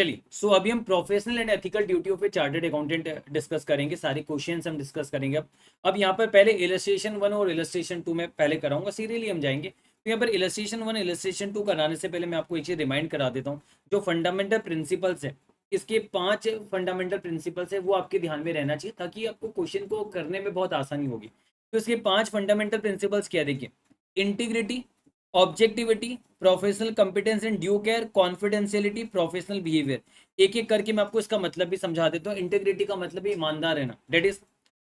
चलिए, सो अभी हम professional and ethical duty of A chartered accountant discuss करेंगे, सारे क्वेश्चंस हम डिस्कस करेंगे। अब यहाँ पर पहले इलस्ट्रेशन 1 और इलस्ट्रेशन 2 में पहले कराऊंगा, सीरियली हम जाएंगे। तो यहाँ पर इलस्ट्रेशन 1 इलस्ट्रेशन 2 कराने से पहले मैं आपको एक चीज़ रिमाइंड करा देता हूँ। जो फंडामेंटल प्रिंसिपल्स है, इसके 5 फंडामेंटल प्रिंसिपल्स है, वो आपके ध्यान में रहना चाहिए ताकि आपको क्वेश्चन को करने में बहुत आसानी होगी। तो इसके 5 फंडामेंटल प्रिंसिपल्स क्या, देखिए। Integrity, objectivity, professional competence and due care, confidentiality, professional behaviour. एक एक करके मैं आपको इसका मतलब भी समझा देता हूँ। इंटीग्रिटी का मतलब है ईमानदार रहना, डेट इज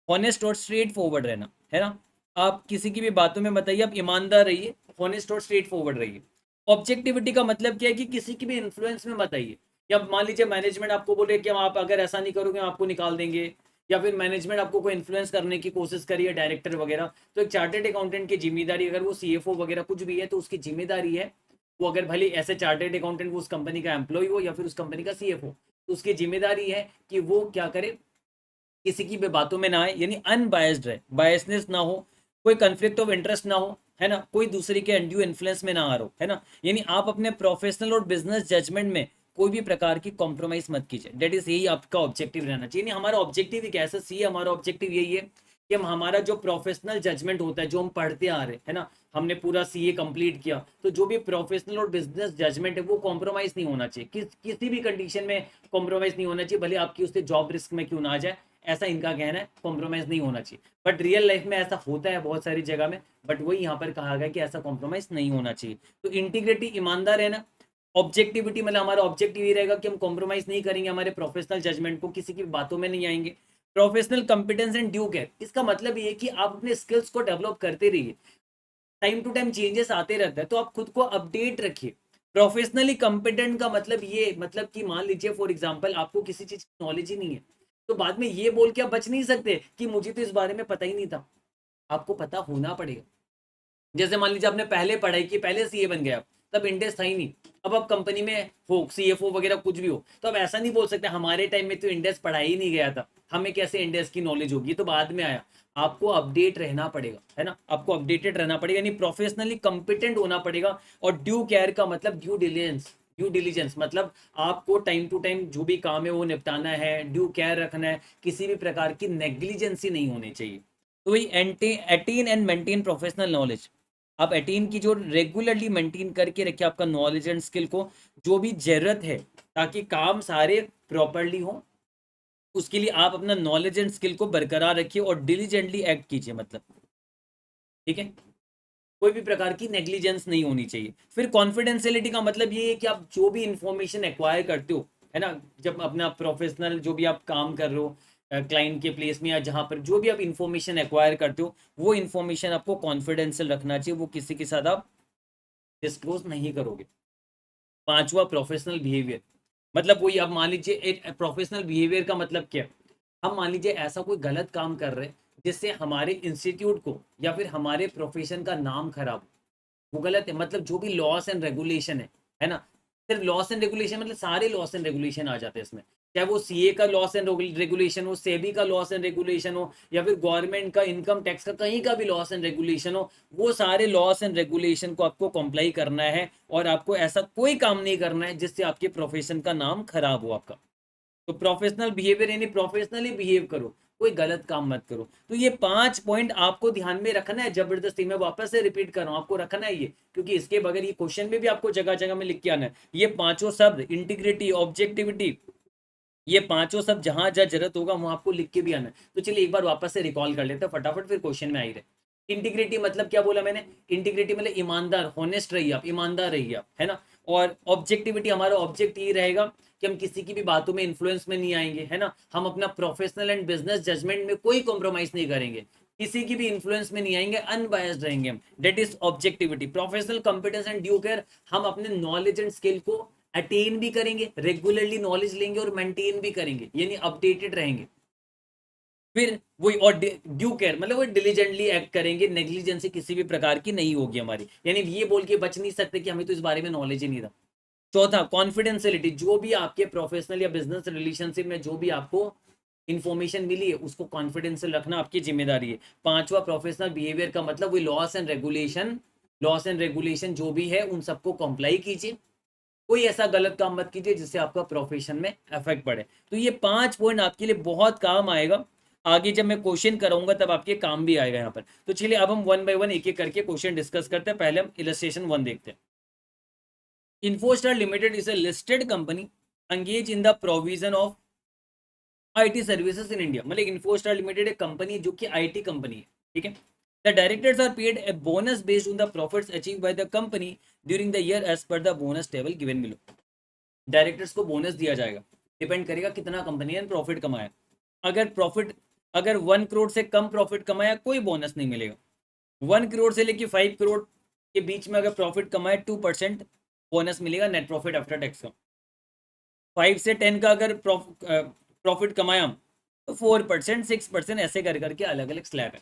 ऑनेस्ट और स्ट्रेट फॉरवर्ड रहना, है ना। आप किसी की भी बातों में बताइए, आप ईमानदार रहिए, ऑनेस्ट और स्ट्रेट फॉरवर्ड रहिए। ऑब्जेक्टिविटी का मतलब क्या है कि किसी की भी इन्फ्लुएंस में मत आइए। या मान लीजिए मैनेजमेंट आपको बोले कि हम आप अगर ऐसा नहीं करोगे हम आपको निकाल देंगे, या फिर मैनेजमेंट आपको कोई इन्फ्लुएंस करने की कोशिश करिए, डायरेक्टर वगैरह। तो एक चार्टर्ड अकाउंटेंट की जिम्मेदारी, अगर वो सीएफओ वगैरह कुछ भी है तो उसकी जिम्मेदारी है, वो अगर भले ऐसे चार्टर्ड अकाउंटेंट वो उस कंपनी का एम्प्लॉय हो या फिर उस कंपनी का सीएफओ, तो उसकी जिम्मेदारी है कि वो क्या करे, किसी की भी बातों में ना आए, यानी अनबायस्ड रहे, बायसनेस ना हो, कोई कंफ्लिक्ट ऑफ इंटरेस्ट ना हो, है ना, कोई दूसरे के अनड्यू इन्फ्लुएंस में ना आ रहा हो, है ना। यानी आप अपने प्रोफेशनल और बिजनेस जजमेंट में कोई भी प्रकार की कॉम्प्रोमाइज मत कीजिए, डेट इज यही आपका ऑब्जेक्टिव रहना चाहिए। नहीं, हमारा ऑब्जेक्टिव ही कैसा सी, हमारा ऑब्जेक्टिव यही है कि हम हमारा जो प्रोफेशनल जजमेंट होता है, जो हम पढ़ते आ रहे हैं ना, हमने पूरा सीए कंप्लीट किया, तो जो भी प्रोफेशनल और बिजनेस जजमेंट है वो कॉम्प्रोमाइज नहीं होना चाहिए, किसी भी कंडीशन में कॉम्प्रोमाइज नहीं होना चाहिए, भले आपकी उससे जॉब रिस्क में क्यों ना आ जाए। ऐसा इनका कहना है, कॉम्प्रोमाइज नहीं होना चाहिए। बट रियल लाइफ में ऐसा होता है बहुत सारी जगह में, बट वही यहाँ पर कहा गया कि ऐसा कॉम्प्रोमाइज नहीं होना चाहिए। तो इंटीग्रिटी, ईमानदार है ना। ऑब्जेक्टिविटी मतलब हमारा ऑब्जेक्टिव ये रहेगा कि हम कॉम्प्रोमाइज नहीं करेंगे हमारे प्रोफेशनल जजमेंट को, किसी की बातों में नहीं आएंगे। Professional competence and due care, इसका मतलब ये है कि आप अपने स्किल्स को डेवलप करते रहिए। टाइम टू टाइम चेंजेस आते रहता है, तो आप खुद को अपडेट रखिए। प्रोफेशनली कंपिटेंट का मतलब ये, मतलब कि मान लीजिए फॉर एग्जांपल आपको किसी चीज की नॉलेज ही नहीं है, तो बाद में ये बोल के आप बच नहीं सकते कि मुझे तो इस बारे में पता ही नहीं था। आपको पता होना पड़ेगा। जैसे मान लीजिए आपने पहले पढ़ाई की, पहले सीए बन गया, तब इंडेक्स था ही नहीं। अब आप कंपनी में हो, सीएफओ वगैरह कुछ भी हो, तो अब ऐसा नहीं बोल सकते हमारे टाइम में तो इंडेक्स पढ़ाई ही नहीं गया था, हमें कैसे इंडेक्स की नॉलेज होगी, तो बाद में आया। आपको अपडेट रहना पड़ेगा, है ना, आपको अपडेटेड रहना पड़ेगा, यानी प्रोफेशनली कंपिटेंट होना पड़ेगा। और ड्यू केयर का मतलब ड्यू डिलीजेंस, ड्यू डिलीजेंस मतलब आपको टाइम टू टाइम जो भी काम है वो निपटाना है, ड्यू केयर रखना है, किसी भी प्रकार की नेग्लिजेंसी नहीं होनी चाहिए। तो वही eighteen and maintain professional knowledge. आप एटीन की जो रेगुलरली मेंटेन करके रखिए आपका नॉलेज एंड स्किल को, जो भी जरूरत है ताकि काम सारे प्रॉपरली हो, उसके लिए आप अपना नॉलेज एंड स्किल को बरकरार रखिए और डिलीजेंटली एक्ट कीजिए, मतलब ठीक है। कोई भी प्रकार की नेग्लिजेंस नहीं होनी चाहिए। फिर कॉन्फिडेंशियलिटी का मतलब ये है कि आप जो भी इंफॉर्मेशन एक्वायर करते हो, है ना, जब अपना प्रोफेशनल जो भी आप काम कर रहे हो क्लाइंट के प्लेस में या जहां पर जो भी आप इंफॉर्मेशन एक्वायर करते हो, वो इंफॉर्मेशन आपको कॉन्फिडेंशियल रखना चाहिए, वो किसी के साथ आप डिस्क्लोज नहीं करोगे। पांचवा, प्रोफेशनल बिहेवियर। मतलब वही, अब मान लीजिए एक प्रोफेशनल बिहेवियर का मतलब क्या है। हम मान लीजिए ऐसा कोई गलत काम कर रहे हैं जिससे हमारे इंस्टीट्यूट को या फिर हमारे प्रोफेशन का नाम खराब, वो गलत है। मतलब जो भी लॉस एंड रेगुलेशन है ना, सिर्फ लॉस एंड रेगुलेशन मतलब सारे लॉस एंड रेगुलेशन आ जाते हैं इसमें। चाहे वो सीए का लॉस एंड रेगुलेशन हो, सेबी का लॉस एंड रेगुलेशन हो, या फिर गवर्नमेंट का इनकम टैक्स का कहीं का भी लॉस एंड रेगुलेशन हो, वो सारे लॉस एंड रेगुलेशन को आपको कंप्लाई करना है। और आपको ऐसा कोई काम नहीं करना है जिससे आपके प्रोफेशन का नाम खराब हो आपका। तो प्रोफेशनल बिहेवियर यानी प्रोफेशनली बिहेव करो, कोई गलत काम मत करो। तो ये 5 पॉइंट आपको ध्यान में रखना है, जबरदस्ती मैं वापस से रिपीट कर रहा हूं, आपको रखना है ये, क्योंकि इसके बगैर ये क्वेश्चन में भी आपको जगह जगह में लिख के आना है। ये पांचों शब्द, इंटीग्रिटी, ऑब्जेक्टिविटी, ये पांचों सब जहां जहां जरूरत होगा वहां आपको लिख के भी आना है। तो चलिए एक बार वापस से रिकॉल कर लेते हैं फटाफट, फिर क्वेश्चन में आई रहे। इंटीग्रिटी मतलब क्या बोला मैंने, इंटीग्रिटी मतलब ईमानदार, होनेस्ट रहिए आप, ईमानदार रहिए आप, है ना। और ऑब्जेक्टिविटी, हमारा ऑब्जेक्ट ये रहेगा कि हम किसी की भी बातों में इन्फ्लुएंस में नहीं आएंगे, है ना। हम अपना प्रोफेशनल एंड बिजनेस जजमेंट में कोई कॉम्प्रोमाइज नहीं करेंगे, किसी की भी इन्फ्लुएंस में नहीं आएंगे, अनबायस्ड रहेंगे हम, that is objectivity. Professional competence and due care, हम अपने नॉलेज एंड स्किल को अटेन भी करेंगे, रेगुलरली नॉलेज लेंगे और मेंटेन भी करेंगे, यानी अपडेटेड रहेंगे। फिर वही, और ड्यू केयर मतलब वो डिलीजेंटली एक्ट करेंगे, नेग्लिजेंसी किसी भी प्रकार की नहीं होगी हमारी, यानी ये बोल के बच नहीं सकते कि हमें तो इस बारे में नॉलेज ही नहीं था। चौथा, कॉन्फिडेंशियलिटी, जो भी आपके प्रोफेशनल या बिजनेस रिलेशनशिप में जो भी आपको इन्फॉर्मेशन मिली है उसको कॉन्फिडेंशियल रखना आपकी जिम्मेदारी है। पांचवा, प्रोफेशनल बिहेवियर का मतलब वही loss and regulation, loss and regulation जो भी है उन सबको कंप्लाई कीजिए। कोई ऐसा गलत काम मत कीजिए जिससे आपका प्रोफेशन में इफेक्ट पड़े। तो ये 5 पॉइंट आपके लिए बहुत काम आएगा, आगे जब मैं क्वेश्चन कराऊंगा तब आपके काम भी आएगा यहाँ पर। तो चलिए अब हम वन बाय वन एक एक करके क्वेश्चन डिस्कस करते हैं। पहले हम इलस्ट्रेशन 1 देखते हैं। Infostar limited is a listed company engage in the provision of IT services in India. मतलब इन्फोस्टार लिमिटेड एक कंपनी है जो कि आईटी कंपनी है, ठीक है। The directors are paid a bonus based on the profits achieve by the company during the year as per the bonus table given below. Directors को bonus दिया जाएगा, डिपेंड करेगा कितना कंपनी ने प्रॉफिट कमाया। अगर 1 करोड़ से कम प्रॉफिट कमाया कोई बोनस नहीं मिलेगा। 1 करोड़ से लेके 5 करोड़ के बीच में अगर प्रॉफिट कमाए 2% बोनस मिलेगा नेट प्रॉफिट आफ्टर टैक्स का। 5 से 10 का अगर प्रॉफिट कमाया तो 4%, 6%, ऐसे कर करके अलग अलग स्लैब है।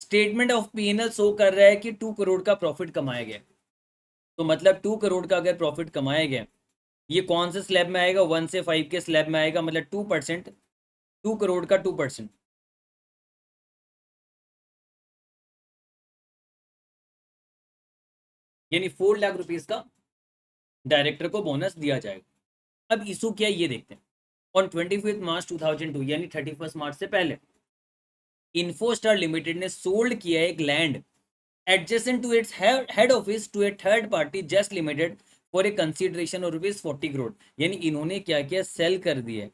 स्टेटमेंट ऑफ पीएनएल शो कर रहा है कि 2 करोड़ का प्रॉफिट कमाया गया। तो मतलब 2 करोड़ का अगर प्रॉफिट कमाया गया, ये कौन से स्लैब में आएगा? 1 से 5 के स्लैब में आएगा। मतलब 2%, 2 करोड़ का 2%, यानी 4 लाख रुपीज का डायरेक्टर को बोनस दिया जाएगा। अब इशू क्या है ये देखते हैं। ऑन 25 मार्च 2002, यानी 31 मार्च से पहले, इन्फोस्टार लिमिटेड ने सोल्ड किया एक land adjacent to its head office to a third party just limited for a consideration of ₹40 crore. यानी इन्होंने क्या किया? सेल कर दिया।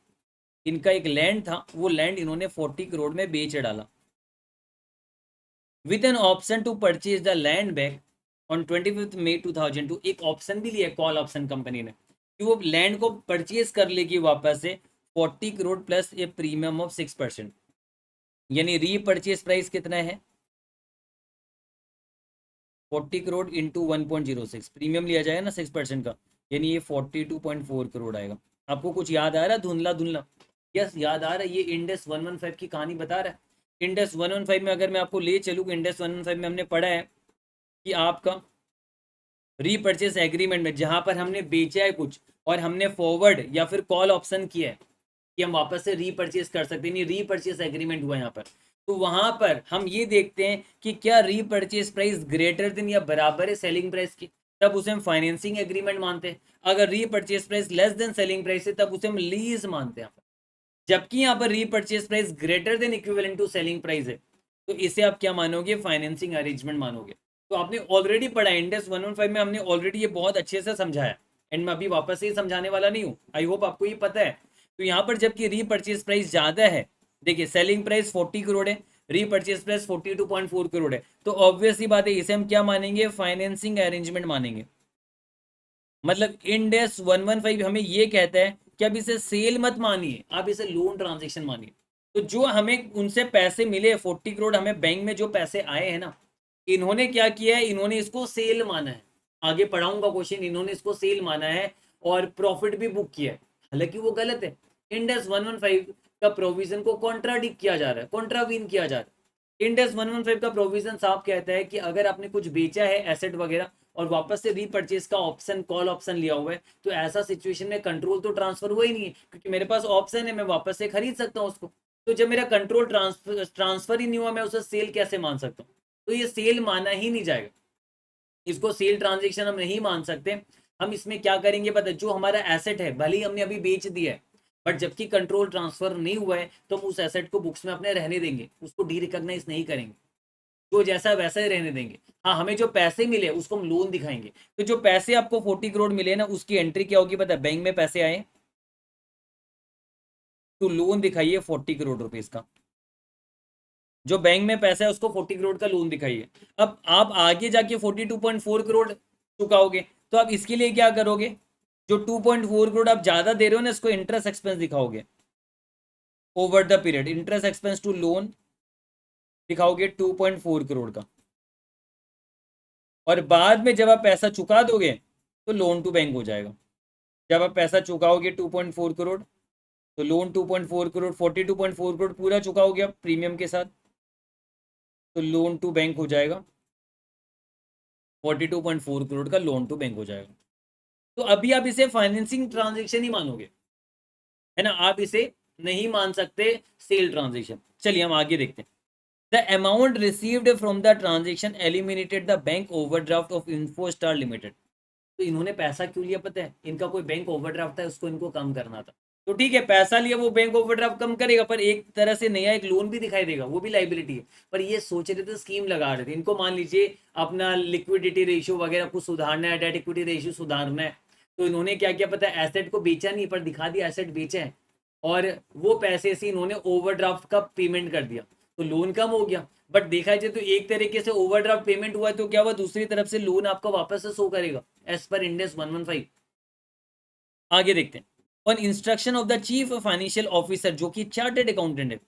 इनका एक लैंड था, वो लैंड इन्होंने 40 करोड़ में बेच डाला। With an option to purchase the land back on 25 May 2002। एक ऑप्शन भी लिया कॉल ऑप्शन कंपनी ने कि वो लैंड को परचेज कर लेगी वापस से 40 crore plus A premium of 6%। यानी रीपर्चेज प्राइस कितना है? 40 करोड़ इंटू 1.06, प्रीमियम लिया जाएगा ना 6% का, यानी ये 42.4 करोड़ आएगा। आपको कुछ याद आ रहा है? धुंधला धुंधला यस याद आ रहा है। ये इंडेस 115 की कहानी बता रहा है। इंडेस 115 में अगर मैं आपको ले चलूँ, इंडेस 115 में हमने पढ़ा है कि आपका रीपर्चेस एग्रीमेंट में जहां पर हमने बेचा है कुछ और हमने फॉरवर्ड या फिर कॉल ऑप्शन किया है कि हम वापस से रीपर्चेस कर सकते हैं, नहीं रीपर्चेस एग्रीमेंट हुआ यहाँ पर, तो वहां पर हम ये देखते हैं कि क्या रीपर्चेस प्राइस ग्रेटर देन या बराबर है सेलिंग प्राइस की, तब उसे हम फाइनेंसिंग एग्रीमेंट मानते हैं। अगर repurchase price less than selling price है तब उसे हम लीज मानते हैं। जबकि यहाँ पर repurchase price greater than equivalent to selling price है, तो इसे आप क्या मानोगे? फाइनेंसिंग अरेंजमेंट मानोगे। तो आपने ऑलरेडी पढ़ा है इंडेस 115 में, हमने ऑलरेडी ये बहुत अच्छे से समझाया एंड मैं अभी वापस से ही समझाने वाला नहीं हूँ। आई होप आपको ये पता है। तो यहाँ पर जबकि रीपर्चेज प्राइस ज़्यादा है, देखिए सेलिंग प्राइस 40 करोड़ है, रीपर्चेज प्राइस 42.4 करोड़ है, तो ऑब्वियस ही बात है इसे हम क्या मानेंगे? फाइनेंसिंग अरेंजमेंट मानेंगे। मतलब इंडेस 115 हमें ये कहता है कि अब इसे सेल मत मानिए, आप इसे लोन ट्रांजेक्शन मानिए। तो जो हमें उनसे पैसे मिले 40 करोड़, हमें बैंक में जो पैसे आए हैं ना, इन्होंने क्या किया है? इन्होंने इसको सेल माना है। आगे पढ़ाऊंगा क्वेश्चन, इन्होंने इसको सेल माना है और प्रॉफिट भी बुक किया है, हालांकि वो गलत है। इंडेस 115 का प्रोविजन को कॉन्ट्राडिक्ट किया जा रहा है, कॉन्ट्रावीन किया जा रहा है। इंडेस 115 का प्रोविजन साफ कहता है कि अगर आपने कुछ बेचा है एसेट वगैरह और वापस से रीपर्चेज का ऑप्शन कॉल ऑप्शन लिया हुआ है, तो ऐसा सिचुएशन में कंट्रोल तो ट्रांसफर हुआ ही नहीं है, क्योंकि मेरे पास ऑप्शन है, मैं वापस से खरीद सकता हूँ उसको। तो जब मेरा कंट्रोल ट्रांसफर ही नहीं हुआ, मैं उसे सेल कैसे मान सकता हूँ? तो ये सेल माना ही नहीं जाएगा, इसको सेल ट्रांजेक्शन हम नहीं मान सकते। हम इसमें क्या करेंगे पता है? जो हमारा एसेट है भले ही हमने अभी बेच दिया है, बट जबकि कंट्रोल ट्रांसफर नहीं हुआ है तो हम उस एसेट को बुक्स में अपने रहने देंगे, उसको डी रिकॉग्नाइज नहीं करेंगे, तो जैसा वैसा ही रहने देंगे। हाँ, हमें जो पैसे मिले उसको हम लोन दिखाएंगे। तो जो पैसे आपको 40 करोड़ मिले ना, उसकी एंट्री क्या होगी पता है? बैंक में पैसे आए तो लोन दिखाइए 40 करोड़ रुपीज का। जो बैंक में पैसा है उसको 40 करोड़ का लोन दिखाइए। अब आप आगे जाके 42.4 करोड़ चुकाओगे, तो आप इसके लिए क्या करोगे? जो 2.4 करोड़ आप ज्यादा दे रहे हो ना, इसको इंटरेस्ट एक्सपेंस दिखाओगे over the period. Interest expense to loan दिखाओगे 2.4 करोड़ का, और बाद में जब आप पैसा चुका दोगे तो लोन टू बैंक हो जाएगा। जब आप पैसा चुकाओगे 2.4 करोड़, तो लोन 2.4 करोड़, 42.4 करोड़ पूरा चुकाओगे आप प्रीमियम के साथ, तो लोन टू बैंक हो जाएगा। 42.4 करोड़ का लोन टू बैंक हो जाएगा। तो अभी आप इसे फाइनेंसिंग ट्रांजेक्शन ही मानोगे, है ना? आप इसे नहीं मान सकते सेल ट्रांजेक्शन। चलिए हम आगे देखते हैं। The amount received from the transaction eliminated the bank overdraft of Infostar limited. तो इन्होंने पैसा क्यों लिया पता है? इनका कोई बैंक ओवरड्राफ्ट था, उसको इनको कम करना था। तो ठीक है, पैसा लिया, वो बैंक ओवरड्राफ्ट कम करेगा, पर एक तरह से नया एक लोन भी दिखाई देगा, वो भी लाइबिलिटी है। पर ये सोच रहे थे, स्कीम लगा रहे थे, इनको मान लीजिए अपना लिक्विडिटी रेशियो वगैरह कुछ सुधारना है, डेट इक्विटी रेशियो सुधारना है। तो इन्होंने क्या किया पता है? एसेट को बेचा नहीं, पर दिखा दिया एसेट बेचा है, और वो पैसे से इन्होंने ओवरड्राफ्ट का पेमेंट कर दिया, तो लोन कम हो गया। बट देखा जाए तो एक तरीके से ओवरड्राफ्ट पेमेंट हुआ, तो क्या हुआ? दूसरी तरफ से लोन आपका वापस से शो करेगा एज पर इंडेक्स 115। आगे देखते हैं। On instruction of the chief financial officer, जो कि चार्टर्ड अकाउंटेंट है,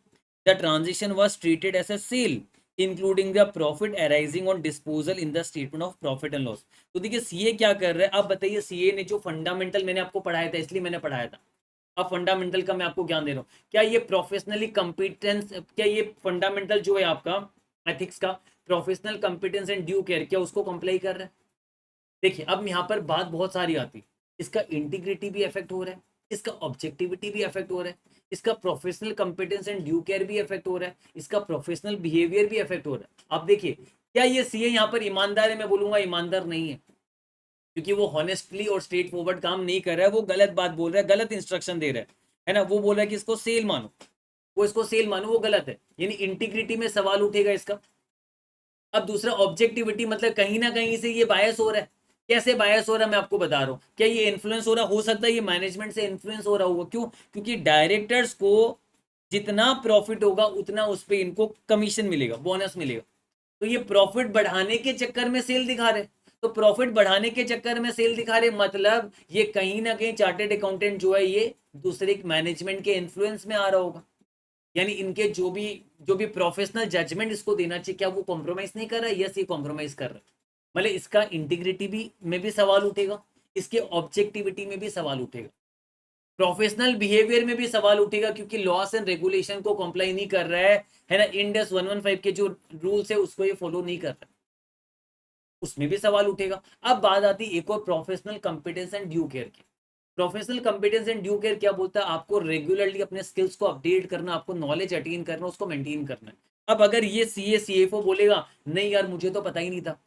the transaction was treated as a sale including the profit arising on disposal in the statement of profit and loss. तो देखिए CA क्या कर रहा है, अब बताइए। सीए ने जो फंडामेंटल मैंने आपको पढ़ाया था, इसलिए मैंने पढ़ाया था, अब फंडामेंटल का मैं आपको ज्ञान दे रहा हूँ। क्या ये प्रोफेशनली कॉम्पिटेंस, क्या ये फंडामेंटल जो है आपका एथिक्स का, professional competence and due care, क्या उसको कंप्लाई कर रहा है? देखिए अब यहाँ पर बात बहुत सारी आती है। इसका इंटीग्रिटी भी इफेक्ट हो रहा है, इसका ऑब्जेक्टिविटी भी इफेक्ट हो रहा है, इसका professional competence and due care भी इफेक्ट हो रहा है, इसका प्रोफेशनल बिहेवियर भी इफेक्ट हो रहा है। अब देखिए, क्या ये सीए यहाँ पर ईमानदार है? मैं बोलूंगा ईमानदार नहीं है, क्योंकि वो हॉनेस्टली और स्ट्रेट फॉरवर्ड काम नहीं कर रहा है, वो गलत बात बोल रहा है, गलत इंस्ट्रक्शन दे रहा है ना। वो बोल रहा है कि इसको सेल मानो, वो इसको सेल मानो, वो गलत है, यानी इंटीग्रिटी में सवाल उठेगा इसका। अब दूसरा ऑब्जेक्टिविटी, मतलब कहीं ना कहीं से ये बायस हो रहा है। कैसे बायस हो रहा है मैं आपको बता रहा हूँ। क्या ये इन्फ्लुएंस हो रहा, हो सकता है ये मैनेजमेंट से इन्फ्लुएंस हो रहा होगा। क्यों? क्योंकि डायरेक्टर्स को जितना प्रॉफिट होगा उतना उस पर इनको कमीशन मिलेगा, बोनस मिलेगा। तो ये प्रॉफिट बढ़ाने के चक्कर में सेल दिखा रहे, तो प्रॉफिट बढ़ाने के चक्कर में सेल दिखा रहे, मतलब ये कहीं ना कहीं चार्टेड अकाउंटेंट जो है ये दूसरे मैनेजमेंट के इन्फ्लुएंस में आ रहा होगा। यानी इनके जो भी प्रोफेशनल जजमेंट इसको देना चाहिए, क्या वो कॉम्प्रोमाइज नहीं कर रहा है? यस, ये कॉम्प्रोमाइज कर रहा है। मतलब इसका इंटीग्रिटी भी में भी सवाल उठेगा, इसके ऑब्जेक्टिविटी में भी सवाल उठेगा, प्रोफेशनल बिहेवियर में भी सवाल उठेगा, क्योंकि लॉस एंड रेगुलेशन को कंप्लाई नहीं कर रहा है ना। इंड एस 115 के जो रूल्स है उसको ये फॉलो नहीं कर रहा है, उसमें भी सवाल उठेगा। अब बात आती है एक और, professional competence and due care की। Professional competence and due care क्या बोलता है? आपको रेगुलरली अपने स्किल्स को अपडेट करना, आपको नॉलेज अटेन करना, उसको मेंटेन करना है। अब अगर ये सीए सीएफओ बोलेगा नहीं यार मुझे तो पता ही नहीं था,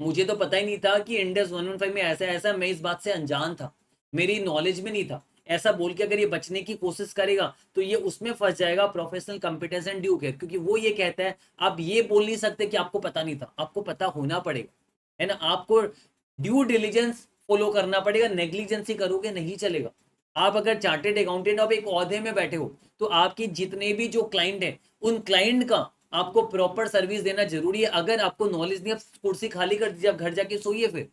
मुझे तो पता ही नहीं था कि इंडेक्स 115 में ऐसा ऐसा, मैं इस बात से अनजान था, मेरी नॉलेज में नहीं था, ऐसा बोल के अगर ये बचने की कोशिश करेगा तो ये उसमें फंस जाएगा, professional competence and due care. क्योंकि वो ये कहता है आप ये बोल नहीं सकते कि आपको पता नहीं था, आपको पता होना पड़ेगा, है ना। आपको ड्यू डिलीजेंस फॉलो करना पड़ेगा, नेग्लिजेंसी करोगे नहीं चलेगा। आप अगर चार्टेड अकाउंटेंट आप एक ओहदे में बैठे हो, तो आपकी जितने भी जो क्लाइंट है उन क्लाइंट का आपको प्रॉपर सर्विस देना जरूरी है। अगर आपको नॉलेज नहीं, आप कुर्सी खाली कर दीजिए, आप घर जाके सोइए, फिर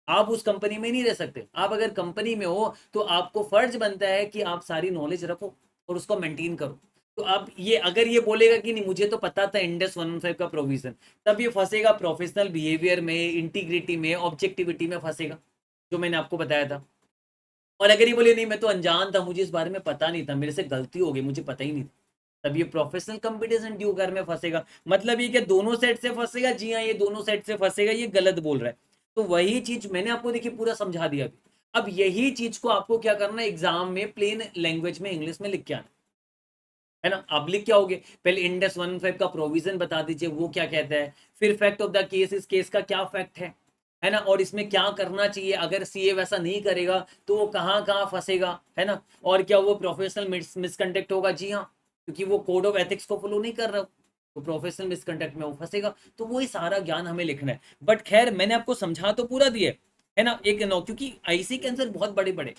आप उस कंपनी में नहीं रह सकते। आप अगर कंपनी में हो तो आपको फर्ज बनता है कि आप सारी नॉलेज रखो और उसको मेंटेन करो। तो आप ये अगर ये बोलेगा कि नहीं मुझे तो पता था इंडेक्स 115 का प्रोविजन, तब ये फंसेगा प्रोफेशनल बिहेवियर में, इंटीग्रिटी में, ऑब्जेक्टिविटी में फंसेगा, जो मैंने आपको बताया था। और अगर ये बोले नहीं मैं तो अनजान था, मुझे इस बारे में पता नहीं था, मेरे से गलती हो गई, मुझे पता ही नहीं था, तब ये प्रोफेशनल कंपटीशन ड्यू कर में फंसेगा। मतलब ये कि दोनों साइड से फंसेगा। जी हाँ, ये दोनों साइड से फंसेगा, ये गलत बोल रहा है। तो वही चीज मैंने आपको देखिए पूरा समझा दिया अभी। अब यही चीज को आपको क्या करना है, एग्जाम में प्लेन लैंग्वेज में इंग्लिश में लिख के आना है ना। आप लिख क्या होगे, पहले इंडेक्स 115 का प्रोविजन बता दीजिए वो क्या कहता है, फिर फैक्ट ऑफ द केस, इस केस का क्या फैक्ट है ना, और इसमें क्या करना चाहिए, अगर सीए वैसा नहीं करेगा तो वो कहाँ कहाँ फंसेगा, है ना। और क्या वो प्रोफेशनल मिसकंडक्ट होगा? जी हाँ, क्योंकि वो कोड ऑफ एथिक्स को फॉलो नहीं कर रहा, तो प्रोफेशनल मिसकंडक्ट में वो फंसेगा। तो वही सारा ज्ञान हमें लिखना है। बट खैर मैंने आपको समझा तो पूरा दिया है ना। एक नो, क्योंकि आईसी के आंसर बहुत बड़े बड़े,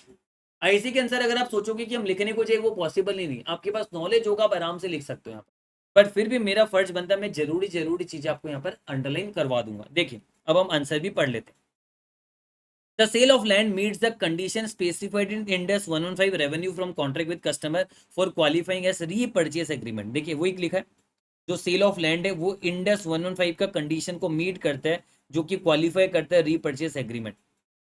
आईसी के आंसर अगर आप सोचोगे कि हम लिखने को चाहिए, वो पॉसिबल ही नहीं। आपके पास नॉलेज होगा, आप आराम से लिख सकते हो यहाँ पर। बट फिर भी मेरा फर्ज बनता है, मैं जरूरी जरूरी चीजें आपको यहाँ पर अंडरलाइन करवा दूंगा। देखिए अब हम आंसर भी पढ़ लेते हैं। The sale of land meets the condition specified in Index 115 revenue from contract with customer for qualifying as repurchase agreement। देखिए वही लिखा है, जो सेल ऑफ लैंड है वो इंडेक्स 115 का कंडीशन को मीट करता है, जो कि क्वालिफाई करता है रीपर्चेस एग्रीमेंट।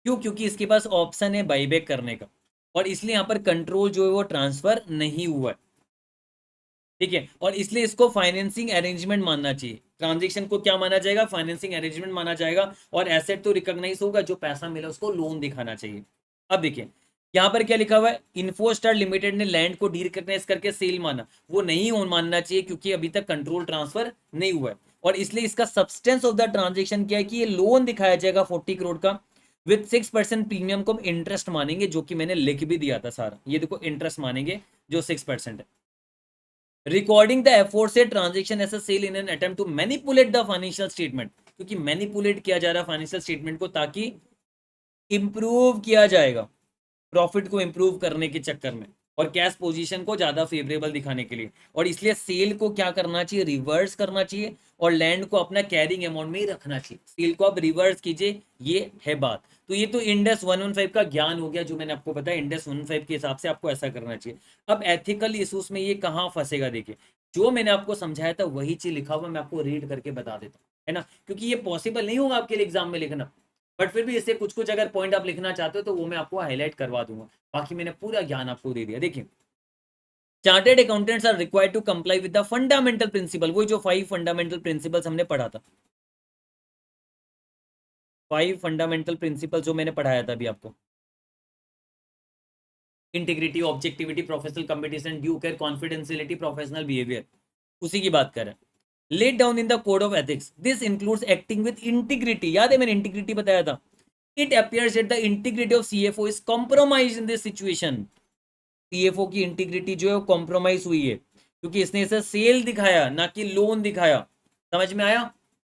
क्यों? क्योंकि इसके पास ऑप्शन है बाईबैक करने का, और इसलिए यहाँ पर कंट्रोल जो है वो ट्रांसफर नहीं हुआ है, ठीक है। और इसलिए इसको फाइनेंसिंग अरेंजमेंट मानना चाहिए। ट्रांजेक्शन को क्या माना जाएगा? फाइनेंसिंग अरेंजमेंट माना जाएगा। और एसेट तो रिकॉग्नाइज होगा, जो पैसा मिला उसको लोन दिखाना चाहिए। अब देखिए यहाँ पर क्या लिखा हुआ है, इन्फोस्टार लिमिटेड ने लैंड को डी रिकॉग्नाइज करके सेल माना, वो नहीं मानना चाहिए, क्योंकि अभी तक कंट्रोल ट्रांसफर नहीं हुआ है। और इसलिए इसका सब्सटेंस ऑफ द ट्रांजेक्शन क्या है कि ये लोन दिखाया जाएगा 40 करोड़ का, विथ 6% प्रीमियम को हम इंटरेस्ट मानेंगे, जो कि मैंने लिख भी दिया था सारा, ये देखो इंटरेस्ट मानेंगे जो 6% है। रिकॉर्डिंग द एफोर्ट से transaction as a sale in an attempt to manipulate the financial statement, क्योंकि मैनिपुलेट किया जा रहा है फाइनेंशियल स्टेटमेंट को, ताकि इंप्रूव किया जाएगा प्रॉफिट को इंप्रूव करने के चक्कर में, और कैश पोजीशन को ज्यादा फेवरेबल दिखाने के लिए, और इसलिए सेल को क्या करना चाहिए, रिवर्स करना चाहिए, और लैंड को अपना कैरिंग अमाउंट में ही रखना चाहिए। सेल को आप रिवर्स कीजिए, ये है बात। तो ये तो इंडेस 115 का ज्ञान हो गया जो मैंने आपको बताया, इंडेस 115 के हिसाब से आपको ऐसा करना चाहिए। अब एथिकल इशूज में ये कहाँ फंसेगा, देखिए जो मैंने आपको समझाया था वही चीज लिखा हुआ मैं आपको रीड करके बता देता हूँ, है ना, क्योंकि ये पॉसिबल नहीं होगा आपके लिए एग्जाम में लिखना, बट फिर भी इससे कुछ कुछ अगर पॉइंट आप लिखना चाहते हो तो वो मैं आपको हाईलाइट करवा दूंगा। बाकी मैंने पूरा ज्ञान आपको दे दिया। देखिए, chartered accountants are required to comply with the fundamental principle, वही जो 5 फंडामेंटल प्रिंसिपल्स हमने पढ़ा था, 5 फंडामेंटल प्रिंसिपल जो मैंने पढ़ाया था अभी आपको, integrity, objectivity, professional competition, due care, confidentiality, professional behaviour, उसी की बात करें। Laid down in the code of ethics, this includes acting with integrity, याद है मैंने इंटीग्रिटी बताया था। It appears that the integrity of CFO is compromise in this situation, CFO की इंटीग्रिटी जो है वो कॉम्प्रोमाइज हुई है, क्योंकि इसने इसे सेल दिखाया ना कि लोन दिखाया, समझ में आया,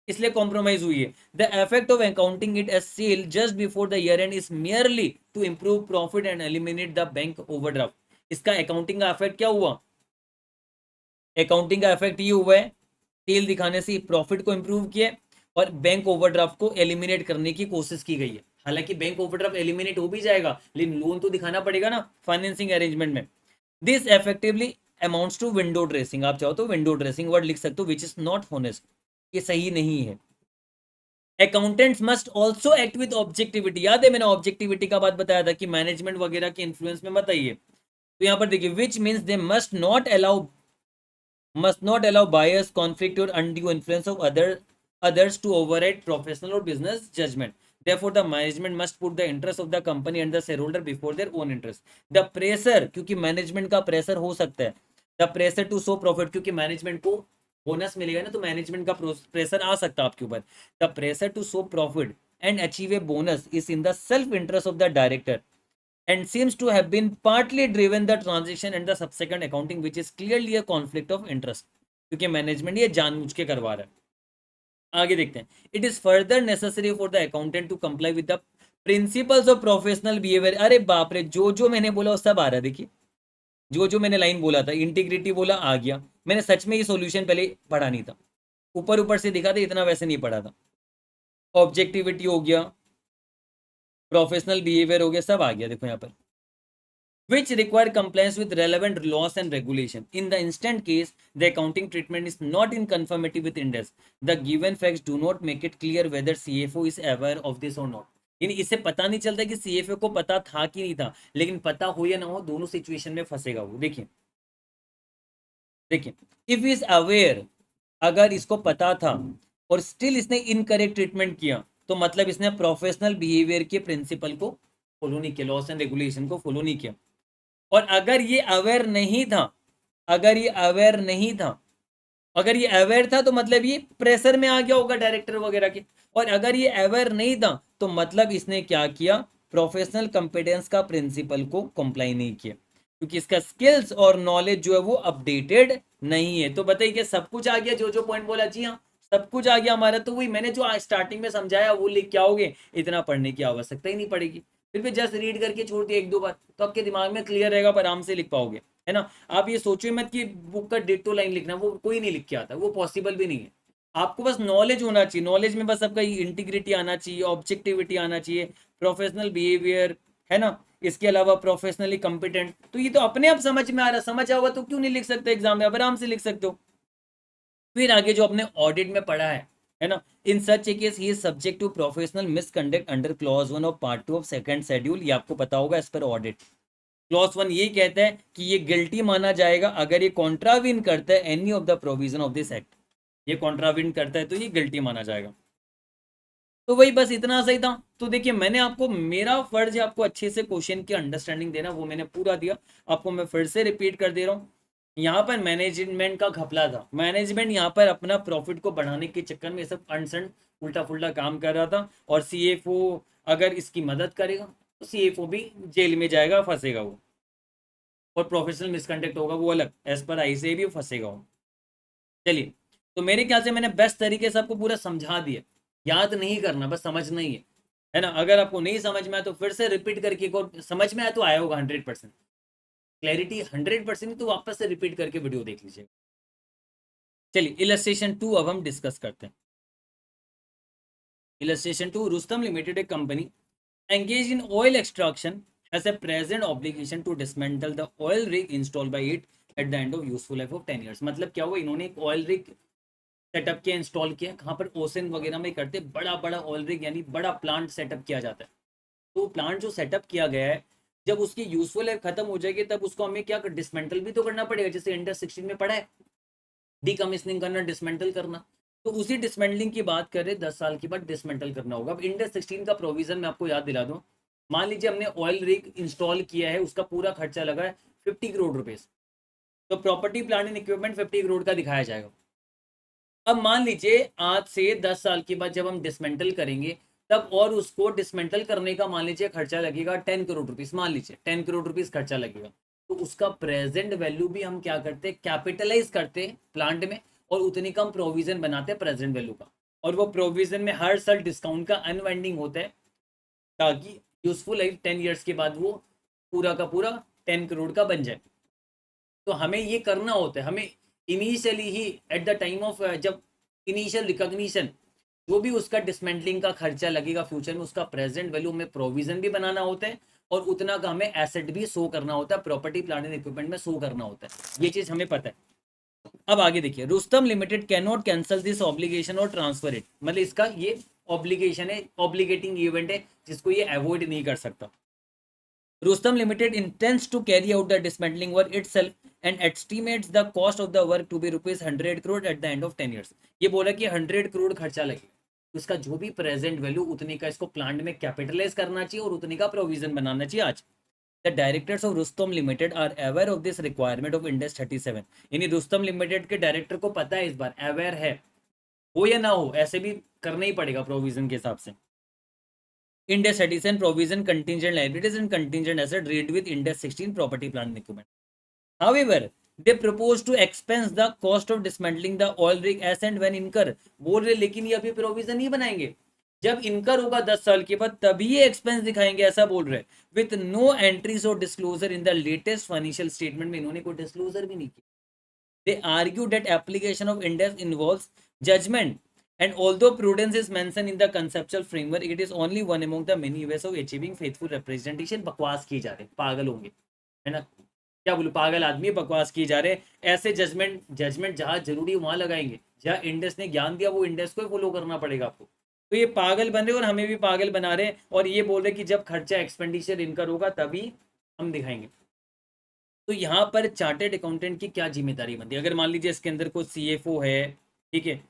इसलिए कॉम्प्रोमाइज हुई है। The effect of accounting it as sale just before the year end is merely to improve profit and eliminate the bank overdraft. इसका अकाउंटिंग का इफेक्ट क्या हुआ, अकाउंटिंग का इफेक्ट ये हुआ है, सेल दिखाने से प्रॉफिट को इंप्रूव किया और बैंक ओवरड्राफ्ट को एलिमिनेट करने की कोशिश की गई है। हालांकि बैंक ओवरड्राफ्ट एलिमिनेट हो भी जाएगा, लेकिन लोन तो दिखाना पड़ेगा ना फाइनेंसिंग अरेंजमेंट में। This effectively amounts to window dressing, आप चाहो तो विंडो ड्रेसिंग वर्ड लिख सकते हो, विच इज नॉट होनेस्ट, ये सही नहीं है। Accountants must also act with objectivity, याद है मैंने ऑब्जेक्टिविटी का बात बताया था कि मैनेजमेंट वगैरह के इन्फ्लुएंस में मत आइए। तो यहाँ पर देखिए, which means they must not allow bias, conflict or undue influence of others to override professional or business judgment. Therefore, the management must put the interest of the company and the shareholder before their own interest. The pressure, क्योंकि management का pressure हो सकता है, the pressure to show profit, क्योंकि management को bonus मिलेगा ना, तो मैनेजमेंट का प्रेशर आ सकता है आपके ऊपर। The pressure to show profit and achieve a bonus is in the self interest of the director and seems to have been partly driven the transaction and the subsequent accounting, which is clearly a conflict of interest, क्योंकि management ये जानबूझ के करवा रहा है। आगे देखते हैं, it is further necessary for the accountant to comply with the principles of professional behaviour. अरे बाप रे, जो जो मैंने बोला वो सब आ रहा है, देखिए जो जो मैंने लाइन बोला था, इंटीग्रिटी बोला आ गया, मैंने सच में ये सॉल्यूशन पहले पढ़ा नहीं था, ऊपर ऊपर से दिखा था, इतना वैसे नहीं पढ़ा था। ऑब्जेक्टिविटी हो गया, प्रोफेशनल बिहेवियर हो गया, सब आ गया देखो यहाँ पर, which require compliance with relevant laws and regulation. In the instant case, the accounting treatment is not in conformity with Ind AS. The given facts do not make it clear whether CFO is aware of this or not. यानी इससे पता नहीं चलता कि CFO को पता था कि नहीं था, लेकिन पता हो या ना हो, दोनों सिचुएशन में फंसेगा वो। देखिए देखिए, इफ इज अवेयर, अगर इसको पता था और स्टिल इसने इनकरेक्ट ट्रीटमेंट किया, तो मतलब इसने प्रोफेशनल बिहेवियर के प्रिंसिपल को फॉलो नहीं किया, लॉस एंड रेगुलेशन को फॉलो नहीं किया। और अगर ये अवेयर नहीं था, अगर ये अवेयर नहीं था, अगर ये अवेयर था तो मतलब ये प्रेशर में आ गया होगा डायरेक्टर वगैरह के, और अगर ये अवेयर नहीं था तो मतलब इसने क्या किया, प्रोफेशनल कंपिटेंस का प्रिंसिपल को कंप्लाई नहीं किया, क्योंकि इसका स्किल्स और नॉलेज जो है वो अपडेटेड नहीं है। तो बताइए कि सब कुछ आ गया, जो जो पॉइंट बोला, जी हाँ सब कुछ आ गया हमारा। तो वही मैंने जो स्टार्टिंग में समझाया वो लिख के आओगे, इतना पढ़ने की आवश्यकता ही नहीं पड़ेगी, फिर भी जस्ट रीड करके छोड़ दिया एक दो बार तो आपके दिमाग में क्लियर रहेगा, पर आराम से लिख पाओगे, है ना। आप ये सोचिए मत कि बुक का डिटो लाइन लिखना, वो कोई नहीं लिख के आता, वो पॉसिबल भी नहीं है। आपको बस नॉलेज होना चाहिए, नॉलेज में बस आपका इंटीग्रिटी आना चाहिए, ऑब्जेक्टिविटी आना चाहिए, प्रोफेशनल बिहेवियर, है ना, इसके अलावा प्रोफेशनली कॉम्पिटेंट, तो ये तो अपने आप समझ में आ रहा, समझ आओगा तो क्यों नहीं लिख सकते एग्जाम में, आराम से लिख सकते हो। फिर आगे जो अपने ऑडिट में पढ़ा है ना, in such a case he is subject to professional misconduct under clause 1 of part 2 of second schedule, ये आपको पता होगा एज पर ऑडिट। क्लॉज 1 ये कहता है कि ये गिल्टी माना जाएगा अगर ये कॉन्ट्राविन करता है any of the provision of this act, ये कॉन्ट्राविन करता है तो ये गिल्टी माना जाएगा। तो वही बस इतना सही था। तो देखिए मैंने आपको, मेरा फर्ज है आपको अच्छे से क्वेश्चन की अंडरस्टैंडिंग देना, वो मैंने पूरा दिया आपको। मैं फिर से रिपीट कर दे रहा हूँ, यहाँ पर मैनेजमेंट का घपला था, मैनेजमेंट यहाँ पर अपना प्रॉफिट को बढ़ाने के चक्कर में सब अनसन उल्टा फुल्टा काम कर रहा था, और सीएफओ अगर इसकी मदद करेगा तो सीएफओ भी जेल में जाएगा, फंसेगा वो, और प्रोफेशनल मिसकंडक्ट होगा वो अलग, एज पर आई से भी फंसेगा वो। चलिए, तो मेरे ख्याल से मैंने बेस्ट तरीके से आपको पूरा समझा दिया, याद नहीं करना, बस समझना ही है ना। अगर आपको नहीं समझ में आया तो फिर से रिपीट करके एक और, समझ में आया तो आया होगा 100%, क्लैरिटी 100% तो वापस से रिपीट करके वीडियो देख लीजिए। चलिए इलस्ट्रेशन 2 अब हम डिस्कस करते हैं। इलस्ट्रेशन 2, रुस्तम लिमिटेड एक company engaged in oil extraction has a present obligation to dismantle the oil rig installed by it at the end of useful life of 10 years। मतलब क्या हुआ, इन्होंने एक ऑयल रिग सेटअप किया, install किया, कहाँ पर ओशन वगैरह में करते, बड़ा बड़ा ऑयल रिग यानी बड़ा प्लांट सेटअप किया जाता है। तो प्लांट जो सेटअप किया गया है, जब उसकी यूजफुल लाइफ खत्म हो जाएगी तब उसको हमें क्या डिसमेंटल भी तो करना पड़ेगा, जैसे इंडस 16 में पढ़ा है, डीकमिशनिंग करना, डिसमेंटल करना। तो उसी डिसमेंटलिंग की बात करें, 10 साल के बाद डिसमेंटल करना होगा। अब इंडस 16 का प्रोविजन मैं आपको याद दिला दूं, मान लीजिए हमने ऑयल रिग इंस्टॉल किया है, उसका पूरा खर्चा लगा है 50 करोड़ रुपीस, तो property plant and equipment 50 crore का दिखाया जाएगा। अब मान लीजिए आज से 10 साल के बाद जब हम डिसमेंटल करेंगे तब, और उसको डिसमेंटल करने का मान लीजिए खर्चा लगेगा 10 करोड़ रुपीस, मान लीजिए 10 करोड़ रुपीस खर्चा लगेगा, तो उसका प्रेजेंट वैल्यू भी हम क्या करते हैं, कैपिटलाइज करते हैं प्लांट में, और उतनी कम प्रोविजन बनाते हैं प्रेजेंट वैल्यू का, और वो प्रोविजन में हर साल डिस्काउंट का अनवाइंडिंग होता है, ताकि यूजफुल लाइफ 10 ईयर्स के बाद वो पूरा का पूरा 10 करोड़ का बन जाए। तो हमें ये करना होता है, हमें initially he at the time of, जब इनिशियल रिकॉग्निशन जो भी उसका डिसमेंटलिंग का खर्चा लगेगा फ्यूचर में, उसका प्रेजेंट वैल्यू में प्रोविजन भी बनाना होता है, और उतना का हमें एसेट भी शो करना होता है, प्रॉपर्टी प्लांट एंड इक्विपमेंट में शो करना होता है, ये चीज हमें पता है। अब आगे देखिए, Rustam limited can not cancel this obligation और ट्रांसफर इट, मतलब इसका ये ऑब्लिगेशन है, ऑब्लिगेटिंग इवेंट है, जिसको ये अवॉइड नहीं कर सकता। Rustam Limited intends to carry out the dismantling work itself and estimates the cost of the work to be rupees 100 crore at the end of 10 years। ये बोला कि 100 करोड़ खर्चा लगेगा, उसका जो भी प्रेजेंट वैल्यू उतने का इसको प्लांट में कैपिटलाइज करना चाहिए और उतने का प्रोविजन बनाना चाहिए आज। The directors of Rustam limited are aware of this requirement of Ind AS 37, यानी रुस्तम लिमिटेड के डायरेक्टर को पता है, इस बार अवेयर है, हो या ना हो ऐसे भी करना ही पड़ेगा प्रोविजन के हिसाब से। Ind-AS 37 provision contingent liabilities and contingent asset read with Ind-AS 16 property plant and equipment. However, they propose to expense the cost of dismantling the oil rig as and when incur। बोल रहे लेकिन ये अभी provision नहीं बनाएंगे, जब इनकर होगा 10 साल के बाद तभी ये एक्सपेंस दिखाएंगे, ऐसा बोल रहे, विथ नो एंट्रीज और disclosure in the latest financial statement में इन्होंने कोई डिस्क्लोजर भी नहीं किया। They argue that application of Ind-AS involves judgement, and although prudence is mentioned in the conceptual framework, it is only one among the many ways of achieving faithful representation। बकवास की जा रहे, पागल होंगे, है ना, क्या बोलूं, पागल आदमी बकवास की जा रहे, ऐसे जजमेंट जहां जरूरी वहां लगाएंगे, जहां इंडस ने ज्ञान दिया वो इंडस को फॉलो करना पड़ेगा आपको। तो ये पागल बन रहे और हमें भी पागल बना रहे, और ये बोल रहे कि जब खर्चा एक्सपेंडिचर इनकर होगा तभी हम दिखाएंगे। तो यहाँ पर चार्टेड अकाउंटेंट की क्या जिम्मेदारी बनती है, अगर मान लीजिए इसके अंदर कोई CFO है, ठीक है,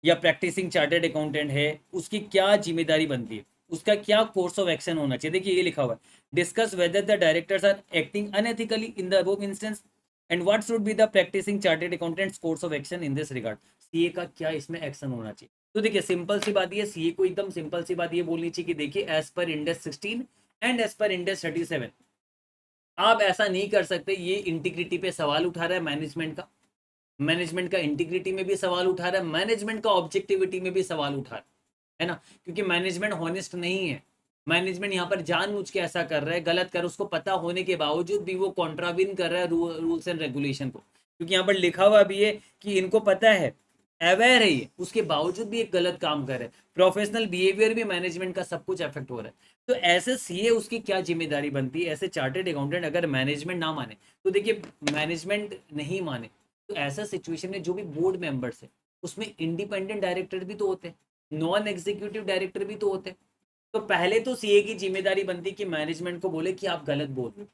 या प्रैक्टिसिंग चार्टर्ड अकाउंटेंट है, उसकी क्या जिम्मेदारी बनती है, उसका क्या कोर्स ऑफ एक्शन होना चाहिए। देखिए ये लिखा हुआ है, discuss whether the directors are acting unethically in the above instance and what should be the practising chartered accountants course of action in this regard. CA का क्या इसमें एक्शन होना चाहिए। तो देखिए सिंपल सी बात ये, सीए को एकदम सिंपल सी बात ये बोलनी चाहिए कि देखिए as per Ind AS 16 and as per Ind AS 37 आप ऐसा नहीं कर सकते, ये इंटीग्रिटी पे सवाल उठा रहा है मैनेजमेंट का, मैनेजमेंट का इंटीग्रिटी में भी सवाल उठा रहा है, मैनेजमेंट का ऑब्जेक्टिविटी में भी सवाल उठा रहा है ना, क्योंकि मैनेजमेंट हॉनेस्ट नहीं है, मैनेजमेंट यहाँ पर जानबूझ के ऐसा कर रहा है, गलत कर, उसको पता होने के बावजूद भी वो कॉन्ट्राविन कर रहा है रूल्स एंड रेगुलेशन को, क्योंकि यहाँ पर लिखा हुआ भी है कि इनको पता है, अवेयर है ये, उसके बावजूद भी एक गलत काम कर रहे हैं, प्रोफेशनल बिहेवियर भी मैनेजमेंट का सब कुछ अफेक्ट हो रहा है। तो ऐसे सीए उसकी क्या जिम्मेदारी बनती है, ऐसे चार्टेड अकाउंटेंट अगर मैनेजमेंट ना माने, तो देखिए मैनेजमेंट नहीं माने तो ऐसा सिचुएशन में जो भी बोर्ड मेंबर्स है उसमें इंडिपेंडेंट डायरेक्टर भी तो होते हैं, नॉन एग्जीक्यूटिव डायरेक्टर भी तो होते हैं। तो पहले तो सीए की जिम्मेदारी बनती कि मैनेजमेंट को बोले कि आप गलत बोल रहे हो,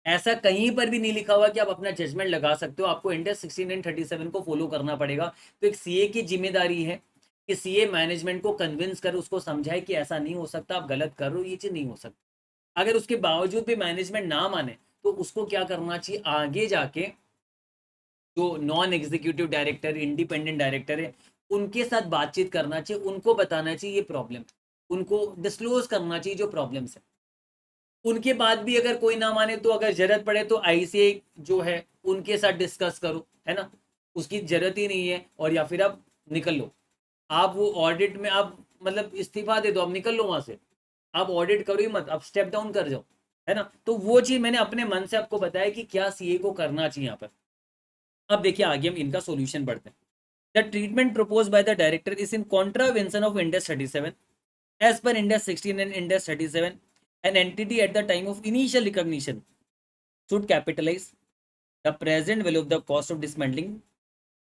ऐसा कहीं पर भी नहीं लिखा हुआ कि आप अपना जजमेंट लगा सकते हो, आपको इंडेक्स 16 एंड 37 को फॉलो करना पड़ेगा। तो एक सीए की जिम्मेदारी है कि सीए मैनेजमेंट को कन्विंस कर, उसको समझाए कि ऐसा नहीं हो सकता, आप गलत कर रहे हो, ये चीज़ नहीं हो सकती। अगर उसके बावजूद भी मैनेजमेंट ना माने तो उसको क्या करना चाहिए, आगे जाके जो non executive director, independent director है, उनके साथ बातचीत करना चाहिए, उनको बताना चाहिए ये प्रॉब्लम, उनको डिस्क्लोज करना चाहिए जो प्रॉब्लम्स है। उनके बाद भी अगर कोई ना माने तो अगर जरूरत पड़े तो आईसीए जो है उनके साथ डिस्कस करो, है ना, उसकी जरूरत ही नहीं है, और या फिर आप निकल लो, आप वो ऑडिट में आप मतलब इस्तीफा दे दो, आप निकल लो वहां से, आप ऑडिट करो ही मत, आप स्टेप डाउन कर जाओ, है ना। तो वो चीज मैंने अपने मन से आपको बताया कि क्या सीए को करना चाहिए यहाँ पर। अब देखिए आगे हम इनका सॉल्यूशन पढ़ते हैं। The treatment proposed by the director is in contravention of Ind AS 37. As per Ind AS 16 and Ind AS 37, an entity at the time of initial recognition should capitalize the present value of the cost of dismantling,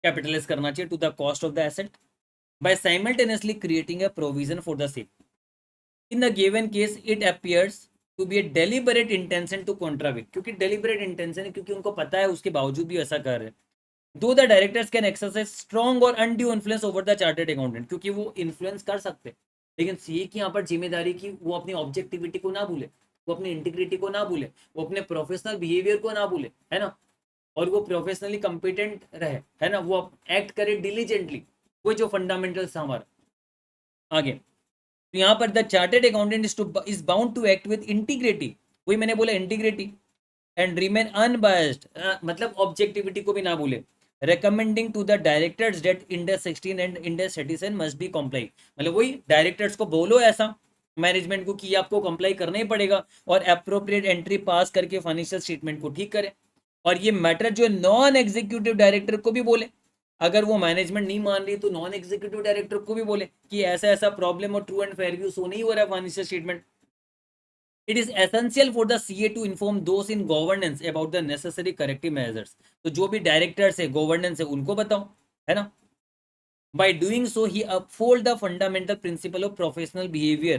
capitalize करना चाहिए to the cost of the asset by simultaneously creating a provision for the same. In the given case, it appears to be a deliberate intention to contravene, क्योंकि deliberate intention है, क्योंकि उनको पता है उसके बावजूद भी ऐसा कर रहे हैं। Though the directors can exercise strong और undue influence over the chartered accountant, क्योंकि वो इन्फ्लुएंस कर सकते हैं, लेकिन सीए की यहाँ पर जिम्मेदारी की वो अपनी ऑब्जेक्टिविटी को ना भूले, वो अपनी इंटीग्रिटी को ना भूले, वो अपने प्रोफेशनल बिहेवियर को ना भूले, है ना, और वो प्रोफेशनली कम्पिटेंट रहे, है ना, वो एक्ट करे डिलीजेंटली, वो जो फंडामेंटल्स हमारा। आगे तो यहाँ पर the chartered accountant is bound to act with integrity, वही मैंने बोला इंटीग्रिटी, एंड रिमेन अनबायस्ड, मतलब ऑब्जेक्टिविटी को भी ना भूले, recommending to the directors that Ind AS 16 and Ind AS 37 must be comply, मतलब वही डायरेक्टर्स को बोलो ऐसा मैनेजमेंट को कि आपको कंप्लाई करना ही पड़ेगा, और अप्रोप्रिएट एंट्री पास करके फाइनेंशियल स्टेटमेंट को ठीक करें। और ये मैटर जो नॉन एग्जीक्यूटिव डायरेक्टर को भी बोले, अगर वो मैनेजमेंट नहीं मान रही तो नॉन एग्जीक्यूटिव डायरेक्टर को भी बोले कि ऐसा ऐसा प्रॉब्लम और true and fair view so नहीं हो रहा है financial statement. It is essential for the CA to inform those in governance about the necessary corrective measures. तो जो भी डायरेक्टर्स है गवर्नेंस है उनको बताओ, है ना। By doing so, he uphold the fundamental principle of professional behavior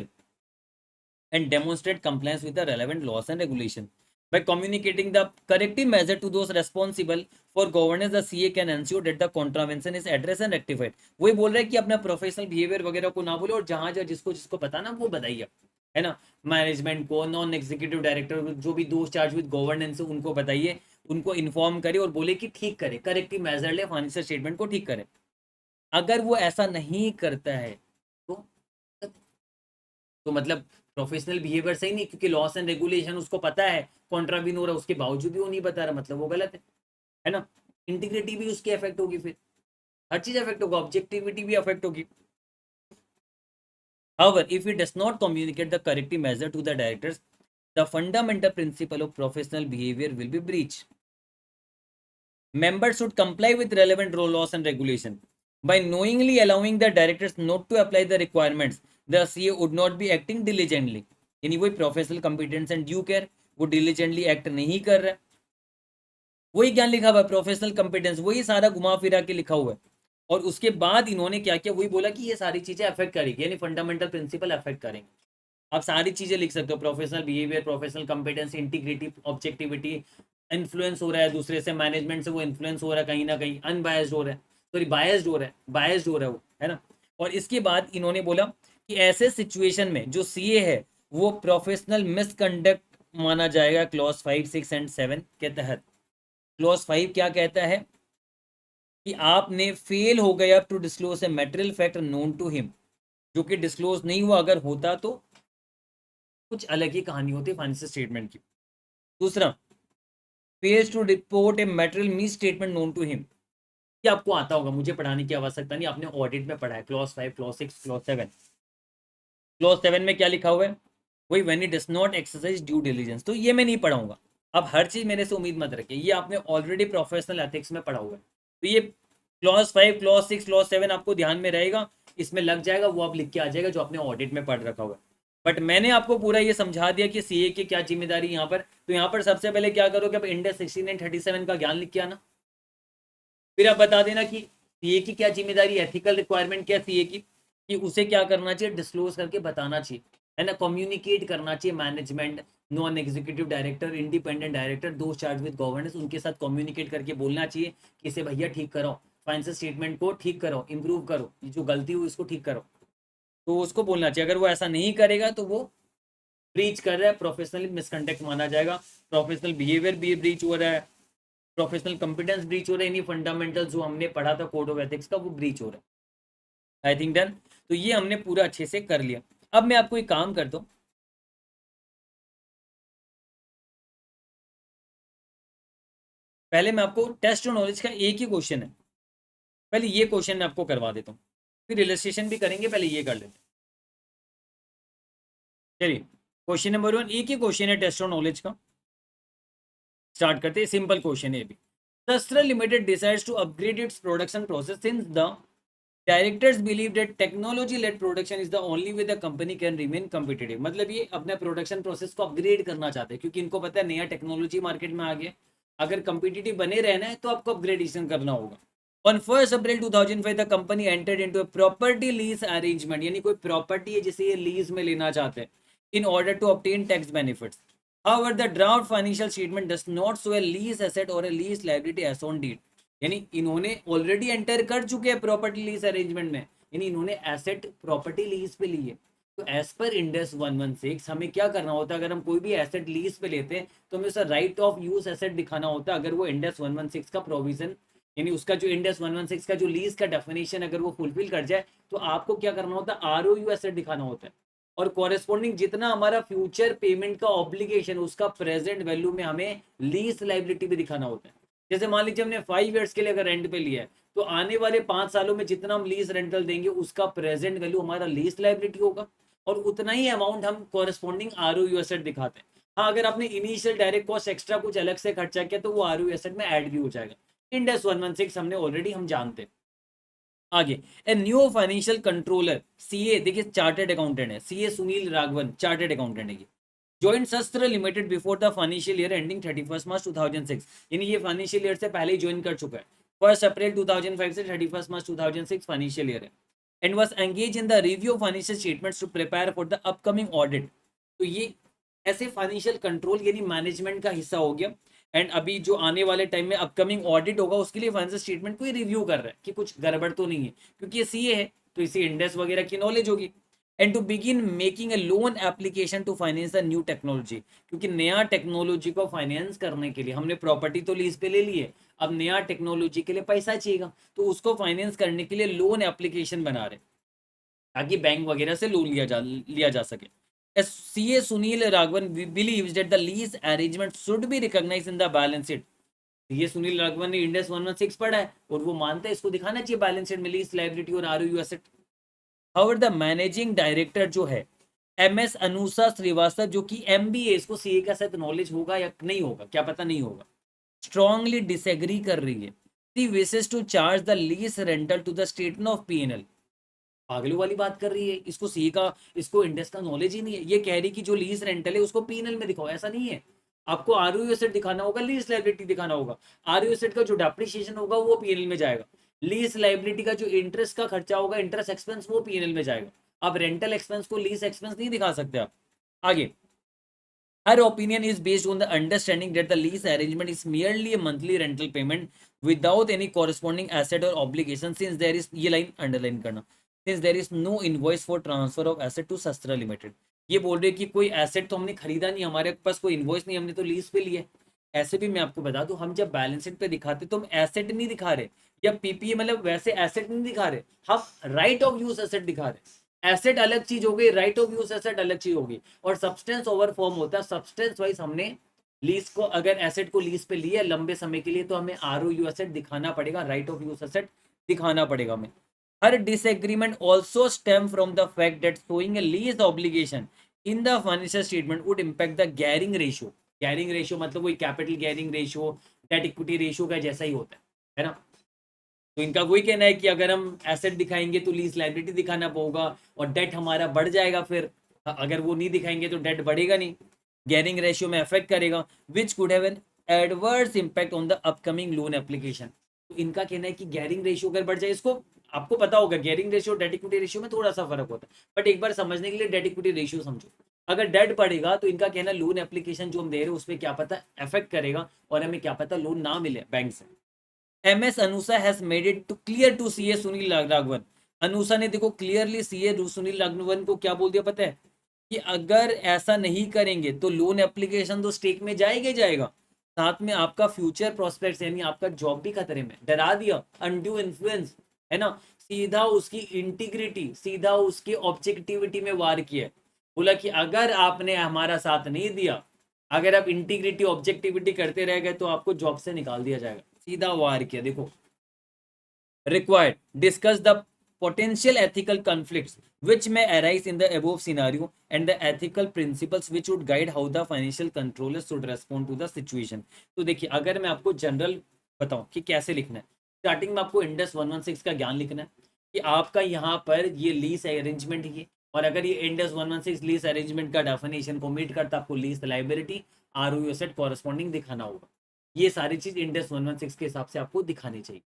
and demonstrate compliance with the relevant laws and regulation. By communicating the corrective measure to those responsible for governance, the CA can ensure that the contravention is addressed and rectified. वही बोल रहे हैं कि अपना professional behaviour वगैरह को ना बोले, और जहां जहां जिसको जिसको पता ना वो बताइए, है ना, मैनेजमेंट को, नॉन एग्जीक्यूटिव डायरेक्टर जो भी दोस्त चार्ज विद गवर्नेंस है उनको बताइए, उनको इन्फॉर्म करे और बोले कि ठीक करे, करेक्टिव मेजर ले, फाइनेंशियल स्टेटमेंट को ठीक करे। अगर वो ऐसा नहीं करता है तो मतलब प्रोफेशनल बिहेवियर सही नहीं, क्योंकि लॉस एंड रेगुलेशन उसको पता है कॉन्ट्राविन हो रहा है, उसके बावजूद भी वो नहीं बता रहा, मतलब वो गलत है ना। इंटीग्रिटी भी उसकी अफेक्ट होगी, फिर हर चीज अफेक्ट होगा, ऑब्जेक्टिविटी भी अफेक्ट होगी। However, if he does not communicate the corrective measure to the directors, the fundamental principle of professional behavior will be breached. Members should comply with relevant laws and regulation. By knowingly allowing the directors not to apply the requirements, the CA would not be acting diligently. यानी वही professional competence and due care, वो diligently act नहीं कर रहा है। वही क्या लिखा हुआ है, प्रोफेशनल कॉम्पिटेंस, वही सारा घुमा फिरा के लिखा हुआ है। और उसके बाद इन्होंने क्या किया, वही बोला कि ये सारी चीजें अफेक्ट करेगी, यानी फंडामेंटल प्रिंसिपल अफेक्ट करेंगे। आप सारी चीजें लिख सकते हो, professional behaviour, professional competence, integrity, objectivity, influence हो रहा है दूसरे से, मैनेजमेंट से वो इन्फ्लुएंस हो रहा है कहीं ना कहीं, अनबायस्ड हो रहा है, सॉरी बायस्ड हो रहा है, बायस्ड हो रहा है वो, है ना। और इसके बाद इन्होंने बोला कि ऐसे सिचुएशन में जो सीए है वो प्रोफेशनल मिसकंडक्ट माना जाएगा क्लॉज 5, 6 एंड 7 के तहत। क्लॉज 5 क्या कहता है कि आपने फेल हो गया to disclose a material fact known to him, जो कि डिस्क्लोज नहीं हुआ, अगर होता तो कुछ अलग ही कहानी होती फाइनेंशियल स्टेटमेंट की। दूसरा, fails to report a material misstatement known to him, ये आपको आता होगा, मुझे पढ़ाने की आवश्यकता नहीं, आपने ऑडिट में पढ़ा है, क्लॉज 5, क्लॉज 6, क्लॉज 7। क्लॉज 7 में क्या लिखा हुआ है, वही when it does not exercise due diligence, तो ये मैं नहीं पढ़ाऊंगा। अब हर चीज मेरे से उम्मीद मत रखिए, ये आपने ऑलरेडी प्रोफेशनल एथिक्स में पढ़ा हुआ है, तो ये क्लॉज 5, क्लॉज 6, क्लॉज 7 आपको ध्यान में रहेगा, इसमें लग जाएगा, वो आप लिख के आ जाएगा जो आपने ऑडिट में पढ़ रखा हुआ है। बट मैंने आपको पूरा ये समझा दिया कि सीए की क्या जिम्मेदारी यहाँ पर। तो यहाँ पर सबसे पहले क्या करो कि आप इंड AS 16 एंड 37 का ज्ञान लिख के आना, फिर आप बता देना कि सीए की क्या जिम्मेदारी, एथिकल रिक्वायरमेंट क्या सीए की, कि उसे क्या करना चाहिए, डिस्क्लोज करके बताना चाहिए, है ना, कम्युनिकेट करना चाहिए management, non executive director, independent director, दोस्त चार्ज विद गवर्नेंस, उनके साथ कम्युनिकेट करके बोलना चाहिए कि इसे भैया ठीक करो, फाइनेंशियल स्टेटमेंट को ठीक करो, इंप्रूव करो, जो गलती हुई इसको ठीक करो, तो उसको बोलना चाहिए। अगर वो ऐसा नहीं करेगा तो वो ब्रीच कर रहा है, प्रोफेशनल मिसकंडक्ट माना जाएगा, प्रोफेशनल बिहेवियर भी ब्रीच हो रहा है, प्रोफेशनल कॉम्पिटेंस ब्रीच हो रहा है, इन्हीं फंडामेंटल जो हमने पढ़ा था कोड ऑफ एथिक्स का वो ब्रीच हो रहा है। I think done. तो ये हमने पूरा अच्छे से कर लिया। अब मैं आपको एक काम करता हूँ, पहले मैं आपको टेस्ट नॉलेज का एक ही क्वेश्चन है, पहले ये क्वेश्चन मैं आपको करवा देता हूँ, फिर इलस्ट्रेशन भी करेंगे, पहले ये कर लेते हैं। चलिए क्वेश्चन नंबर 1, एक ही क्वेश्चन है टेस्ट नॉलेज का, स्टार्ट करते हैं। सिंपल क्वेश्चन है भी। Sastra Limited decides to upgrade its production process since the directors believe that technology-led production is the only way the company can remain competitive। मतलब ये अपने प्रोडक्शन प्रोसेस को upgrade करना चाहते हैं, क्योंकि इनको पता है नया टेक्नोलॉजी मार्केट में आ गया, अगर कंपिटिटिव बने रहना है तो आपको अपग्रेडेशन करना होगा। On 1 April 2005 the company entered into a property lease arrangement, यानी कोई प्रॉपर्टी है जिसे ये लीज में लेना चाहते हैं, in order to obtain tax benefits. However, the draft financial statement does not show a lease asset or a lease liability as on deed। यानी इन्होंने ऑलरेडी एंटर कर चुके हैं प्रॉपर्टी लीज अरेंजमेंट में, यानी इन्होंने एसेट प्रॉपर्टी लीज पे ली है। तो एज पर इंडेस 116 हमें क्या करना होता है, अगर हम कोई भी एसेट लीज पे लेते हैं तो हमें उसका राइट ऑफ यूज एसेट दिखाना होता है, अगर वो इंडेस 116 का प्रोविजन, यानी उसका जो इंडेस 116 का जो लीज का डेफिनेशन अगर वो फुलफिल कर जाए, तो आपको क्या करना होता है, आरओयू एसेट दिखाना होता है। और कॉरेस्पॉन्डिंग जितना हमारा फ्यूचर पेमेंट का ऑब्लिगेशन, उसका प्रेजेंट वैल्यू में हमें लीज लाइबिलिटी भी दिखाना होता है। जैसे मान लीजिए हमने 5 ईयर्स के लिए अगर रेंट पे लिया है, तो आने वाले 5 सालों में जितना हम लीज रेंटल देंगे उसका प्रेजेंट वैल्यू हमारा लीज लाइबिलिटी होगा, और उतना ही अमाउंट हम कॉरेस्पॉन्डिंग आरओयू एसेट दिखाते हैं। हाँ, अगर आपने इनिशियल डायरेक्ट कॉस्ट एक्स्ट्रा कुछ अलग से खर्चा किया तो वो आरओयू एसेट में ऐड भी हो जाएगा। इंडेस 116 हमने ऑलरेडी हम जानते हैं। आगे, a new financial controller, CA, देखिए चार्टर्ड अकाउंटेंट है, CA Sunil Raghavan chartered accountant है ये, जॉइन शस्त्र limited before the financial year ending 31 March 2006, यानी ये फाइनेंशियल ईयर से पहले ही ज्वाइन कर चुका है। 1 अप्रैल 2005 से 31 मार्च 2006 फाइनेंशियल ईयर है। And was engaged in the review of financial statements to prepare for the upcoming audit. तो ये ऐसे फाइनेंशियल कंट्रोल यानी मैनेजमेंट का हिस्सा हो गया, एंड अभी जो आने वाले टाइम में अपकमिंग ऑडिट होगा उसके लिए फाइनेंशियल स्टेटमेंट को रिव्यू कर रहा है कि कुछ गड़बड़ तो नहीं है, क्योंकि ये सीए है तो इसी इंडेक्स वगैरह की नॉलेज होगी। And to begin making a loan application to finance the new technology, क्योंकि नया टेक्नोलॉजी को फाइनेंस करने के लिए हमने प्रॉपर्टी तो लीज पे ले ली है, अब नया टेक्नोलॉजी के लिए पैसा चाहिएगा, तो उसको फाइनेंस करने के लिए लोन एप्लीकेशन बना रहे ताकि बैंक वगैरह से लोन लिया जा सके। CA Sunil Raghavan believes that the lease arrangement should be recognized in the balance sheet। ये सुनील राघवन ने इंडेक्स 116 पढ़ा है और वो मानता है इसको दिखाना चाहिए बैलेंस शीट में लीज लायबिलिटी और ROU asset. However the managing director जो है MS अनुषा श्रीवास्तव, जो कि MBA, इसको सीए का शायद नॉलेज होगा या नहीं होगा, क्या पता नहीं होगा, स्ट्रांगली डिसएग्री कर रही है। She wishes to charge the lease rental to the statement of P&L। पागलों वाली बात कर रही है, इसको सी का, इसको इंडेक्स का नॉलेज ही नहीं है। ये कह रही कि जो लीज रेंटल है उसको पीएनएल में दिखाओ, ऐसा नहीं है, आपको आरओयू एसेट दिखाना होगा, लीज लायबिलिटी दिखाना होगा। आरओयू एसेट का जो डेप्रिसिएशन होगा वो पीएनएल में जाएगा, लीज लायबिलिटी का जो इंटरेस्ट का खर्चा होगा, इंटरेस्ट एक्सपेंस, वो पीएनएल में जाएगा। आप रेंटल एक्सपेंस को लीज एक्सपेंस नहीं दिखा सकते आप। आगे, her opinion is based on the understanding that the lease arrangement is merely a monthly rental payment without any corresponding asset or obligation, since there is, ये लाइन अंडरलाइन करना, since there is no invoice for transfer of asset to Sastra Limited। ये बोल रहे कि कोई asset तो हमने खरीदा नहीं, हमारे पास कोई इन्वॉइस नहीं, हमने तो लीज पे लिया। ऐसे भी मैं आपको बता दूं, हम जब बैलेंस शीट पे दिखाते तो हम एसेट नहीं दिखा रहे, या पीपीए मतलब वैसे एसेट नहीं दिखा रहे, हम राइट ऑफ यूज एसेट दिखा रहे। एसेट अलग चीज हो गई, राइट ऑफ यूज एसेट अलग चीज होगी, और सब्सटेंस ओवर फॉर्म होता है। सब्सटेंस वाइज हमने लीज को, अगर एसेट को लीज पे लिया लंबे समय के लिए, तो हमें आरओयू एसेट दिखाना पड़ेगा, राइट ऑफ यूज एसेट दिखाना पड़ेगा हमें। Her disagreement also stem from the fact that showing a lease obligation in the financial statement would impact the gearing ratio. Gearing ratio मतलब वही capital gearing ratio, debt equity ratio का जैसा ही होता है ना। तो इनका वही कहना है कि अगर हम एसेट दिखाएंगे तो लीज लायबिलिटी दिखाना होगा, और डेट हमारा बढ़ जाएगा, फिर अगर वो नहीं दिखाएंगे तो डेट बढ़ेगा नहीं, गैरिंग रेशियो में अफेक्ट करेगा, which could have an adverse impact on the upcoming loan application. तो इनका कहना है कि गैरिंग रेशियो अगर बढ़ जाए, इसको आपको पता होगा गैरिंग रेशियो डेट इक्विटी रेशियो में थोड़ा सा फर्क होता है, बट एक बार समझने के लिए डेट इक्विटी रेशियो समझो। अगर डेट बढ़ेगा तो इनका कहना लोन एप्लीकेशन जो हम दे रहे हैं उस पर क्या पता इफेक्ट करेगा, और हमें क्या पता लोन ना मिले बैंक से। MS Anusha has made it to clear to CA Sunil Raghavan. Anusha ने देखो क्लियरली CA सुनील राघवन को क्या बोल दिया पता है, कि अगर ऐसा नहीं करेंगे तो लोन एप्लीकेशन तो स्टेक में जाएगा ही जाएगा, साथ में आपका फ्यूचर प्रोस्पेक्ट्स यानी आपका जॉब भी खतरे में, डरा दिया, अनड्यू इन्फ्लुएंस। है ना, सीधा उसकी इंटीग्रिटी, सीधा उसकी ऑब्जेक्टिविटी में वार किया। बोला कि अगर आपने हमारा साथ नहीं दिया, अगर आप इंटीग्रिटी ऑब्जेक्टिविटी करते रह गए तो आपको जॉब से निकाल दिया जाएगा। सीधा वार किया। देखो, required discuss the potential ethical conflicts which may arise in the above scenario and the ethical principles which would guide how the financial controller should respond to the situation। तो देखिए, अगर मैं आपको जनरल बताऊं कि कैसे लिखना है, स्टार्टिंग में आपको इंडस 116 का ज्ञान लिखना है कि आपका यहाँ पर ये लीज अरेंजमेंट ही, और अगर ये इंडस 116 लीज अरेंजमेंट का डेफिनेशन को मीट करता, आपको लीज लाइबिलिटी आरओयू एसेट कॉरेस्पॉन्डिंग दिखाना होगा। ये सारी चीज इंडस 116 के हिसाब से आपको दिखानी चाहिए।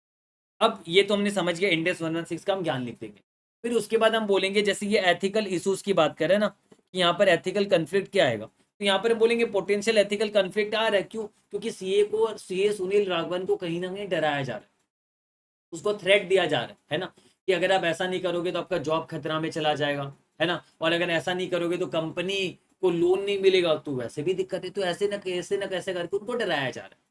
अब ये तो हमने समझ गया, इंडेक्स 116 का हम ज्ञान लिख देंगे। फिर उसके बाद हम बोलेंगे, जैसे ये एथिकल इश्यूज की बात करें ना, कि यहाँ पर एथिकल कंफ्लिक्ट क्या आएगा, तो यहाँ पर हम बोलेंगे पोटेंशियल एथिकल कंफ्लिक्ट आ रहा है। क्यों? क्योंकि सीए सुनील राघवन को कहीं ना कहीं डराया जा रहा है, उसको थ्रेट दिया जा रहा है ना, कि अगर आप ऐसा नहीं करोगे तो आपका जॉब खतरा में चला जाएगा, है ना, और अगर ऐसा नहीं करोगे तो कंपनी को लोन नहीं मिलेगा, तो वैसे भी दिक्कत है। तो ऐसे ना कैसे करके उनको डराया जा रहा है।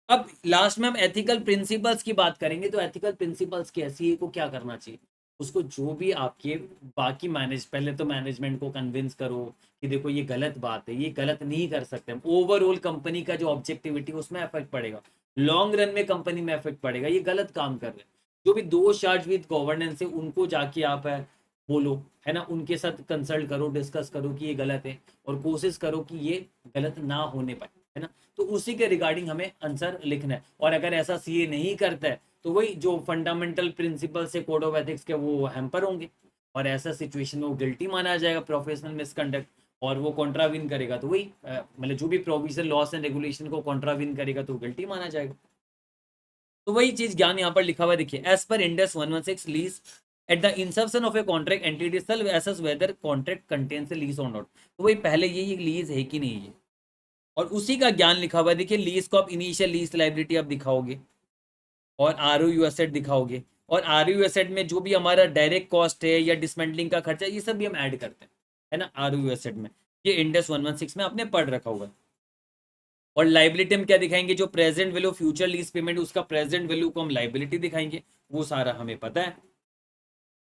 अब लास्ट में हम एथिकल प्रिंसिपल्स की बात करेंगे। तो एथिकल प्रिंसिपल्स क्या है, सीए को क्या करना चाहिए, उसको जो भी आपके बाकी पहले तो मैनेजमेंट को कन्विंस करो कि देखो ये गलत बात है, ये गलत नहीं कर सकते हम, ओवरऑल कंपनी का जो ऑब्जेक्टिविटी उसमें इफेक्ट पड़ेगा, लॉन्ग रन में कंपनी में इफेक्ट पड़ेगा, ये गलत काम कर रहे हैं। जो भी दो चार्ज विद गवर्नेंस है उनको जाके आप है बोलो, है ना, उनके साथ कंसल्ट करो, डिस्कस करो कि ये गलत है, और कोशिश करो कि ये गलत ना होने पाए, है ना। तो उसी के रिगार्डिंग हमें आंसर लिखना है। और अगर ऐसा सीए नहीं करता है तो वही जो फंडामेंटल प्रिंसिपल से कोड ऑफ एथिक्स के वो हैम्पर होंगे, और ऐसा सिचुएशन में वो गिल्टी माना जाएगा प्रोफेशनल मिसकंडक्ट, और वो कॉन्ट्राविन करेगा तो वही मतलब जो भी प्रोविजन लॉस एंड रेगुलेशन को कॉन्ट्राविन करेगा तो गिल्टी माना जाएगा। तो वही चीज ज्ञान यहाँ पर लिखा हुआ देखिए, as per Ind AS 116 lease at the inception of a contract entity shall assess whether contract contains a lease और नॉट। तो वही पहले ये लीज है कि नहीं है, और उसी का ज्ञान लिखा हुआ है देखिए, लीज को आप इनिशियल लीज लाइबिलिटी आप दिखाओगे, और आरओयू एसेट दिखाओगे, और आरओयू एसेट में जो भी हमारा डायरेक्ट कॉस्ट है या डिसमेंटलिंग का खर्चा, ये सब भी हम ऐड करते हैं, है ना, आरओयू एसेट में। ये इंडेक्स 116 में आपने पढ़ रखा हुआ है। और लाइबिलिटी हम क्या दिखाएंगे, जो present value future lease payment उसका प्रेजेंट वैल्यू को हम लाइबिलिटी दिखाएंगे, वो सारा हमें पता है।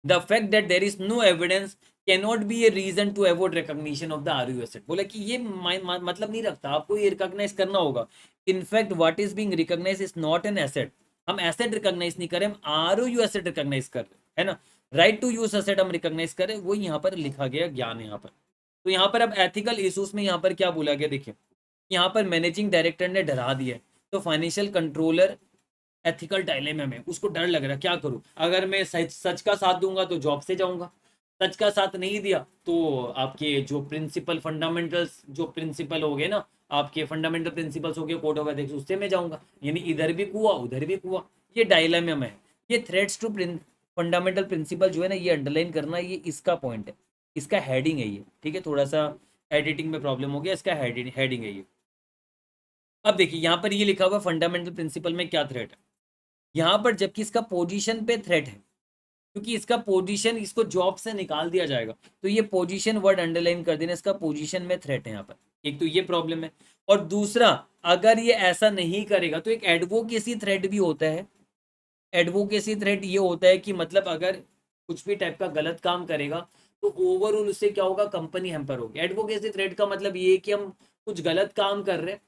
The fact that there is no evidence cannot be a reason to avoid recognition of the ROU asset. बोला कि ये मतलब नहीं रखता, आपको ये रिकॉग्नाइज करना होगा। In fact what is being recognise is not an asset, हम एसेट रिकॉग्नाइज नहीं करें, हम आरओयू एसेट रिकॉग्नाइज कर रहे हैं, है ना। राइट टू यूज एसेट हम रिकॉग्नाइज करें, वो यहाँ पर लिखा गया ज्ञान यहाँ पर। तो यहाँ पर अब एथिकल इशूज में यहाँ पर क्या बोला गया देखिए, यहाँ पर मैनेजिंग डायरेक्टर ने डरा दिया है, तो फाइनेंशियल कंट्रोलर एथिकल डायलेमा में, उसको डर लग रहा है क्या करूं, अगर मैं सच का साथ दूंगा तो जॉब से जाऊंगा, सच का साथ नहीं दिया तो आपके जो प्रिंसिपल फंडामेंटल्स जो प्रिंसिपल हो गए ना, आपके फंडामेंटल प्रिंसिपल्स हो गए कोड ऑफ एथिक्स, उससे मैं जाऊंगा, यानी इधर भी कुआ उधर भी कुआ। ये डायलेमा में है। ये थ्रेट्स टू फंडामेंटल प्रिंसिपल जो है ना, ये अंडरलाइन करना, ये इसका पॉइंट है, इसका हेडिंग है ये, ठीक है। थोड़ा सा एडिटिंग में प्रॉब्लम हो गया, इसका हेडिंग है ये। अब देखिए यहाँ पर ये लिखा हुआ फंडामेंटल प्रिंसिपल में क्या थ्रेट है यहाँ पर, जबकि इसका पोजीशन पे थ्रेट है, क्योंकि इसका पोजीशन, इसको जॉब से निकाल दिया जाएगा, तो ये पोजीशन वर्ड अंडरलाइन कर देना, इसका पोजीशन में थ्रेट है यहाँ पर। एक तो ये प्रॉब्लम है, और दूसरा अगर ये ऐसा नहीं करेगा तो एक एडवोकेसी थ्रेट भी होता है। एडवोकेसी थ्रेट ये होता है कि मतलब अगर कुछ भी टाइप का गलत काम करेगा तो ओवरऑल उससे क्या होगा, कंपनी हैम्पर होगी। एडवोकेसी थ्रेट का मतलब ये है कि हम कुछ गलत काम कर रहे हैं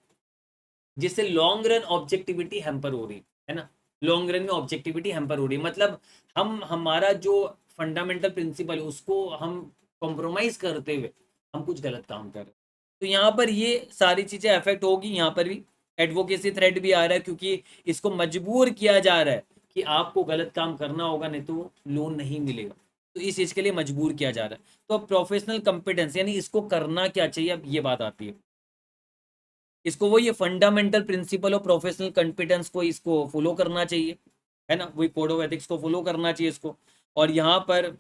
जिससे लॉन्ग रन ऑब्जेक्टिविटी हैम्पर हो रही है ना, लॉन्ग रन में ऑब्जेक्टिविटी हैम्पर हो रही है, मतलब हम हमारा जो फंडामेंटल प्रिंसिपल है उसको हम कॉम्प्रोमाइज करते हुए हम कुछ गलत काम कर रहे हैं। तो यहाँ पर ये सारी चीजें अफेक्ट होगी। यहाँ पर भी एडवोकेसी थ्रेट भी आ रहा है, क्योंकि इसको मजबूर किया जा रहा है कि आपको गलत काम करना होगा, नहीं तो लोन नहीं मिलेगा, तो इस चीज के लिए मजबूर किया जा रहा है। तो प्रोफेशनल कंपिटेंस यानी इसको करना क्या चाहिए, अब ये बात आती है। इसको वो ये fundamental principle of professional competence को इसको फॉलो करना चाहिए, है ना, वही कोड ऑफ एथिक्स को फॉलो करना चाहिए इसको। और यहाँ पर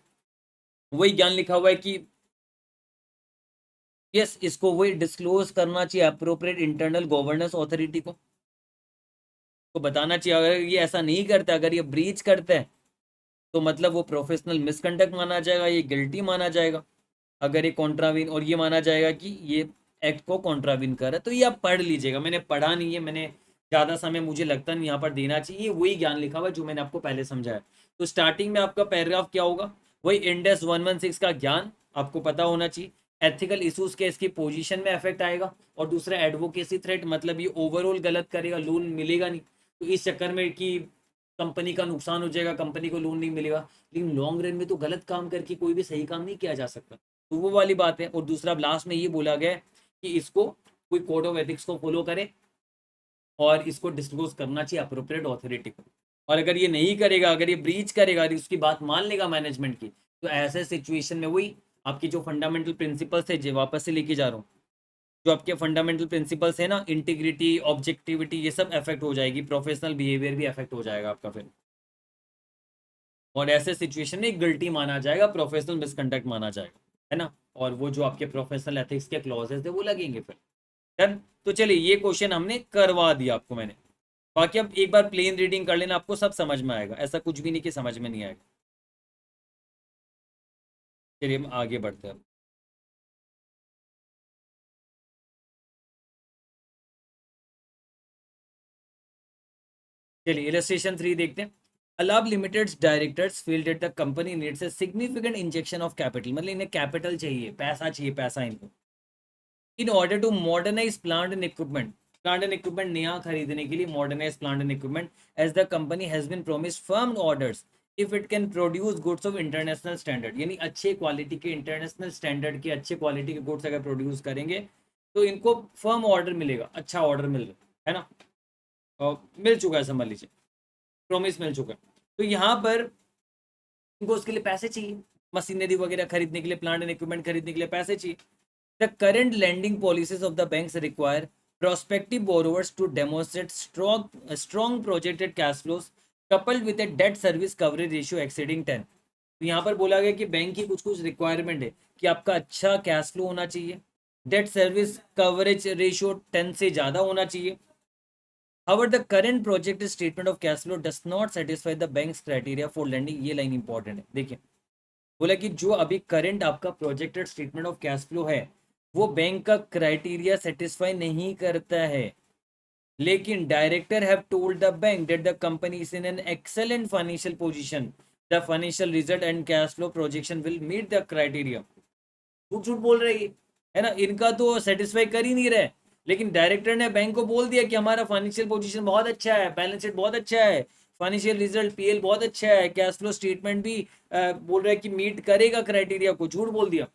वही ज्ञान लिखा हुआ है कि यस, इसको वही डिस्क्लोज करना चाहिए अप्रोप्रिएट इंटरनल गवर्नेंस अथॉरिटी को बताना चाहिए। अगर ये ऐसा नहीं करते, अगर ये ब्रीच करते हैं, तो मतलब वो प्रोफेशनल मिसकंडक्ट माना जाएगा, ये गिल्टी माना जाएगा। अगर ये कॉन्ट्राविन, और ये माना जाएगा कि ये एक्ट को कॉन्ट्राविन कर रहा है। तो ये आप पढ़ लीजिएगा, मैंने पढ़ा नहीं है, मैंने ज़्यादा समय मुझे लगता नहीं यहाँ पर देना चाहिए, वही ज्ञान लिखा हुआ है जो मैंने आपको पहले समझाया। तो स्टार्टिंग में आपका पैराग्राफ क्या होगा, वही इंडेस 116 का ज्ञान आपको पता होना चाहिए। एथिकल इशूज के इसकी पोजीशन में इफेक्ट आएगा, और दूसरा एडवोकेसी थ्रेट, मतलब ये ओवरऑल गलत करेगा, लोन मिलेगा नहीं, तो इस चक्कर में कि कंपनी का नुकसान हो जाएगा, कंपनी को लोन नहीं मिलेगा। लेकिन लॉन्ग रन में तो गलत काम करके कोई भी सही काम नहीं किया जा सकता, तो वो वाली बात है। और दूसरा लास्ट में ये बोला गया कि इसको कोई कोड ऑफ एथिक्स को फॉलो करे और इसको डिस्क्लोज करना चाहिए अप्रोप्रिएट अथॉरिटी को। और अगर ये नहीं करेगा, अगर ये ब्रीच करेगा, अगर उसकी बात मान लेगा मैनेजमेंट की, तो ऐसे सिचुएशन में वही आपकी जो फंडामेंटल प्रिंसिपल्स है, जो वापस से लेके जा रहा हूँ, जो आपके फंडामेंटल प्रिंसिपल्स है ना, इंटीग्रिटी, ऑब्जेक्टिविटी, ये सब अफेक्ट हो जाएगी, प्रोफेशनल बिहेवियर भी अफेक्ट हो जाएगा आपका फिर। और ऐसे सिचुएशन में गिल्टी माना जाएगा, प्रोफेशनल मिसकंडक्ट माना जाएगा, है ना। और वो जो आपके प्रोफेशनल एथिक्स के क्लॉजेस है वो लगेंगे फिर। डन। तो चलिए ये क्वेश्चन हमने करवा दिया आपको मैंने। बाकी अब एक बार प्लेन रीडिंग कर लेना, आपको सब समझ में आएगा, ऐसा कुछ भी नहीं कि समझ में नहीं आएगा। चलिए हम आगे बढ़ते हैं। चलिए इलस्ट्रेशन 3 देखते हैं। Alab limited directors feel that the company needs a significant injection of capital, मतलब इन्हें कैपिटल चाहिए, पैसा चाहिए, पैसा इनको, in order to modernise plant and equipment, plant and equipment नया खरीदने के लिए, modernise plant and equipment, as the company has been promise firm orders if it can produce goods of international standard, यानी अच्छे क्वालिटी के, international standard के अच्छे quality के गुड्स अगर प्रोड्यूस करेंगे तो इनको फर्म ऑर्डर मिलेगा, अच्छा ऑर्डर मिल रहा है ना, और मिल चुका है समझ लीजिए, प्रॉमिस मिल चुका है। तो यहाँ पर इनको उसके लिए पैसे चाहिए, मशीनरी वगैरह खरीदने के लिए, प्लांट एंड इक्विपमेंट खरीदने के लिए पैसे चाहिए। The current lending policies of the banks require prospective borrowers to demonstrate strong projected cash flows coupled with a debt service coverage ratio exceeding 10। तो यहाँ पर बोला गया कि बैंक की कुछ कुछ रिक्वायरमेंट है कि आपका अच्छा कैश फ्लो होना चाहिए, डेट सर्विस कवरेज रेशियो 10 से ज़्यादा होना चाहिए। However, the current projected statement of cash flow does not satisfy the bank's criteria for lending। ये लाइन इंपॉर्टेंट है, देखिए बोला कि जो अभी करंट आपका projected statement of cash flow है वो बैंक का क्राइटेरिया सेटिस्फाई नहीं करता है, लेकिन director have told the bank that the company is in an excellent financial position, the financial result and cash flow projection will meet the criteria. झूठ झूठ बोल रही है ना, इनका तो सेटिस्फाई कर ही नहीं रहे, लेकिन डायरेक्टर ने बैंक को बोल दिया कि हमारा फाइनेंशियल पोजीशन बहुत अच्छा है, बैलेंस शीट बहुत अच्छा है, फाइनेंशियल रिजल्ट पीएल बहुत अच्छा है, कैश फ्लो स्टेटमेंट भी बोल रहा है कि मीट करेगा क्राइटेरिया को, झूठ बोल दिया।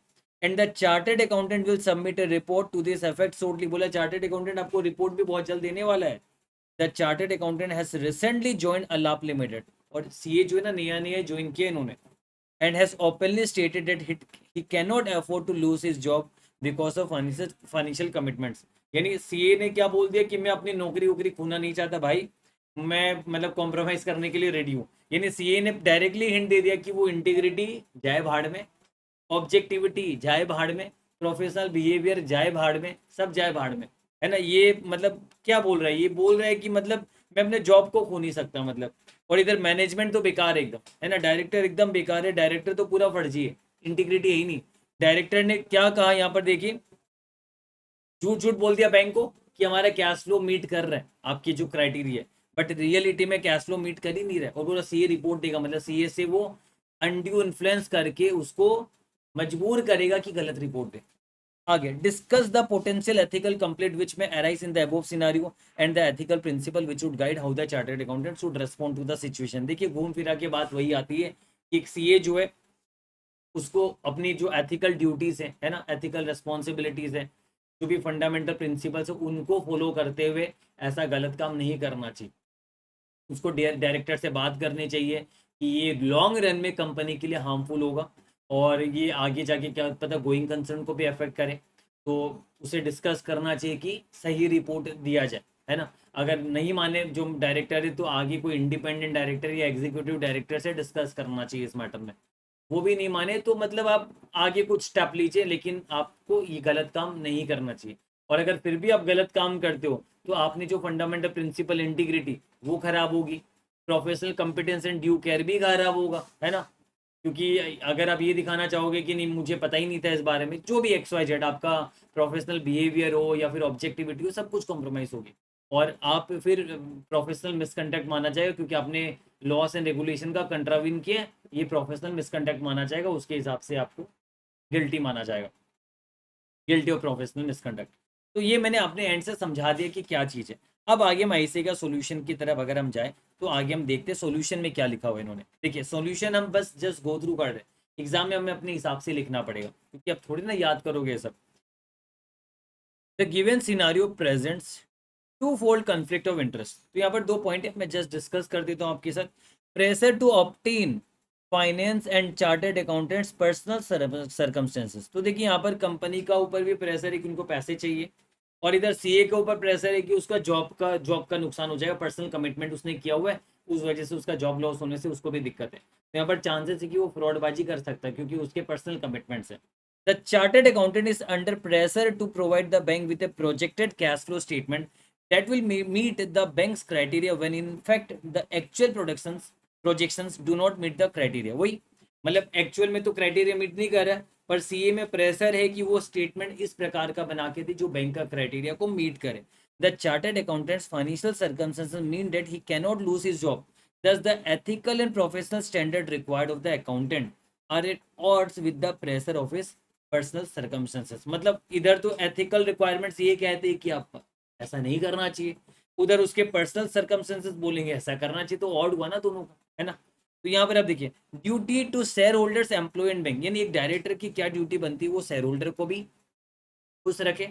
And the chartered accountant will submit a report to this effect shortly, बोला चार्टेड अकाउंटेंट आपको रिपोर्ट भी बहुत जल्द देने वाला है। The chartered accountant has recently join Alap Limited, और सीए जो है ना नया नया ज्वाइन किया इन्होंने, and has openly stated that he cannot afford to lose his job because of financial commitments। यानी सीए ने क्या बोल दिया कि मैं अपनी नौकरी वोकरी खोना नहीं चाहता भाई, मैं मतलब कॉम्प्रोमाइज करने के लिए रेडी हूँ। यानी सीए ने डायरेक्टली हिंट दे दिया कि वो इंटीग्रिटी जाए भाड़ में, ऑब्जेक्टिविटी जाए भाड़ में, प्रोफेशनल बिहेवियर जाए भाड़ में, सब जाए भाड़ में, है ना। ये मतलब क्या बोल रहा है, ये बोल रहा है कि मतलब मैं अपने जॉब को खो नहीं सकता मतलब। और इधर मैनेजमेंट तो बेकार है एकदम, है ना, डायरेक्टर एकदम बेकार है, डायरेक्टर तो पूरा फर्जी है, इंटीग्रिटी है ही नहीं। डायरेक्टर ने क्या कहा यहाँ पर देखिए, झूठ झूठ बोल दिया बैंक को कि हमारा कैश फ्लो मीट कर रहा है आपकी जो क्राइटेरिया है, बट रियलिटी में कैश फ्लो मीट कर ही नहीं रहा है, और पूरा सीए रिपोर्ट देगा, मतलब सीए से वो अनड्यू इन्फ्लुएंस करके उसको मजबूर करेगा कि गलत रिपोर्ट दे। आगे discuss the potential ethical complaint which may arise in the above scenario and the ethical principle which would guide how the chartered accountant should respond to the situation. देखिए घूम फिरा के बात वही आती है कि एक सीए जो है उसको अपनी जो एथिकल ड्यूटीज है ना, एथिकल रिस्पॉन्सिबिलिटीज है, जो भी फंडामेंटल प्रिंसिपल्स है उनको फॉलो करते हुए ऐसा गलत काम नहीं करना चाहिए। उसको डायरेक्टर से बात करनी चाहिए कि ये लॉन्ग रन में कंपनी के लिए हार्मफुल होगा, और ये आगे जाके क्या पता गोइंग कंसर्न को भी अफेक्ट करे, तो उसे डिस्कस करना चाहिए कि सही रिपोर्ट दिया जाए, है ना। अगर नहीं माने जो डायरेक्टर है तो आगे कोई इंडिपेंडेंट डायरेक्टर या एग्जीक्यूटिव डायरेक्टर से डिस्कस करना चाहिए इस मैटर में। वो भी नहीं माने तो मतलब आप आगे कुछ स्टेप लीजिए, लेकिन आपको ये गलत काम नहीं करना चाहिए। और अगर फिर भी आप गलत काम करते हो तो आपने जो फंडामेंटल प्रिंसिपल इंटीग्रिटी वो खराब होगी, professional competence and due care भी खराब होगा, है ना। क्योंकि अगर आप ये दिखाना चाहोगे कि नहीं मुझे पता ही नहीं था इस बारे में, जो भी एक्स वाई जेड आपका प्रोफेशनल बिहेवियर हो या फिर ऑब्जेक्टिविटी हो, सब कुछ कॉम्प्रोमाइज़ होगी, और आप फिर प्रोफेशनल मिसकंडक्ट माना जाएगा क्योंकि आपने लॉस एंड रेगुलेशन का कंट्रावीन किया, ये प्रोफेशनल मिसकंडक्ट माना जाएगा, उसके हिसाब से आपको गिल्टी माना जाएगा, गिल्टी ऑफ प्रोफेशनल मिसकंडक्ट। तो ये मैंने अपने एंड से समझा दिया कि क्या चीज़ है। अब आगे हम ऐसे का सोल्यूशन की तरफ अगर हम जाए तो आगे हम देखते हैं सोल्यूशन में क्या लिखा हुआ है इन्होंने। देखिए सोल्यूशन हम बस जस्ट गो थ्रू कर रहे हैं, एग्जाम में हमें अपने हिसाब से लिखना पड़ेगा क्योंकि अब थोड़ी ना याद करोगे ये सब। The given scenario presents two fold conflict of interest. तो यहाँ पर दो पॉइंट है, मैं जस्ट डिस्कस कर देता हूँ आपके साथ। Pressure to obtain finance and chartered accountants personal circumstances. तो देखिए यहाँ पर कंपनी का ऊपर भी प्रेशर है कि उनको पैसे चाहिए, और इधर सीए के ऊपर प्रेशर है कि उसका जॉब का नुकसान हो जाएगा, पर्सनल कमिटमेंट उसने किया हुआ है, उस वजह से उसका जॉब लॉस होने से उसको भी दिक्कत है। तो यहाँ पर चांसेस है कि वो फ्रॉडबाजी कर सकता है क्योंकि उसके पर्सनल कमिटमेंट्स है। The chartered accountant is under pressure to provide the bank with a projected cash flow statement that will meet the bank's criteria when in fact the actual projections do not meet the criteria। वही मतलब actual में तो criteria meet नहीं कर रहा है, पर CA में प्रेशर है कि वो स्टेटमेंट इस प्रकार का बना के दे जो बैंक का क्राइटेरिया को मीट करे। The chartered accountants financial circumstances mean that he cannot lose his job, thus the ethical and professional standard required of the accountant are at odds with the pressure of his personal circumstances. मतलब इधर तो ethical requirements ये कहते हैं कि आप ऐसा नहीं करना चाहिए, उधर उसके पर्सनल सर्कमस्टेंसेस बोलेंगे ऐसा करना चाहिए, तो ऑड हुआ ना दोनों का, है ना। तो यहाँ पर आप देखिए duty to shareholders employ and bank, यानी एक डायरेक्टर की क्या ड्यूटी बनती है, वो शेयर होल्डर को भी खुश रखे,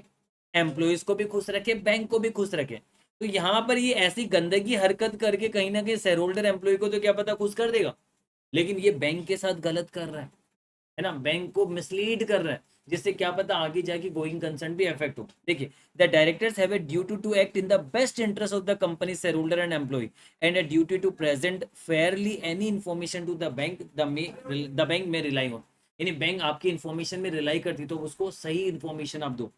एम्प्लॉयज को भी खुश रखे, बैंक को भी खुश रखे। तो यहाँ पर ये ऐसी गंदगी हरकत करके कहीं ना कहीं शेयर होल्डर एम्प्लॉय को तो क्या पता खुश कर देगा, लेकिन ये बैंक के साथ गलत कर रहा है ना, बैंक को मिसलीड कर रहा है, जिससे क्या पता आगे जाके गोइंग कंसर्न भी इफेक्ट हो। देखिए the directors have a duty to act in the best interest of the company share holder and employ and a duty to present fairly any information to the bank the bank may rely on. यानी bank आपकी information में rely करती तो उसको सही information आप दो।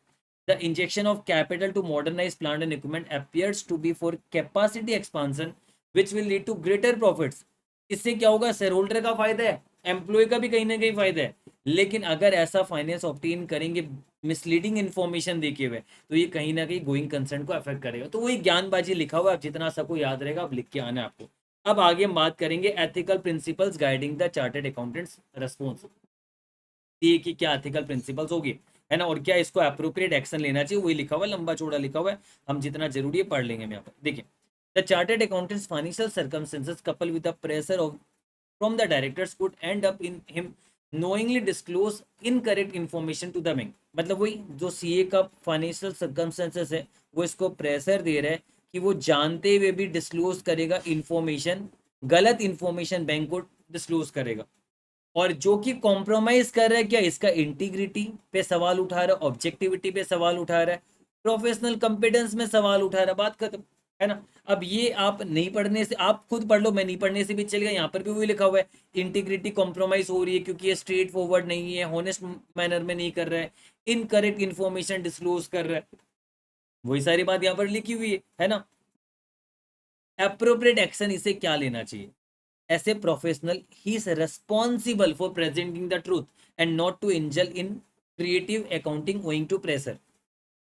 The injection of capital to modernize plant and equipment appears to be for capacity expansion, which will lead to greater profits। इससे क्या होगा, शेयर होल्डर का फायदा है, एम्प्लॉय का भी कहीं ना कहीं फायदा है। लेकिन अगर ऐसा फाइनेंस ऑब्टेन करेंगे मिसलीडिंग इन्फॉर्मेशन देखे हुए, तो ये कहीं ना कहीं गोइंग कंसर्न को अफेक्ट करेगा। तो वही ज्ञानबाजी लिखा हुआ है, आप जितना सबको याद रहेगा आप लिख के आना है आपको। अब आगे हम बात करेंगे ethical principles guiding the chartered accountants response, ये कि क्या एथिकल प्रिंसिपल्स होगी, है ना, और क्या इसको अप्रोप्रिएट एक्शन लेना चाहिए, वही लिखा हुआ है, लंबा चौड़ा लिखा हुआ है, हम जितना जरूरी है पढ़ लेंगे। यहाँ पर देखिए the chartered accountants financial circumstances couple with the pressure of from the directors could end up in him knowingly disclose incorrect information to the bank. मतलब वही जो सीए का फाइनेंशियल सर्कमस्टेंसेस है, वो इसको प्रेशर दे रहा है कि वो जानते हुए भी डिस्क्लोज करेगा इन्फॉर्मेशन, गलत इन्फॉर्मेशन बैंक को डिस्क्लोज करेगा, और जो कि कॉम्प्रोमाइज कर रहा है क्या, इसका इंटीग्रिटी पे सवाल उठा रहा है, ऑब्जेक्टिविटी पे सवाल उठा रहा है, प्रोफेशनल कॉम्पिटेंस में सवाल उठा रहा है, बात खत्म, है ना। अब ये आप नहीं पढ़ने से, आप खुद पढ़ लो, मैं नहीं पढ़ने से भी चलेगा, यहाँ पर भी वही लिखा हुआ है, इंटीग्रिटी कॉम्प्रोमाइज हो रही है क्योंकि ये स्ट्रेट फॉरवर्ड नहीं है, होनेस्ट मैनर में नहीं कर रहा है, इनकरेक्ट इन्फॉर्मेशन डिस्क्लोज कर रहा है, वही सारी बात यहाँ पर लिखी हुई है ना। अप्रोप्रिएट एक्शन इसे क्या लेना चाहिए, as a professional he is responsible for presenting the truth and not to indulge in creative accounting owing to pressure।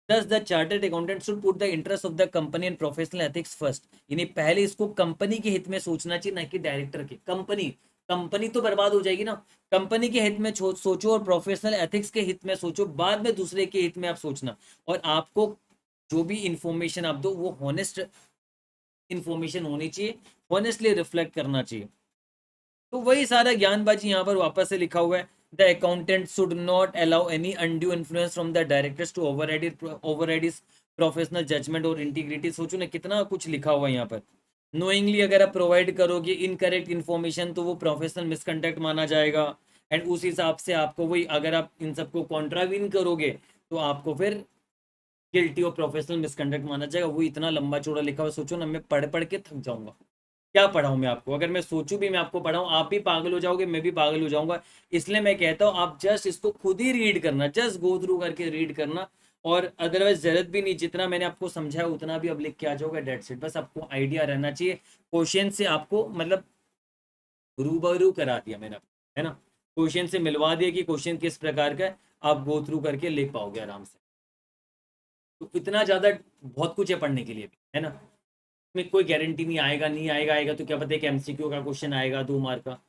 Thus the chartered accountant should put the interest of the company and professional ethics first। यानी पहले इसको company के हित में सोचना चाहिए, ना कि डायरेक्टर के। कंपनी तो बर्बाद हो जाएगी ना, कंपनी के हित में सोचो और प्रोफेशनल एथिक्स के हित में सोचो, बाद में दूसरे के हित में आप सोचना। और आपको जो भी इंफॉर्मेशन आप दो वो हॉनेस्ट इंफॉर्मेशन होनी चाहिए, हॉनेस्टली रिफ्लेक्ट करना चाहिए। तो वही सारा ज्ञानबाजी यहाँ पर वापस से लिखा हुआ है। The accountant should not allow any undue influence from the directors to override his professional judgment और इंटीग्रिटी। सोचो ना कितना कुछ लिखा हुआ है यहाँ पर। नोइंगली अगर आप प्रोवाइड करोगे इनकरेक्ट इन्फॉर्मेशन तो वो प्रोफेशनल मिसकंडक्ट माना जाएगा, एंड उस हिसाब से आपको वही, अगर आप इन सबको कॉन्ट्रावीन करोगे तो आपको फिर गिल्टी ऑफ प्रोफेशनल मिसकंडक्ट माना जाएगा। वो इतना लंबा चौड़ा लिखा हुआ, सोचो ना, मैं पढ़ पढ़ के थक जाऊंगा। क्या पढ़ाऊं मैं आपको, अगर मैं सोचूं भी मैं आपको पढ़ाऊं, आप भी पागल हो जाओगे, मैं भी पागल हो जाऊंगा। इसलिए मैं कहता हूं आप जस्ट इसको खुद ही रीड करना, जस्ट गो थ्रू करके रीड करना, और अदरवाइज जरूरत भी नहीं, जितना मैंने आपको समझाया उतना भी अब लिख के आ जाओगे, डेट्स इट। बस आपको आइडिया रहना चाहिए, क्वेश्चन से आपको मतलब रूबरू करा दिया मैंने, है ना, क्वेश्चन से मिलवा दिया कि क्वेश्चन किस प्रकार का है, आप गो थ्रू करके लिख पाओगे आराम से। तो इतना ज्यादा बहुत कुछ है पढ़ने के लिए भी, है ना। में कोई गारंटी नहीं आएगा, नहीं आएगा, आएगा तो क्या पता है कि एमसीक्यू का क्वेश्चन आएगा 2 मार्क का।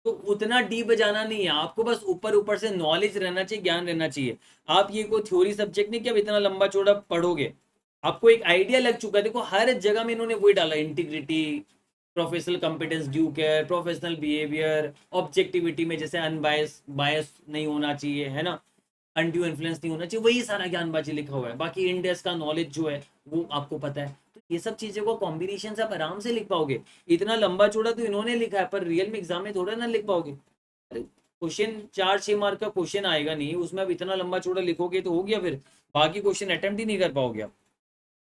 तो उतना डीप जाना नहीं है आपको, बस ऊपर ऊपर से नॉलेज रहना चाहिए, ज्ञान रहना चाहिए। आप ये कोई थ्योरी सब्जेक्ट नहीं कि आप इतना लंबा चौड़ा पढ़ोगे, आपको एक आइडिया लग चुका है। देखो हर जगह में इन्होंने वही डाला, integrity, professional competence, due care, professional behaviour, objectivity में जैसे अनबायस, बायस नहीं होना चाहिए, है ना, अनड्यू इन्फ्लुएंस नहीं होना चाहिए, वही सारा ज्ञानबाजी लिखा हुआ है। बाकी इंडेक्स का नॉलेज जो है वो आपको पता है। तो ये सब चीज़ों को कॉम्बिनेशन से आप आराम से लिख पाओगे। इतना लंबा चौड़ा तो इन्होंने लिखा है, पर रियल में एग्जाम में थोड़ा ना लिख पाओगे। अरे क्वेश्चन 4-6 मार्क का क्वेश्चन आएगा नहीं, उसमें आप इतना लंबा चौड़ा लिखोगे तो हो गया, फिर बाकी क्वेश्चन अटेम्प्ट ही नहीं कर पाओगे आप।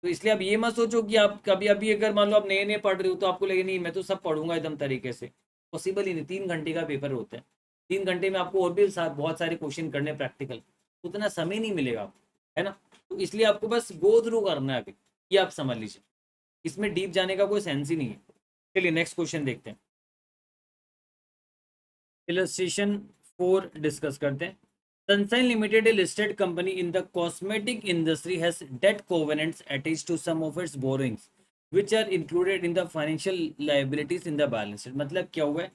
तो इसलिए आप ये मत सोचो कि आप कभी अभी अगर मान लो आप नए नए पढ़ रहे हो तो आपको लगे नहीं मैं तो सब पढ़ूंगा एकदम तरीके से। पॉसिबल ही नहीं, 3 घंटे का पेपर होता है, 3 घंटे में आपको और भी बहुत सारे क्वेश्चन करने प्रैक्टिकल, उतना समय नहीं मिलेगा आपको, है ना। तो इसलिए आपको बस गो थ्रू करना है अभी, ये आप समझ लीजिए, इसमें डीप जाने का कोई सेंस ही नहीं है। चलिए नेक्स्ट क्वेश्चन देखते हैं। इलस्ट्रेशन 4 डिस्कस करते हैं। Sunshine Limited, a listed company in the cosmetic industry, has debt covenants attached to some of its borrowings, which are included in the financial liabilities in the balance sheet। मतलब क्या हुआ है,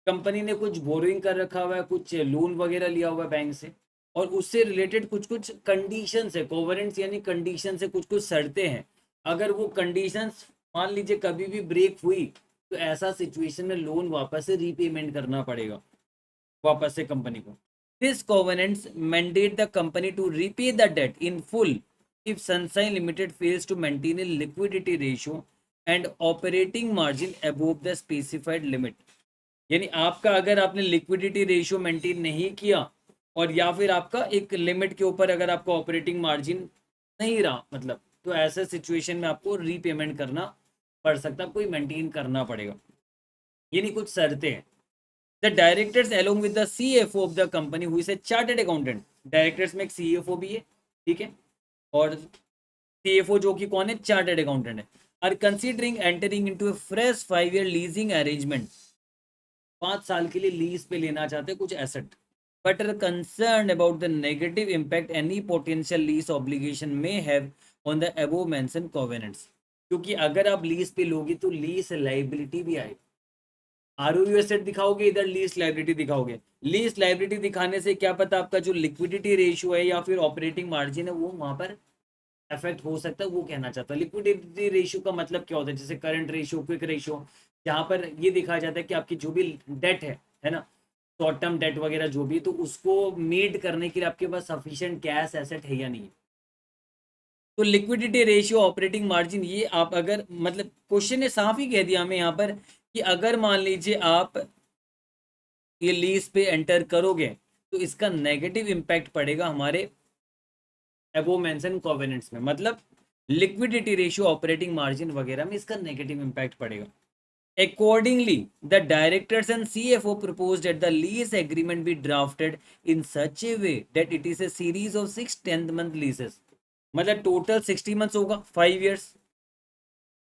company ने कुछ borrowing कर रखा हुआ है, कुछ लोन वगैरह लिया हुआ है बैंक से, और उससे रिलेटेड कुछ कुछ कंडीशंस है, कोवेनेंट्स यानी कंडीशन से कुछ कुछ शर्तें हैं। अगर वो कंडीशंस मान लीजिए कभी भी ब्रेक हुई तो ऐसा सिचुएशन में लोन वापस से रीपेमेंट करना पड़ेगा वापस से कंपनी को। This covenants mandate the company to repay the debt in full if Sunshine Limited fails to maintain a liquidity ratio and operating margin above the specified limit। यानी आपका अगर आपने लिक्विडिटी रेशियो मेंटेन नहीं किया और या फिर आपका एक लिमिट के ऊपर अगर आपका ऑपरेटिंग मार्जिन नहीं रहा, मतलब तो ऐसे सिचुएशन में आपको रीपेमेंट करना पड़ सकता है, कोई मेंटेन करना पड़ेगा। यानी कुछ शर्तें हैं। The directors along with the CFO of the company who is a chartered accountant, directors में एक CFO भी है, ठीक है, और CFO जो कि कौन है, चार्टर्ड अकाउंटेंट है, are considering entering into a fresh 5 year leasing arrangement, 5 साल के लिए लीज पे लेना चाहते हैं कुछ asset, but are concern about the negative impact any potential lease obligation may have on the above mention covenants. क्योंकि अगर आप लीज पे लोगे तो लीज लाइबिलिटी भी आएगी, आरओयू एसेट दिखाओगे, इधर लीज लाइबिलिटी दिखाओगे। लीज लाइबिलिटी दिखाने से क्या पता आपका जो लिक्विडिटी रेशियो है या फिर ऑपरेटिंग मार्जिन है वो वहां पर अफेक्ट हो सकता है, वो कहना चाहता है। लिक्विडिटी रेशियो का मतलब क्या होता है, जैसे करंट रेशियो, क्विक रेशियो, जहाँ पर ये दिखाया जाता है कि आपकी जो भी डेट है ना, शॉर्ट टर्म डेट वगैरह जो भी, तो उसको मीट करने के लिए आपके पास सफिशिएंट कैश एसेट है या नहीं। तो लिक्विडिटी रेशियो, ऑपरेटिंग मार्जिन, ये आप अगर मतलब क्वेश्चन ने साफ ही कह दिया हमें यहाँ पर कि अगर मान लीजिए आप ये लीज पे एंटर करोगे तो इसका नेगेटिव इम्पैक्ट पड़ेगा हमारे अबोव मेंशन कोवेनेंट्स में, मतलब लिक्विडिटी रेशियो, ऑपरेटिंग मार्जिन वगैरह में इसका नेगेटिव इम्पैक्ट पड़ेगा। Accordingly, the directors and CFO proposed that the lease agreement be drafted in such a way that it is a series of 6 10th-month leases। मतलब total 60 months होगा, 5 years,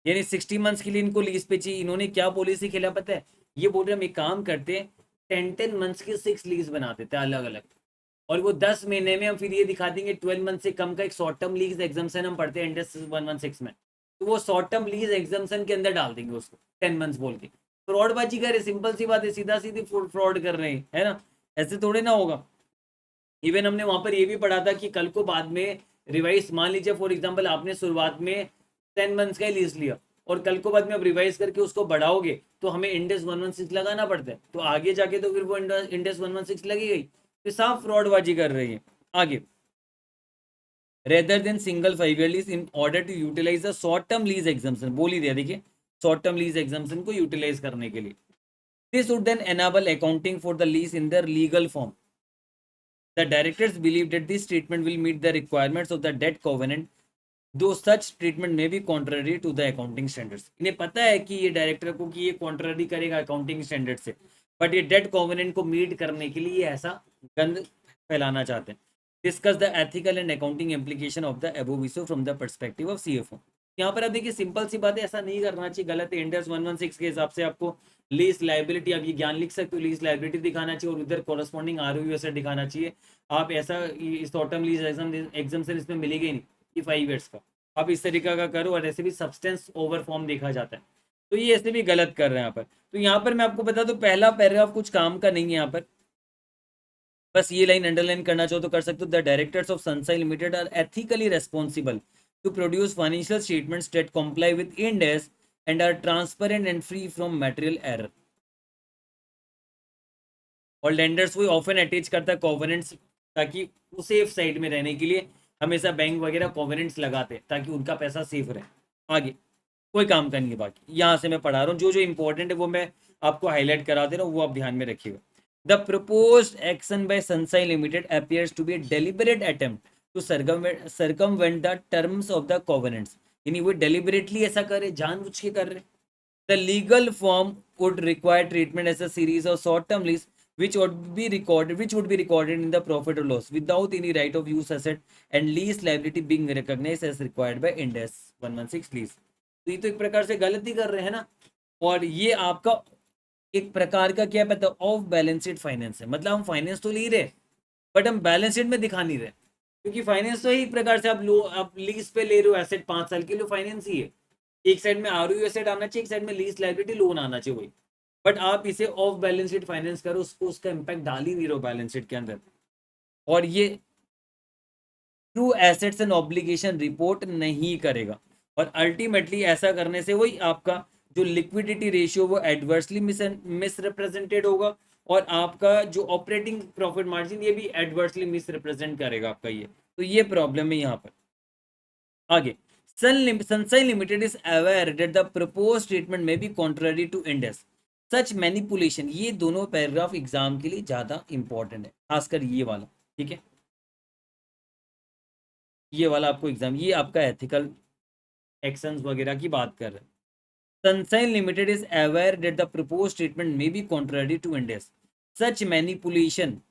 यानी 60 months के लिए इनको लीज पे चाहिए। इन्होंने क्या पॉलिसी खेला पता है, ये बोल रहे हम एक काम करते हैं, 10 मंथ्स की 6 लीज बना देते हैं अलग अलग, और वो 10 महीने में हम फिर ये दिखा देंगे 12 मंथ से कम का एक शॉर्ट टर्म लीज एग्जाम्पशन हम पढ़ते हैं इंडेक्स 116 में, तो वो शॉर्ट टर्म लीज एग्जाम्पशन के अंदर डाल देंगे उसको 10 मंथ्स बोल के। फ्रॉडबाजी कर रहे, सिंपल सी बात है, सीधा सीधी फ्रॉड कर रहे हैं, है ना, ऐसे थोड़े ना होगा। इवन हमने वहां पर ये भी पढ़ा था कि कल को बाद में रिवाइज, मान लीजिए फॉर एग्जाम्पल आपने शुरुआत में 10 मंथ्स का ही लीज लिया और कल को बाद में आप रिवाइज करके उसको बढ़ाओगे तो हमें इंडेक्स 116 लगाना पड़ता है, तो आगे जाके तो फिर वो इंडेक्स 116 लगी गई, तो साफ फ्रॉडबाजी कर रही है। आगे, rather than single 5 year lease in order to utilise the short term lease exemption, बोल ही दिया देखिए, शॉर्ट टर्म लीज एग्जाम्पशन को यूटिलाइज करने के लिए। This would then enable accounting for the lease in the legal form. The directors believe that this treatment will meet the requirements of the debt covenant, though such treatment may be contrary to the accounting standards। इन्हें पता है कि ये director को कि ये contrary करेगा accounting standard से, बट ये डेट कॉवेनेंट को मीट करने के लिए ऐसा गंद फैलाना चाहते हैं। Discuss the ethical and accounting implication of the above issue from the perspective of CFO. यहाँ पर आप देखिए सिंपल सी बात है, ऐसा नहीं करना चाहिए, गलत है। इंडेक्स 116 के हिसाब से आपको लीज लाइबिलिटी, आप ये ज्ञान लिख सकते हो, लीज लाइबिलिटी दिखाना चाहिए और उधर कॉरस्पॉन्डिंग आरओयू एसेट दिखाना चाहिए। आप ऐसा शॉर्ट टर्म लीज एग्जाम्पशन इसमें मिलेगा ही नहीं कि 5 years का, आप इस तरीका का करो, और ऐसे भी सब्सटेंस ओवर फॉर्म देखा जाता है, तो ये ऐसे भी गलत कर रहे हैं यहाँ पर। तो यहाँ पर मैं आपको बता दूं, पहला पैराग्राफ कुछ काम का नहीं है यहाँ पर, बस ये लाइन अंडरलाइन करना चाहो तो कर सकते हो। The directors of Sunshine Limited are ethically responsible to produce financial statements that comply with Ind AS and are transparent and free from material error। और लेंडर्स को ऑफन अटैच करता है कोवेनेंट्स, ताकि वो सेफ साइड में रहने के लिए हमेशा बैंक वगैरह कोवेनेंट्स लगाते हैं ताकि उनका पैसा सेफ रहे। आगे कोई काम का नहीं है, बाकी यहाँ से मैं पढ़ा रहा हूँ, जो जो इंपॉर्टेंट है वो मैं आपको हाईलाइट करा दे रहा हूँ, वो आप ध्यान में रखिएगा। The proposed action by Sunshine Limited appears to be a deliberate attempt to circumvent the terms of the covenants। यानी वो डेलिबरेटली ऐसा करे, जानबूझ के कर रहे। The legal form would require treatment as a series of short-term lease, which would be recorded in the profit or loss without any right of use asset and lease liability being recognized as required by Ind AS 116 lease। तो ये तो एक प्रकार से गलती कर रहे हैं ना, और ये आपका एक प्रकार का क्या पता ऑफ बैलेंस शीट फाइनेंस है। मतलब हम फाइनेंस तो ले रहे, बट हम बैलेंस शीट में दिखा नहीं रहे, क्योंकि फाइनेंस तो एक प्रकार से आप लीज पे ले रहे हो एसेट 5 साल के लिए, फाइनेंस ही है। एक साइड में आरओयू एसेट आना चाहिए, एक साइड में लीज लायबिलिटी लोन आना चाहिए, वही। बट आप इसे ऑफ बैलेंस शीट फाइनेंस करो, उसको उसका इंपैक्ट डाल ही नहीं रहे हो बैलेंस शीट के अंदर, और ये true assets and obligation report नहीं करेगा। और अल्टीमेटली ऐसा करने से वही आपका जो लिक्विडिटी रेशियो वो एडवर्सली मिसरिप्रेजेंटेड होगा, और आपका जो ऑपरेटिंग प्रॉफिट मार्जिन ये भी एडवर्सली मिसरिप्रेजेंट करेगा आपका ये। तो ये प्रॉब्लम है यहाँ पर। आगे, Sunshine Limited is aware that the proposed statement may be contrary to Ind AS. Such manipulation, ये दोनों पैराग्राफ एग्जाम के लिए ज्यादा इंपॉर्टेंट है, खासकर ये वाला, ठीक है। ये वाला आपको एग्जाम, ये आपका एथिकल एक्शंस वगैरह की बात कर रहे हैं। Sunshine Limited is aware that the proposed statement may be contrary to Ind AS. Such manipulation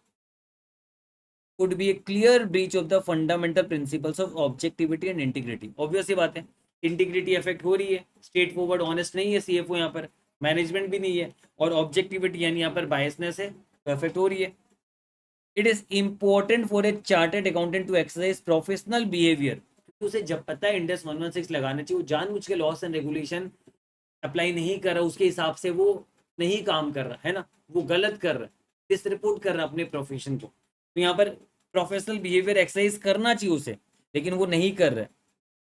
would be a clear breach of the fundamental principles of objectivity and integrity। Obvious ही बात है, integrity affect हो रही है, straight forward honest नहीं है CFO यहाँ पर, मैनेजमेंट भी नहीं है, और ऑब्जेक्टिविटी यानी यहाँ पर बायसनेस है, तो अफेक्ट हो रही है। It is important for a chartered accountant to exercise professional behaviour. उसे जब पता है इंड एस 116 लगाना चाहिए, वो जानबूझ के लॉस एंड रेगुलेशन अप्लाई नहीं कर रहा, उसके हिसाब से वो नहीं काम कर रहा है ना, वो गलत कर रहा है, डिसरिपोर्ट कर रहा है अपने प्रोफेशन को। तो यहाँ पर प्रोफेशनल बिहेवियर एक्सरसाइज करना चाहिए उसे, लेकिन वो नहीं कर रहा है।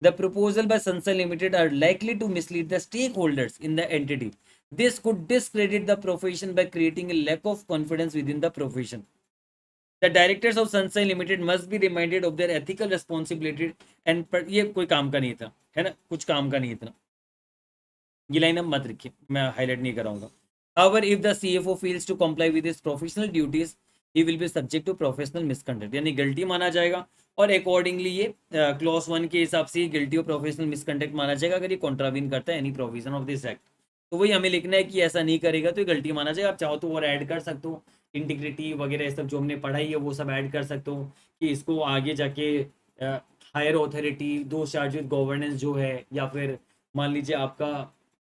The proposal by Sunshine Limited are likely to mislead the stakeholders in the entity. This could discredit the profession by creating a lack of confidence within the profession. The directors of Sunshine Limited must be reminded of their ethical responsibility and ये कोई काम का नहीं था, है ना, कुछ काम का नहीं इतना। ये लाइन अब मत रखिए, मैं हाईलाइट नहीं कराऊंगा। However, if the CFO fails to comply with his professional duties, he will be subject to professional misconduct, यानी गिल्टी माना जाएगा, और अकॉर्डिंगली ये क्लॉज 1 के हिसाब से गिल्टी और प्रोफेशनल मिसकंडक्ट माना जाएगा अगर ये कॉन्ट्रावीन करता है any provision of this act. तो वही हमें लिखना है कि ऐसा नहीं करेगा तो ये गलती माना जाएगा। आप चाहो तो और ऐड कर सकते हो, इंटीग्रिटी वगैरह सब जो हमने पढ़ाई है वो सब ऐड कर सकते हो, कि इसको आगे जाके हायर ऑथोरिटी, दो चार्ज विद गवर्नेंस जो है, या फिर मान लीजिए आपका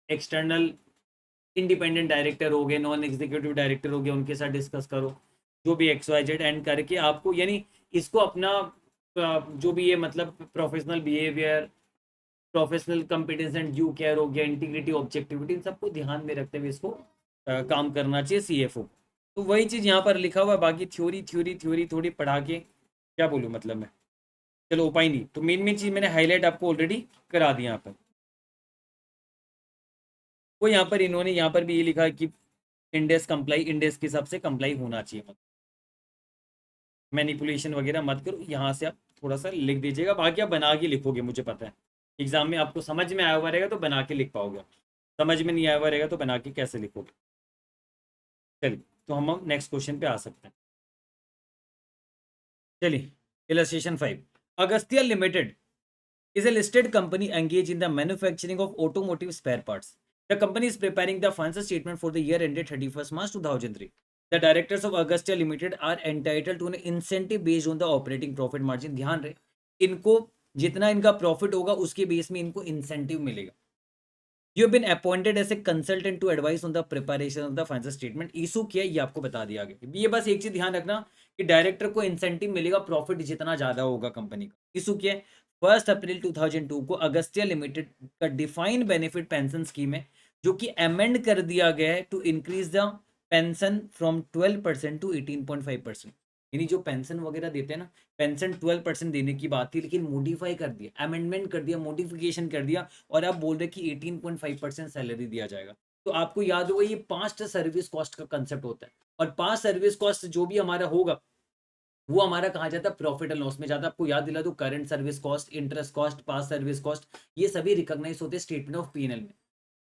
एक्सटर्नल इंडिपेंडेंट डायरेक्टर हो गए, नॉन एग्जीक्यूटिव डायरेक्टर हो गए, उनके साथ डिस्कस करो, जो भी XYZ एंड करके आपको, यानी इसको अपना जो भी ये मतलब professional behaviour, professional competence and due care हो गया, इंटीग्रिटी, ऑब्जेक्टिविटी, इन सबको ध्यान में रखते हुए इसको काम करना चाहिए CFO। तो वही चीज़ यहाँ पर लिखा हुआ है, बाकी थ्योरी थ्योरी थ्योरी थोड़ी पढ़ा के क्या बोलूँ मतलब मैं, चलो उपाय नहीं। तो मेन मेन चीज़ मैंने हाईलाइट आपको ऑलरेडी करा दी यहाँ पर। वो यहाँ पर इन्होंने यहाँ पर भी ये लिखा है कि इंडेक्स कंप्लाई, इंडेक्स के हिसाब से कंप्लाई होना चाहिए, मैनिपुलेशन वगैरह मत करो। यहाँ से आप थोड़ा सा लिख दीजिएगा, बाकी आप बना के लिखोगे, मुझे पता है एग्जाम में आपको समझ में आया हुआ रहेगा तो बना के लिख पाओगे, समझ में नहीं आया हुआ रहेगा तो बना के कैसे लिखोगे। चलिए, तो हम नेक्स्ट क्वेश्चन पे आ सकते हैं। चलिए, illustration 5। Agastya limited is a listed company engaged in the manufacturing of automotive spare parts. The company is preparing the financial statement for the year ended 31st March 2003. The directors of Augustia Limited are entitled to an incentive based on the operating profit margin। ध्यान रहे, इनको जितना इनका profit होगा उसके base में इनको incentive मिलेगा। You have been appointed as a consultant to advise on the preparation of the financial statement. Issue किया, ये आपको बता दिया आगे। ये बस एक चीज ध्यान रखना कि डायरेक्टर को इंसेंटिव मिलेगा प्रॉफिट जितना ज्यादा होगा कंपनी का। इशू किया 1 अप्रैल 2002 को अगस्त्या लिमिटेड का डिफाइंड बेनिफिट पेंशन स्कीम है, जो कि अमेंड कर दिया गया है to increase the pension from 12% to 18.5%। यानी जो पेंशन वगैरह देते हैं ना, पेंशन 12% देने की बात थी, लेकिन मॉडिफाई कर दिया, अमेंडमेंट कर दिया, मॉडिफिकेशन कर दिया, और अब बोल रहे कि 18.5% सैलरी दिया जाएगा। तो आपको याद होगा ये पास्ट सर्विस कॉस्ट का कंसेप्ट होता है, और पास्ट सर्विस कॉस्ट जो भी हमारा होगा वो हमारा कहा जाता है प्रॉफिट एंड लॉस में जाता है। आपको याद दिला दो, current service cost, interest cost, past service cost, ये सभी रिकॉग्नाइज होते हैं स्टेटमेंट ऑफ पी&एल में।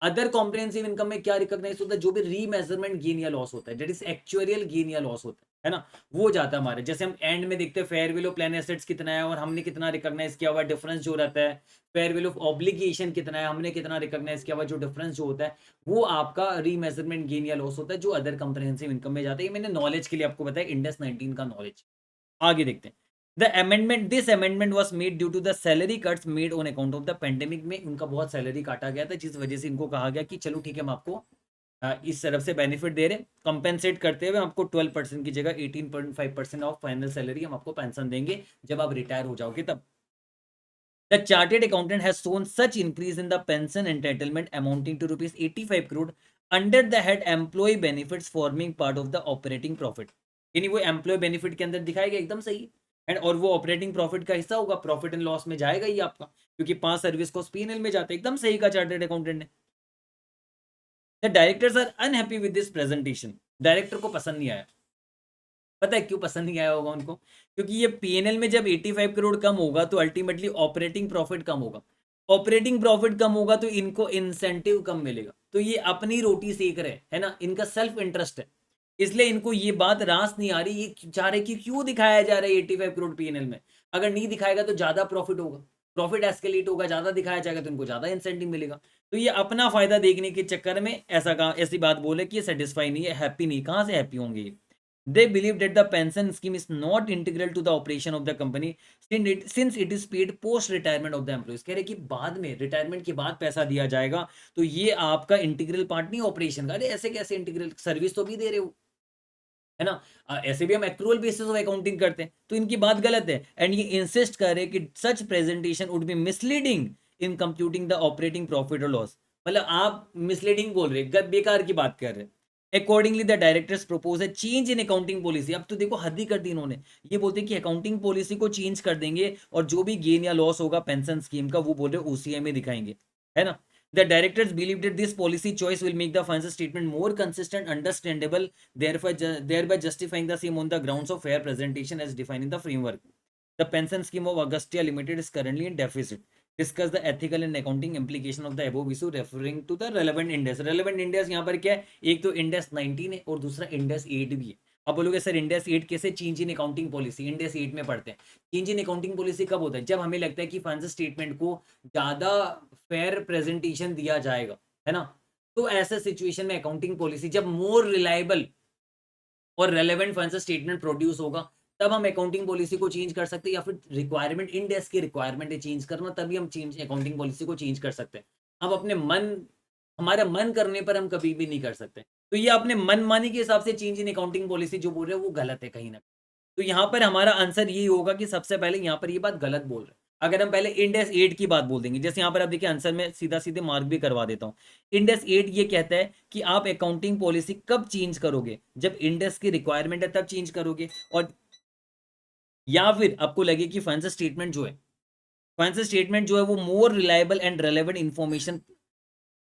अदर कॉम्प्रिहेंसिव इनकम में क्या रिकॉग्नाइज होता है, जो भी रीमेजरमेंट गेन या लॉस होता है, दैट इज एक्चुअरियल गेन या लॉस होता है ना, वो जाता है हमारे। जैसे हम एंड में देखते हैं fair value of plan assets कितना है और हमने कितना रिकॉग्नाइज किया हुआ, डिफरेंस जो रहता है, फेयर वैल्यू ऑफ ऑब्लिगेशन कितना है, हमने कितना रिकॉग्नाइज किया हुआ, जो डिफरेंस जो होता है वो आपका रीमेजरमेंट गेन या लॉस होता है, जो अदर कॉम्प्रिहेंसिव इनकम में जाता है। ये मैंने नॉलेज के लिए आपको बताया, इंडेस 19 का नॉलेज। आगे देखते हैं। This amendment was made due to the salary cuts made on account of the pandemic. में उनका बहुत सैलरी काटा गया था, जिस वजह से इनको कहा गया कि चलो ठीक है, हम आपको इस तरफ से बेनिफिट दे रहे, कंपेंसेट करते हुए आपको 12% की जगह 18.5% ऑफ फाइनल सैलरी हम आपको पेंशन देंगे जब आप रिटायर हो जाओगे तब। The chartered accountant has shown such increase in the pension entitlement amounting to rupees 85 crore under the head employee benefits forming part of the operating profit। यानी वो एम्प्लॉय बेनिफिट के अंदर दिखाएगा, एकदम सही। एंड और वो ऑपरेटिंग प्रॉफिट का हिस्सा होगा, प्रॉफिट एंड लॉस में जाएगा ही आपका, क्योंकि 5 सर्विस कॉस्ट पी&एल में जाते हैं। एकदम सही का चार्टेड अकाउंटेंट ने। The directors are unhappy with this presentation. Director को पसंद नहीं आया। पता है क्यों पसंद नहीं आया होगा उनको? क्योंकि ये पी&एल में जब 85 करोड़ कम होगा तो अल्टीमेटली ऑपरेटिंग प्रॉफिट कम होगा। ऑपरेटिंग प्रॉफिट कम होगा तो इनको इंसेंटिव कम मिलेगा। तो ये अपनी रोटी सेक रहे है ना, इनका सेल्फ इंटरेस्ट है, इसलिए इनको ये बात रास नहीं आ रही। ये चाह रहे कि क्यों दिखाया जा रहा है 85 करोड़ पी&एल में, अगर नहीं दिखाएगा तो ज्यादा प्रॉफिट होगा, प्रॉफिट एस्केलेट होगा, ज्यादा दिखाया जाएगा तो इनको ज्यादा इंसेंटिव मिलेगा। तो ये अपना फायदा देखने के चक्कर में ऐसी बात बोले कि ये सेटिस्फाई नहीं है, हैप्पी नहीं। कहां से हैप्पी होंगे ये? They believe that the pension scheme is not integral to the operation of the company since it is paid post retirement of the employees। कह रहे कि बाद में, रिटायरमेंट के बाद पैसा दिया जाएगा, तो ये आपका इंटीग्रल पार्ट नहीं ऑपरेशन का। अरे ऐसे कैसे इंटीग्रल, सर्विस तो भी दे रहे हो, है ना। ऐसे भी हम एक्रूअल बेसिस ऑफ अकाउंटिंग करते हैं, तो इनकी बात गलत है। एंड ये इंसिस्ट कर रहे कि such presentation would be misleading in computing the operating profit और लॉस। मतलब आप मिसलीडिंग बोल रहे, बेकार की बात कर रहे। अकॉर्डिंगली द डायरेक्टर्स प्रपोज है चेंज इन अकाउंटिंग पॉलिसी। अब तो देखो हद ही कर दी इन्होंने। ये बोलते हैं कि अकाउंटिंग पॉलिसी को चेंज कर देंगे, और जो भी गेन या लॉस होगा पेंशन स्कीम का, वो बोल रहे ओसीआई में दिखाएंगे, है ना। The directors believe that this policy choice will make the financial statement more consistent, understandable, thereby justifying the same on the grounds of fair presentation as defined in the framework. The pension scheme of Augustia Limited is currently in deficit. Discuss the ethical and accounting implication of the above issue referring to the relevant index। relevant index यहाँ पर क्या है, एक तो index 19 है और दूसरा index 8 भी है। अब बोलोगे सर इंडेक्स 8 कैसे? Change in accounting policy index 8 में पढ़ते हैं। चेंज इन अकाउंटिंग पॉलिसी कब होता है? जब हमें लगता है कि फाइनेंशियल स्टेटमेंट को ज्यादा फेयर प्रेजेंटेशन दिया जाएगा, है ना। तो ऐसा सिचुएशन में अकाउंटिंग पॉलिसी जब मोर रिलायबल और रेलेवेंट फाइनेंशियल स्टेटमेंट प्रोड्यूस होगा, तब हम अकाउंटिंग पॉलिसी को चेंज कर सकते हैं, या फिर रिक्वायरमेंट इंडेक्स की रिक्वायरमेंट है चेंज करना, तभी हम चेंज अकाउंटिंग पॉलिसी को चेंज कर सकते हैं। हम अपने मन, हमारा मन करने पर हम कभी भी नहीं कर सकते। तो ये अपने मनमानी के हिसाब से चेंज इन अकाउंटिंग पॉलिसी जो बोल रहे हैं वो गलत है कहीं ना। तो यहाँ पर हमारा आंसर ये होगा कि सबसे पहले यहाँ पर ये बात गलत बोल रहे हैं। अगर हम पहले इंडेक्स 8 की बात बोल देंगे, जैसे यहाँ पर आप देखिए आंसर में सीधा सीधे मार्क भी करवा देता हूँ। इंडेक्स 8 ये कहता है कि आप अकाउंटिंग पॉलिसी कब चेंज करोगे? जब इंडेक्स की रिक्वायरमेंट है तब चेंज करोगे, और या फिर आपको लगे कि फाइनेंशियल स्टेटमेंट जो है वो more reliable and relevant information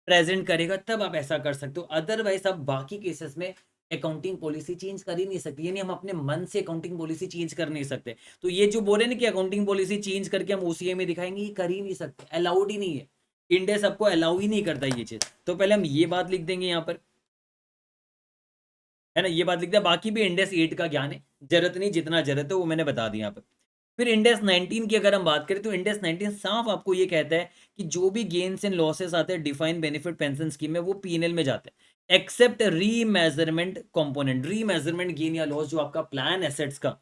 present करेगा, तब आप ऐसा कर सकते हो। अदरवाइज आप बाकी केसेस में अकाउंटिंग पॉलिसी चेंज कर ही नहीं सकते, यानी हम अपने मन से अकाउंटिंग पॉलिसी चेंज कर नहीं सकते। तो ये जो बोले ना कि अकाउंटिंग पॉलिसी चेंज करके हम ओसीआई में दिखाएंगे, ये कर ही नहीं सकते, अलाउड ही नहीं है। इंडिया सबको अलाउ ही नहीं करता ये चीज। तो पहले हम ये बात लिख देंगे यहाँ पर, है ना, ये बात लिखते हैं। बाकी भी इंडेक्स 8 का ज्ञान है, जरूरत नहीं, जितना जरूरत है वो मैंने बता दिया यहाँ पर। फिर इंडेक्स 19 की अगर हम बात करें तो इंडेक्स 19 साफ आपको ये कहता है कि जो भी गेन्स एंड लॉसेस आते हैं डिफाइंड बेनिफिट पेंशन स्कीम में, वो पी&एल में जाते हैं, except remeasurement component. Remeasurement gain या लॉस जो आपका प्लान एसेट्स का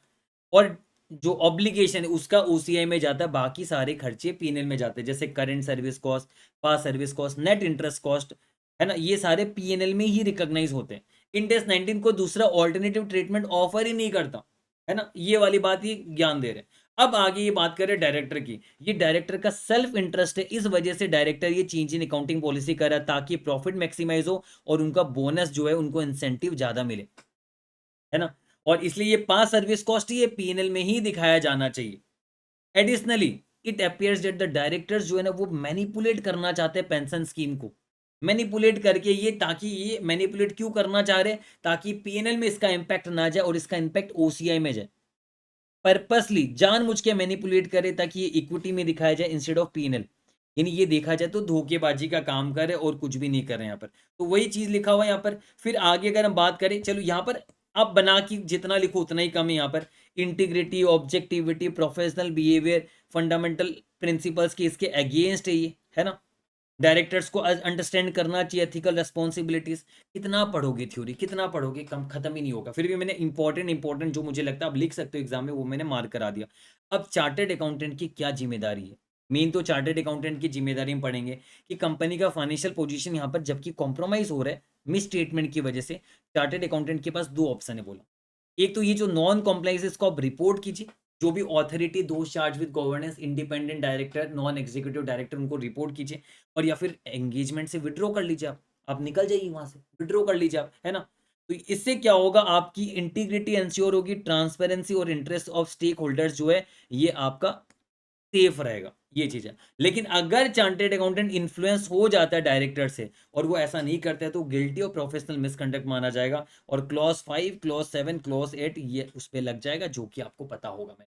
और जो ऑब्लिगेशन है उसका ओसीआई में जाता है, बाकी सारे खर्चे पी&एल में जाते हैं, जैसे current service cost, past service cost, net interest cost, है ना, ये सारे पी&एल में ही रिकॉग्नाइज होते हैं। इंडेक्स 19 को दूसरा ऑल्टरनेटिव ट्रीटमेंट ऑफर ही नहीं करता, है ना, ये वाली बात ही ज्ञान दे रहे हैं। अब आगे ये बात करें डायरेक्टर की, ये डायरेक्टर का सेल्फ इंटरेस्ट है, इस वजह से डायरेक्टर ये चेंज इन अकाउंटिंग पॉलिसी कर रहा है ताकि प्रॉफिट मैक्सिमाइज हो और उनका बोनस जो है उनको इंसेंटिव ज्यादा मिले, है ना। और इसलिए ये 5 सर्विस कॉस्ट ये पीएनएल में ही दिखाया जाना चाहिए। Additionally it appears that the directors जो है ना वो मैनिपुलेट करना चाहते हैं पेंशन स्कीम को, मैनिपुलेट करके ये, ताकि ये मैनिपुलेट क्यों करना चाह रहे हैं, ताकि पीएनएल में इसका इंपैक्ट ना जाए और इसका इंपैक्ट ओसीआई में जाए, पर्पसली जानबूझ के मैनिपुलेट करे ताकि ये इक्विटी में दिखाया जाए इंस्टेड ऑफ पीएनएल। यानी ये देखा जाए तो धोखेबाजी का काम करे और कुछ भी नहीं कर रहे हैं यहाँ पर। तो वही चीज लिखा हुआ है यहाँ पर। फिर आगे अगर हम बात करें, चलो यहाँ पर आप बना की जितना लिखो उतना ही कम है यहाँ पर। Integrity, objectivity, professional behaviour, fundamental principles के इसके अगेंस्ट है ये, है ना। डायरेक्टर्स को अंडरस्टैंड करना चाहिए एथिकल रेस्पॉन्सिबिलिटीज। कितना पढ़ोगे थ्योरी, कितना पढ़ोगे, कम खत्म ही नहीं होगा। फिर भी मैंने इंपॉर्टेंट जो मुझे लगता है आप लिख सकते हो एग्जाम में वो मैंने मार्क करा दिया। अब चार्टेड अकाउंटेंट की क्या जिम्मेदारी है, मेन तो चार्टेड अकाउंटेंट की जिम्मेदारी हम पढ़ेंगे कि कंपनी का फाइनेंशियल पोजीशन यहाँ पर जबकि कॉम्प्रोमाइज हो रहा है मिस स्टेटमेंट की वजह से, चार्टेड अकाउंटेंट के पास 2 ऑप्शन है बोला। एक तो ये जो नॉन कॉम्प्लाइंस इसको आप रिपोर्ट कीजिए, जो भी authority those charge with governance, independent director, non executive director, उनको रिपोर्ट कीजिए। और या फिर एंगेजमेंट से विड्रॉ कर लीजिए, आप निकल जाइए वहां से, विड्रॉ कर लीजिए आप, है ना। तो इससे क्या होगा, आपकी इंटीग्रिटी इंश्योर होगी, ट्रांसपेरेंसी और इंटरेस्ट ऑफ स्टेक होल्डर्स जो है ये आपका सेफ रहेगा, ये चीज है। लेकिन अगर चार्टेड अकाउंटेंट इन्फ्लुएंस हो जाता है डायरेक्टर से और वो ऐसा नहीं करता है तो गिल्टी ऑफ प्रोफेशनल मिसकंडक्ट माना जाएगा और क्लॉज 5, क्लॉज 7, क्लॉज 8 ये उस पर लग जाएगा, जो कि आपको पता होगा। मैं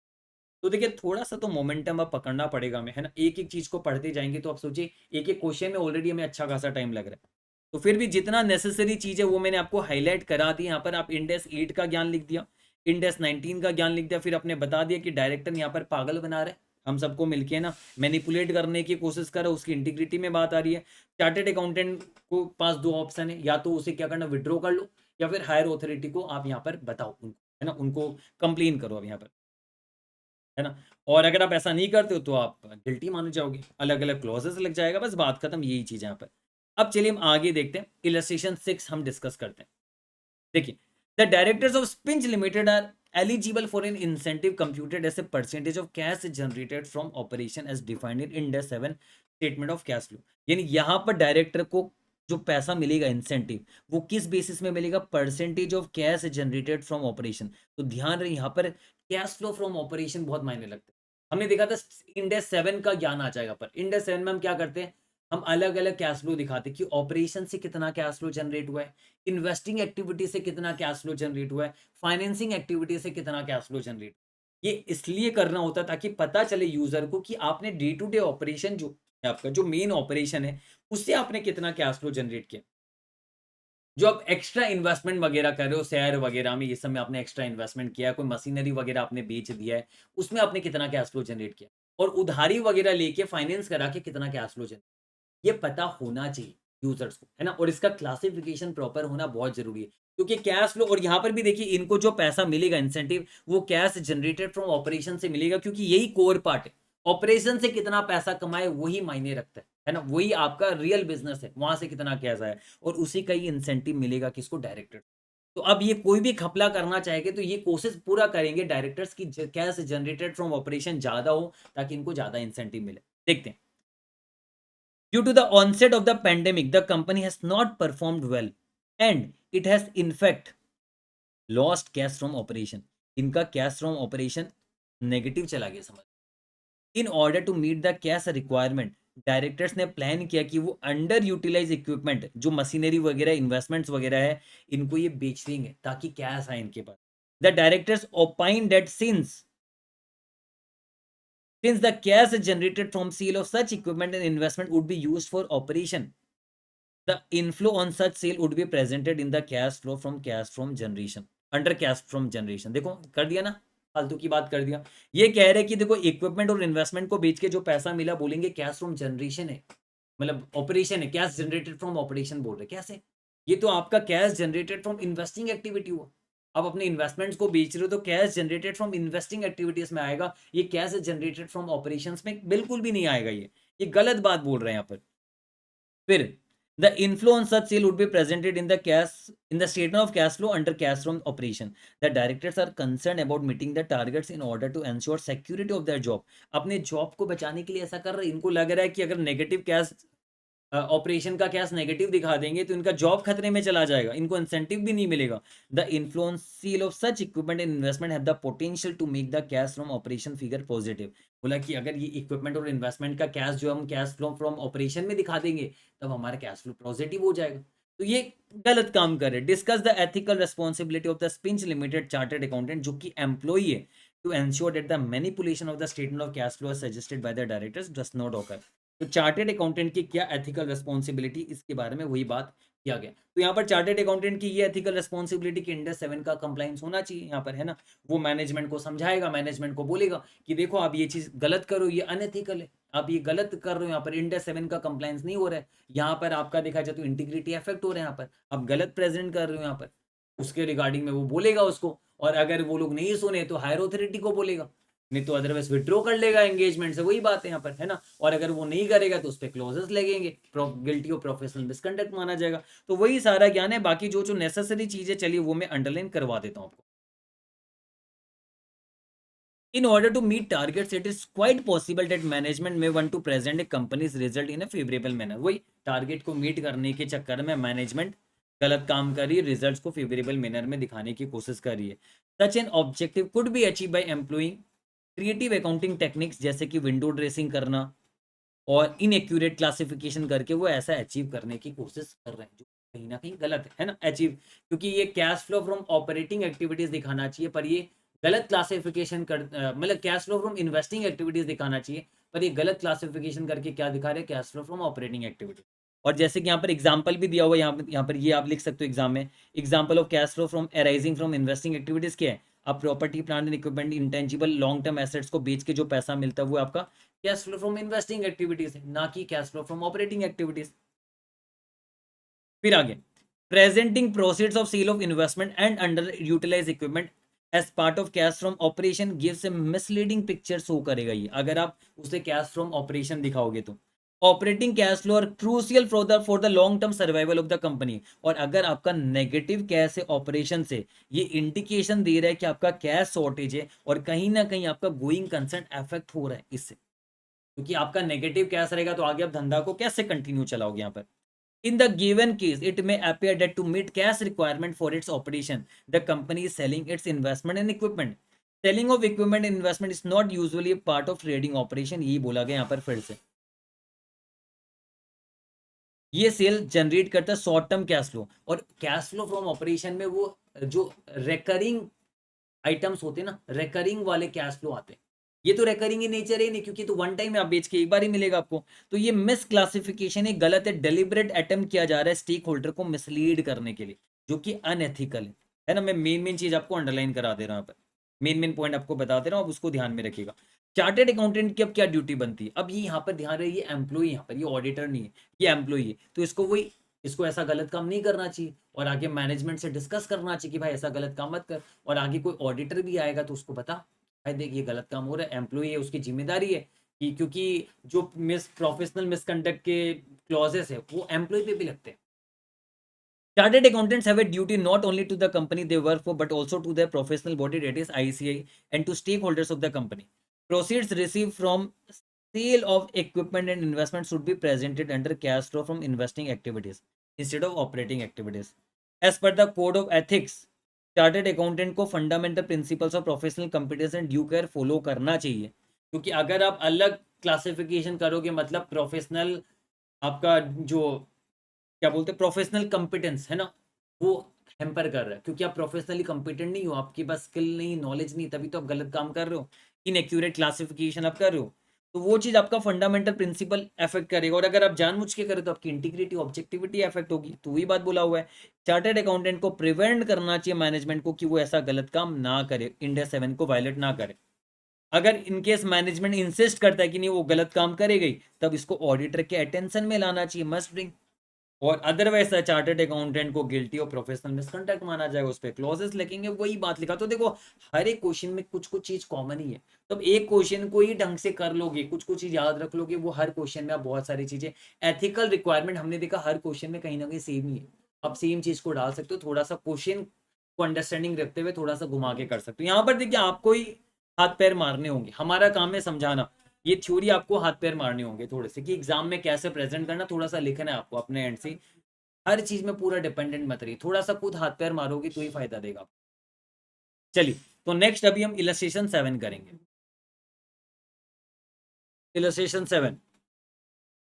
तो देखिए थोड़ा सा तो मोमेंटम अब पकड़ना पड़ेगा हमें, है ना। एक एक चीज को पढ़ते जाएंगे तो आप सोचिए एक एक क्वेश्चन में ऑलरेडी हमें अच्छा खासा टाइम लग रहा है। तो फिर भी जितना नेसेसरी चीज है वो मैंने आपको हाईलाइट करा दी। यहाँ पर आप इंडेस 8 का ज्ञान लिख दिया, इंडेस 19 का ज्ञान लिख दिया, फिर आपने बता दिया कि डायरेक्टर यहाँ पर पागल बना रहे हम सबको मिलके ना, मैनिपुलेट करने की कोशिश कर रहा है, उसकी इंटीग्रिटी में बात आ रही है। चार्टेड अकाउंटेंट को पास 2 ऑप्शन है, या तो उसे क्या करना, विड्रॉ कर लो, या फिर हायर ऑथोरिटी को आप यहाँ पर बताओ उनको, है ना, उनको कंप्लेन करो अब यहाँ पर, है ना। और अगर आप ऐसा नहीं करते हो तो आप गिल्टी माने जाओगे, अलग अलग क्लॉजेस लग जाएगा, बस बात खत्म, यही चीज है यहाँ पर। अब चलिए हम आगे देखते हैं, इलस्ट्रेशन 6 हम डिस्कस करते हैं। देखिए, the directors of Spinch Limited are eligible for an incentive computed as a percentage of cash generated from operation as defined in Ind 7 statement of cash flow. यानी यहाँ पर डायरेक्टर को जो पैसा मिलेगा इंसेंटिव, वो किस बेसिस में मिलेगा, percentage of cash generated from operation. तो ध्यान रहे यहाँ पर कैश फ्लो फ्रॉम ऑपरेशन बहुत मायने लगता है। हमने देखा था इंडेक्स 7 का ज्ञान आ जाएगा, पर इंडेक्स 7 में हम क्या करते हैं, हम अलग अलग कैश फ्लो दिखाते हैं कि ऑपरेशन से कितना कैश फ्लो जनरेट हुआ है, इन्वेस्टिंग एक्टिविटी से कितना कैश फ्लो जनरेट हुआ है, फाइनेंसिंग एक्टिविटी से कितना कैश फ्लो जनरेट। ये इसलिए करना होता है ताकि पता चले यूजर को कि आपने डे टू डे ऑपरेशन जो है, आपका जो मेन ऑपरेशन है उससे आपने कितना कैश फ्लो जनरेट किया। जो आप एक्स्ट्रा इन्वेस्टमेंट वगैरह कर रहे हो शेयर वगैरह में, ये सब में आपने एक्स्ट्रा इन्वेस्टमेंट किया, कोई मशीनरी वगैरह आपने बेच दिया है, उसमें आपने कितना कैश फ्लो जनरेट किया, और उधारी वगैरह लेके फाइनेंस करा के कितना कैश फ्लो जनरेट, ये पता होना चाहिए यूजर्स को, है ना। और इसका क्लासिफिकेशन प्रॉपर होना बहुत जरूरी है, क्योंकि कैश फ्लो, और यहाँ पर भी देखिए इनको जो पैसा मिलेगा इंसेंटिव, वो कैश जनरेटेड फ्रॉम ऑपरेशन से मिलेगा, क्योंकि यही कोर पार्ट है। ऑपरेशन से कितना पैसा कमाए वही मायने रखता है ना, वही आपका रियल बिजनेस है, वहां से कितना कैश आया, और उसी का ही इंसेंटिव मिलेगा किसको, डायरेक्टर। तो अब ये कोई भी घपला करना चाहेंगे तो ये कोशिश पूरा करेंगे डायरेक्टर्स की कैश जनरेटेड फ्रॉम ऑपरेशन ज्यादा हो, ताकि इनको ज्यादा इंसेंटिव मिले। देखते हैं, due to the onset of the pandemic, the company has not performed well and it has in fact lost cash from operation. इनका cash from operation नेगेटिव चला गया समझ। In order to meet the cash requirement, directors ने plan किया कि वो under utilise equipment, जो machinery वगैरह इन्वेस्टमेंट्स वगैरह है, इनको ये बेच देंगे ताकि कैश आए इनके पास। The directors opine that since the cash generated from sale of such equipment and investment would be used for operation, the inflow on such sale would be presented in the cash flow from generation, under cash from generation। देखो कर दिया ना, फालतू की बात कर दिया। ये कह रहे कि देखो इक्विपमेंट और इन्वेस्टमेंट को बेच के जो पैसा मिला बोलेंगे कैश फ्रॉम जनरेशन है, मतलब ऑपरेशन है, कैश जनरेटेड फ्रॉम ऑपरेशन बोल रहे कैसे, ये तो आपका cash generated from investing activity हुआ। आप अपने इन्वेस्टमेंट्स को बेच रहे हो तो cash generated from investing activities में आएगा, ये कैश जनरेटेड फ्रॉम ऑपरेशंस में बिल्कुल भी नहीं आएगा। ये गलत बात बोल रहे हैं यहाँ पर। फिर The inflow on such sale would be presented in the statement of cash flow under cash from operation. The directors are concerned about meeting the targets in order to ensure security of their job. अपने job को बचाने के लिए ऐसा कर रहे हैं, इनको लग रहा है कि अगर नेगेटिव कैश ऑपरेशन का कैश नेगेटिव दिखा देंगे तो इनका जॉब खतरे में चला जाएगा, इनको इंसेंटिव भी नहीं मिलेगा. The influence sale of such equipment and investment have the potential to make the cash from operation figure positive. बोला कि अगर ये इक्विपमेंट और इन्वेस्टमेंट का कैश जो हम कैश फ्लो फ्रॉम ऑपरेशन में दिखा देंगे तब हमारा कैश फ्लो पॉजिटिव हो जाएगा. तो ये गलत काम कर रहे. Discuss the ethical responsibility of the spinach limited chartered accountant जो कि एम्प्लॉई है to ensure that the manipulation of the statement of cash flow as suggested by the directors does not occur. तो चार्टेड अकाउंटेंट की क्या ethical responsibility, इसके बारे में वही बात किया गया. तो यहाँ पर चार्टेड अकाउंटेंट की ये एथिकल रिस्पॉन्सिबिलिटी कि इंडेक्स 7 का कंप्लायंस होना चाहिए यहाँ पर, है ना. वो मैनेजमेंट को समझाएगा, मैनेजमेंट को बोलेगा कि देखो आप ये चीज़ गलत करो, ये अनएथिकल है, आप ये गलत कर रहे हो, यहाँ पर इंडेक्स 7 का कंप्लायंस नहीं हो रहा है, यहाँ पर आपका देखा जाए तो इंटीग्रिटी इफेक्ट हो रहा है, यहाँ पर आप गलत प्रेजेंट कर रहे हो, यहाँ पर उसके रिगार्डिंग में वो बोलेगा उसको. और अगर वो लोग नहीं सुने तो हायर अथॉरिटी को बोलेगा, नहीं तो अदरवाइज विड्रॉ कर लेगा एंगेजमेंट से. वही बात है यहाँ पर, है ना. और अगर वो नहीं करेगा तो उस पर क्लोजेस लगेंगे, गिल्टी ऑफ प्रोफेशनल मिसकंडक्ट माना जाएगा. तो वही सारा ज्ञान है. बाकी जो जो नेसेसरी चीजें चलिए वो मैं अंडरलाइन करवा देता हूँ आपको. In order to meet targets, it is quite possible that management may want to present a company's result in a favorable manner. वही टारगेट को मीट करने के चक्कर में मैनेजमेंट गलत काम कर रही है, रिजल्ट्स को फेवरेबल मैनर में दिखाने की कोशिश कर रही है. Such an objective could be achieve by employing creative accounting techniques, जैसे कि विंडो ड्रेसिंग करना और इनएक्यूरेट क्लासिफिकेशन करके वो ऐसा अचीव करने की कोशिश कर रहे हैं, जो कहीं ना कहीं गलत है ना. अचीव, क्योंकि ये cash flow from operating activities दिखाना चाहिए, पर ये गलत क्लासिफिकेशन कर मतलब cash flow from investing activities दिखाना चाहिए, पर ये गलत क्लासिफिकेशन करके क्या दिखा रहे हैं, cash flow from operating activities. और जैसे कि यहाँ पर एग्जाम्पल भी दिया हुआ है, यहाँ पर ये आप लिख सकते हो एग्जाम में. Example of cash flow from arising from investing activities क्या है. आप property plant and equipment intangible long term assets को बेच के जो पैसा मिलता है वो आपका cash flow from investing activities है, ना कि cash flow from operating activities. फिर आगे, presenting proceeds of sale of investment and under utilise equipment as part of cash from operation gives a misleading picture show करेगा. ये अगर आप उसे कैश फ्रॉम ऑपरेशन दिखाओगे तो operating cash flow are crucial for the long term survival of the company. और अगर आपका नेगेटिव कैश है ऑपरेशन से, ये इंडिकेशन दे रहा है कि आपका कैश शॉर्टेज है और कहीं ना कहीं आपका गोइंग कंसर्न अफेक्ट हो रहा है इससे, क्योंकि आपका नेगेटिव कैश रहेगा तो आगे आप धंधा को कैसे कंटिन्यू चलाओगे. यहाँ पर in the given case it may appear that to meet cash requirement for its operation the company is selling its investment and equipment. Selling of equipment and investment is not usually a part of trading operation. यही बोला गया यहाँ पर फिर से. ये sale generate करता है शॉर्ट टर्म कैश फ्लो, और कैश फ्लो फ्रॉम ऑपरेशन में वो जो रेकरिंग आइटम्स होते हैं ना, रेकरिंग वाले कैश फ्लो आते हैं. ये तो रेकरिंग ही नेचर है नहीं, क्योंकि तो वन टाइम में आप बेच के एक बार ही मिलेगा आपको. तो ये मिस क्लासिफिकेशन है, गलत है, डेलिबरेट अटेम्प्ट किया जा रहा है स्टेक होल्डर को मिसलीड करने के लिए, जो कि अनएथिकल है ना. मैं मेन चीज आपको अंडरलाइन करा दे रहा हूँ, मेन पॉइंट आपको बता दे रहा हूँ, अब उसको ध्यान में रखिएगा. चार्टेड अकाउंटेंट की अब क्या ड्यूटी बनती है. अब ये यहाँ पर ध्यान रहे, ये एम्प्लॉई, यहाँ पर ये ऑडिटर नहीं है, ये एम्प्लॉई है, तो इसको वही इसको ऐसा गलत काम नहीं करना चाहिए और आगे मैनेजमेंट से डिस्कस करना चाहिए कि भाई ऐसा गलत काम मत कर. और आगे कोई ऑडिटर भी आएगा तो उसको बता, भाई देख ये गलत काम हो रहा है, एम्प्लॉई है उसकी जिम्मेदारी है कि, क्योंकि जो प्रोफेशनल मिसकंडक्ट के क्लॉजेस है वो एम्प्लॉय पे भी लगते हैं. Chartered accountants have a duty not only to the company they work for but also to their professional body, that is ICI, and to stakeholders of the company. Proceeds received from sale of equipment and investment should be presented under cash flow from investing activities instead of operating activities. As per the code of ethics, chartered accountant को fundamental principles of professional competence and due care follow करना चाहिए. क्योंकि अगर आप अलग classification करोगे, मतलब professional आपका जो क्या बोलते हैं प्रोफेशनल कॉम्पिटेंस है ना, वो हेम्पर कर रहा है, क्योंकि आप प्रोफेशनली कॉम्पिटेंट नहीं हो, आपके पास स्किल नहीं, नॉलेज नहीं, तभी तो आप गलत काम कर रहे हो, इनएक्यूरेट क्लासिफिकेशन आप कर रहे हो. तो वो चीज़ आपका फंडामेंटल प्रिंसिपल अफेक्ट करेगा. और अगर आप जानबूझ के करें तो आपकी इंटीग्रिटी ऑब्जेक्टिविटी अफेक्ट होगी. तो वही बात बोला हुआ है, चार्टर्ड अकाउंटेंट को प्रिवेंट करना चाहिए मैनेजमेंट को कि वो ऐसा गलत काम ना करे, इंडिया 7 को वायलेट ना करे. अगर इनकेस मैनेजमेंट इंसिस्ट करता है कि नहीं वो गलत काम करेगी, तब इसको ऑडिटर के अटेंशन में लाना चाहिए, मस्ट ब्रिंग. और अदरवाइज चार्टर्ड अकाउंटेंट को गिल्टी और प्रोफेशनल मिसकंडक्ट माना जाएगा, उस पर क्लॉजेस लिखेंगे, वही बात लिखा। तो देखो हर एक क्वेश्चन में कुछ कुछ चीज कॉमन ही है, तो अब एक क्वेश्चन को ही ढंग से कर लोगे, कुछ कुछ चीज याद रख लोगे, वो हर क्वेश्चन में आप बहुत सारी चीजें, एथिकल रिक्वायरमेंट हमने देखा हर क्वेश्चन में कहीं ना कहीं सेम ही है, आप सेम चीज को डाल सकते हो, थोड़ा सा क्वेश्चन को अंडरस्टैंडिंग रखते हुए थोड़ा सा घुमा के कर सकते हो। यहाँ पर देखिए आपको ही हाथ पैर मारने होंगे, हमारा काम है समझाना, ये थ्योरी आपको हाथ पैर मारने होंगे थोड़े से, कि एग्जाम में कैसे प्रेजेंट करना, थोड़ा सा लिखना है आपको अपने एंड से, हर चीज में पूरा डिपेंडेंट मत रहिए, थोड़ा सा खुद हाथ पैर मारोगे तो ही फायदा देगा। चलिए, तो नेक्स्ट अभी हम इलस्ट्रेशन 7 करेंगे। Illustration 7,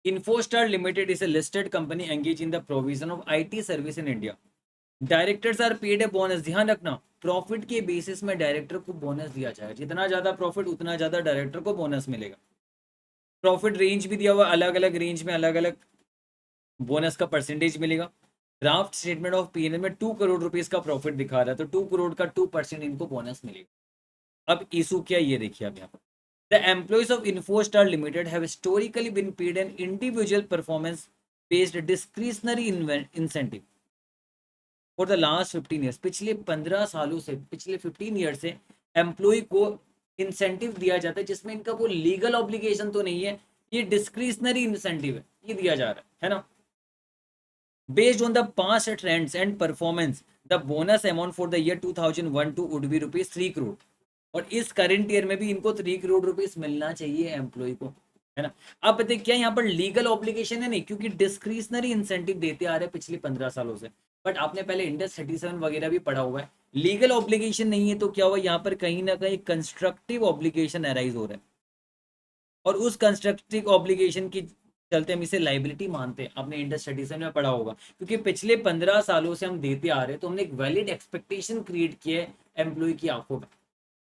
Infostar limited is a listed company engage in the provision of IT service in India. Directors are paid a bonus, ध्यान रखना प्रॉफिट के बेसिस में डायरेक्टर को बोनस दिया जाएगा, जितना ज्यादा प्रॉफिट उतना ज्यादा डायरेक्टर को बोनस मिलेगा। प्रॉफिट रेंज भी दिया हुआ, अलग अलग रेंज में अलग अलग बोनस का परसेंटेज मिलेगा। ड्राफ्ट स्टेटमेंट ऑफ पीएनएल में 2 करोड़ रुपीज का प्रॉफिट दिखा रहा है, तो 2 करोड़ का 2% इनको बोनस मिलेगा। अब इशू क्या ये देखिए, अब यहाँ पर the employees of Infostar Limited have historically been paid an individual performance based discretionary incentive for the last 15 years. पिछले 15 सालों से, पिछले 15 ईयर से एम्प्लॉय को इंसेंटिव दिया जाता है, जिसमें इनका वो लीगल ऑब्लिगेशन तो नहीं है, ये डिस्क्रिशनरी इंसेंटिव है, ये दिया जा रहा है ना। Based on the past trends and performance, the bonus amount for the year 2001 would be rupees 3 crore. और इस करंट ईयर में भी इनको 3 करोड़ रुपीज मिलना चाहिए एम्प्लॉय को, है ना। अब देखिए क्या यहाँ पर लीगल ऑब्लिगेशन है नहीं, क्योंकि डिस्क्रिशनरी इंसेंटिव देते आ रहे हैं पिछले 15 सालों से, बट आपने पहले इंडस 37 वगैरह भी पढ़ा हुआ है, लीगल ऑब्लिगेशन नहीं है, तो क्या हुआ यहाँ पर कहीं ना कहीं कंस्ट्रक्टिव ऑब्लिगेशन अराइज हो रहा है, और उस कंस्ट्रक्टिव ऑब्लिगेशन की चलते हम इसे लाइबिलिटी मानते हैं, आपने इंडस 37 में पढ़ा होगा, क्योंकि पिछले 15 सालों से हम देते आ रहे हैं, तो हमने एक वैलिड एक्सपेक्टेशन क्रिएट किया है एम्प्लॉय की आंखों में,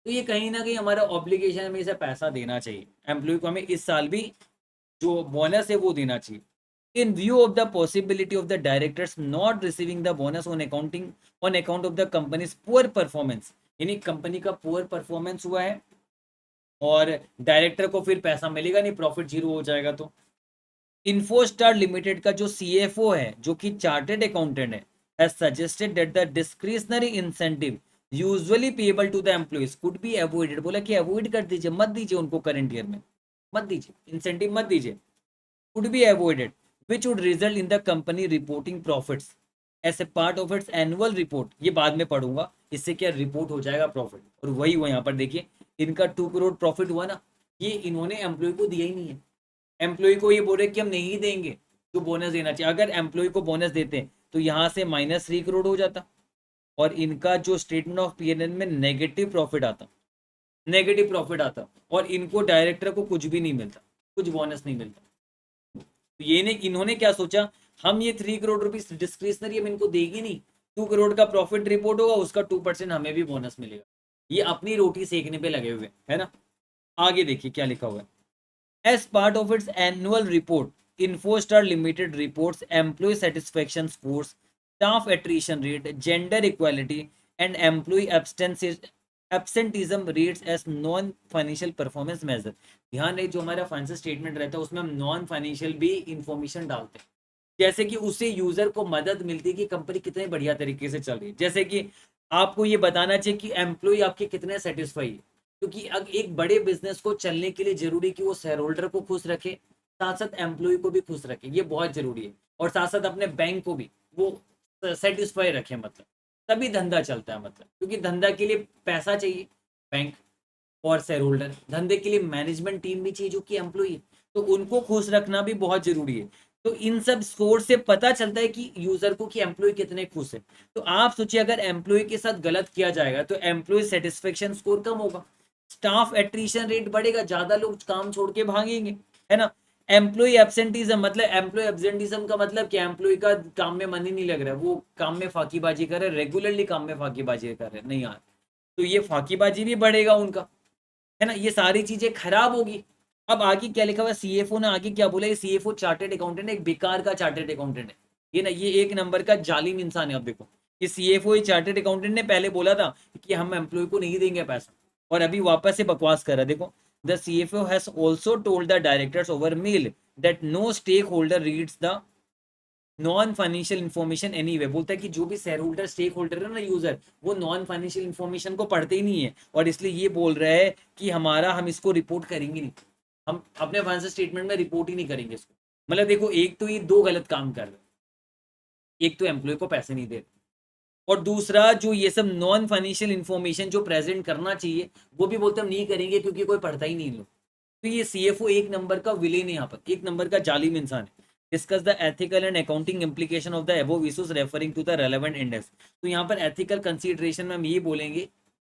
तो ये कहीं ना कहीं हमारा ऑब्लिगेशन, हमें इसे पैसा देना चाहिए एम्प्लॉय को, हमें इस साल भी जो बोनस है वो देना चाहिए। इन view of the possibility of the directors not receiving the bonus on account of the companies poor performance, यानी कंपनी का पुअर परफॉर्मेंस हुआ है और डायरेक्टर को फिर पैसा मिलेगा नहीं, प्रॉफिट जीरो हो जाएगा। तो इन्फोस्टार लिमिटेड का जो सीएफओ है, जो कि चार्टर्ड अकाउंटेंट है, has suggested that the discretionary incentive usually payable to the employees could be avoided, बोला कि अवॉइड कर दीजिए, मत दीजिए उनको, करंट ईयर में मत दीजिए, इंसेंटिव मत दीजिए, could be avoided which would result in the company reporting profits as a part of its annual report। ये बाद में पढ़ूंगा, इससे क्या रिपोर्ट हो जाएगा प्रॉफिट, और वही हुआ यहाँ पर देखिए, इनका 2 करोड़ प्रॉफिट हुआ ना, ये इन्होंने एम्प्लॉय को दिया ही नहीं है, एम्प्लॉय को ये बोल रहे कि हम नहीं देंगे जो बोनस देना चाहिए, अगर एम्प्लॉय को बोनस देते तो यहाँ से -3 करोड़ हो जाता, और इनका जो स्टेटमेंट ऑफ पीएनएल में नेगेटिव प्रॉफिट आता, नेगेटिव प्रॉफिट आता, और इनको डायरेक्टर को कुछ भी नहीं मिलता, कुछ बोनस नहीं मिलता। तो ये नहीं, इन्होंने क्या सोचा, हम ये 3 करोड़ रुपीज डिस्क्रिशनरी हम इनको देगी नहीं, 2 करोड़ का प्रॉफिट रिपोर्ट होगा, उसका 2% हमें भी बोनस मिलेगा, ये अपनी रोटी सेकने पे लगे हुए है ना। आगे देखिए क्या लिखा हुआ है, as part of its annual report Infostar Limited reports employ satisfaction scores, staff attrition rate, gender equality and employ absenteeism rates as non financial performance measure. ध्यान रहे, जो हमारा फाइनेंशियल स्टेटमेंट रहता है उसमें हम नॉन फाइनेंशियल भी इंफॉर्मेशन डालते हैं, जैसे कि उससे यूजर को मदद मिलती है कि कंपनी कितने बढ़िया तरीके से चल रही है, जैसे कि आपको ये बताना चाहिए कि एम्प्लॉय आपके कितने सेटिस्फाई है, क्योंकि अब एक बड़े बिजनेस को चलने के लिए जरूरी कि वो शेयर होल्डर को खुश रखे, साथ साथ एम्प्लॉय को भी खुश रखे, ये बहुत जरूरी है, और साथ साथ अपने बैंक को भी वो सेटिस्फाई रखे, मतलब तभी धंधा चलता है, मतलब क्योंकि धंधा के लिए पैसा चाहिए, बैंक और शेयर होल्डर, धंधे के लिए मैनेजमेंट टीम भी चाहिए जो कि एम्प्लॉय है, तो उनको खुश रखना भी बहुत जरूरी है। तो इन सब स्कोर से पता चलता है कि यूजर को कि एम्प्लॉय कितने खुश है। तो आप सोचिए अगर एम्प्लॉय के साथ गलत किया जाएगा तो एम्प्लॉय सेटिस्फेक्शन स्कोर कम होगा, स्टाफ एट्रिशन रेट बढ़ेगा, ज्यादा लोग काम छोड़ के भागेंगे, है ना। एम्प्लॉय एब्सेंटिज्म, मतलब एम्प्लॉय एब्सेंटिज्म का मतलब क्या, एम्प्लॉय का काम में मन ही नहीं लग रहा है, वो काम में फाकीबाजी कर रहे, रेगुलरली काम में फाकीबाजी कर रहे नहीं यार, तो ये फाकीबाजी भी बढ़ेगा उनका, है ना, ये सारी चीजें खराब होगी। अब आगे क्या लिखा हुआ, सीएफओ ने आगे क्या बोला, ये सीएफओ चार्टर्ड अकाउंटेंट एक बेकार का चार्टर्ड अकाउंटेंट है, ये ना, ये एक नंबर का जालिम इंसान है। अब देखो ये सीएफओ चार्टर्ड अकाउंटेंट ने पहले बोला था कि हम एम्प्लॉय को नहीं देंगे पैसा, और अभी वापस से बकवास कर रहा है। देखो, the CFO has also told the directors over mail that no stake holder reads the non financial information anyway, बोलता है कि जो भी शेयर होल्डर स्टेक होल्डर है ना यूजर, वो नॉन फाइनेंशियल इन्फॉर्मेशन को पढ़ते ही नहीं है, और इसलिए ये बोल रहा है कि हम इसको रिपोर्ट करेंगे नहीं, हम अपने फाइनेंशियल स्टेटमेंट में रिपोर्ट ही नहीं करेंगे इसको। मतलब देखो, एक तो ये दो गलत काम कर रहे हैं, एक तो एम्प्लॉय को पैसे नहीं दे रहे, और दूसरा जो ये सब नॉन फाइनेंशियल इन्फॉर्मेशन जो प्रेजेंट करना चाहिए वो भी बोलते हम नहीं करेंगे क्योंकि कोई पढ़ता ही नहीं लोग। तो ये सीएफओ एक नंबर का विलेन है, यहाँ पर एक नंबर का जालिम इंसान है। Discuss the ethical and accounting implication of the above issues referring to the relevant Ind AS. तो यहाँ पर एथिकल कंसीडरेशन में हम ये बोलेंगे,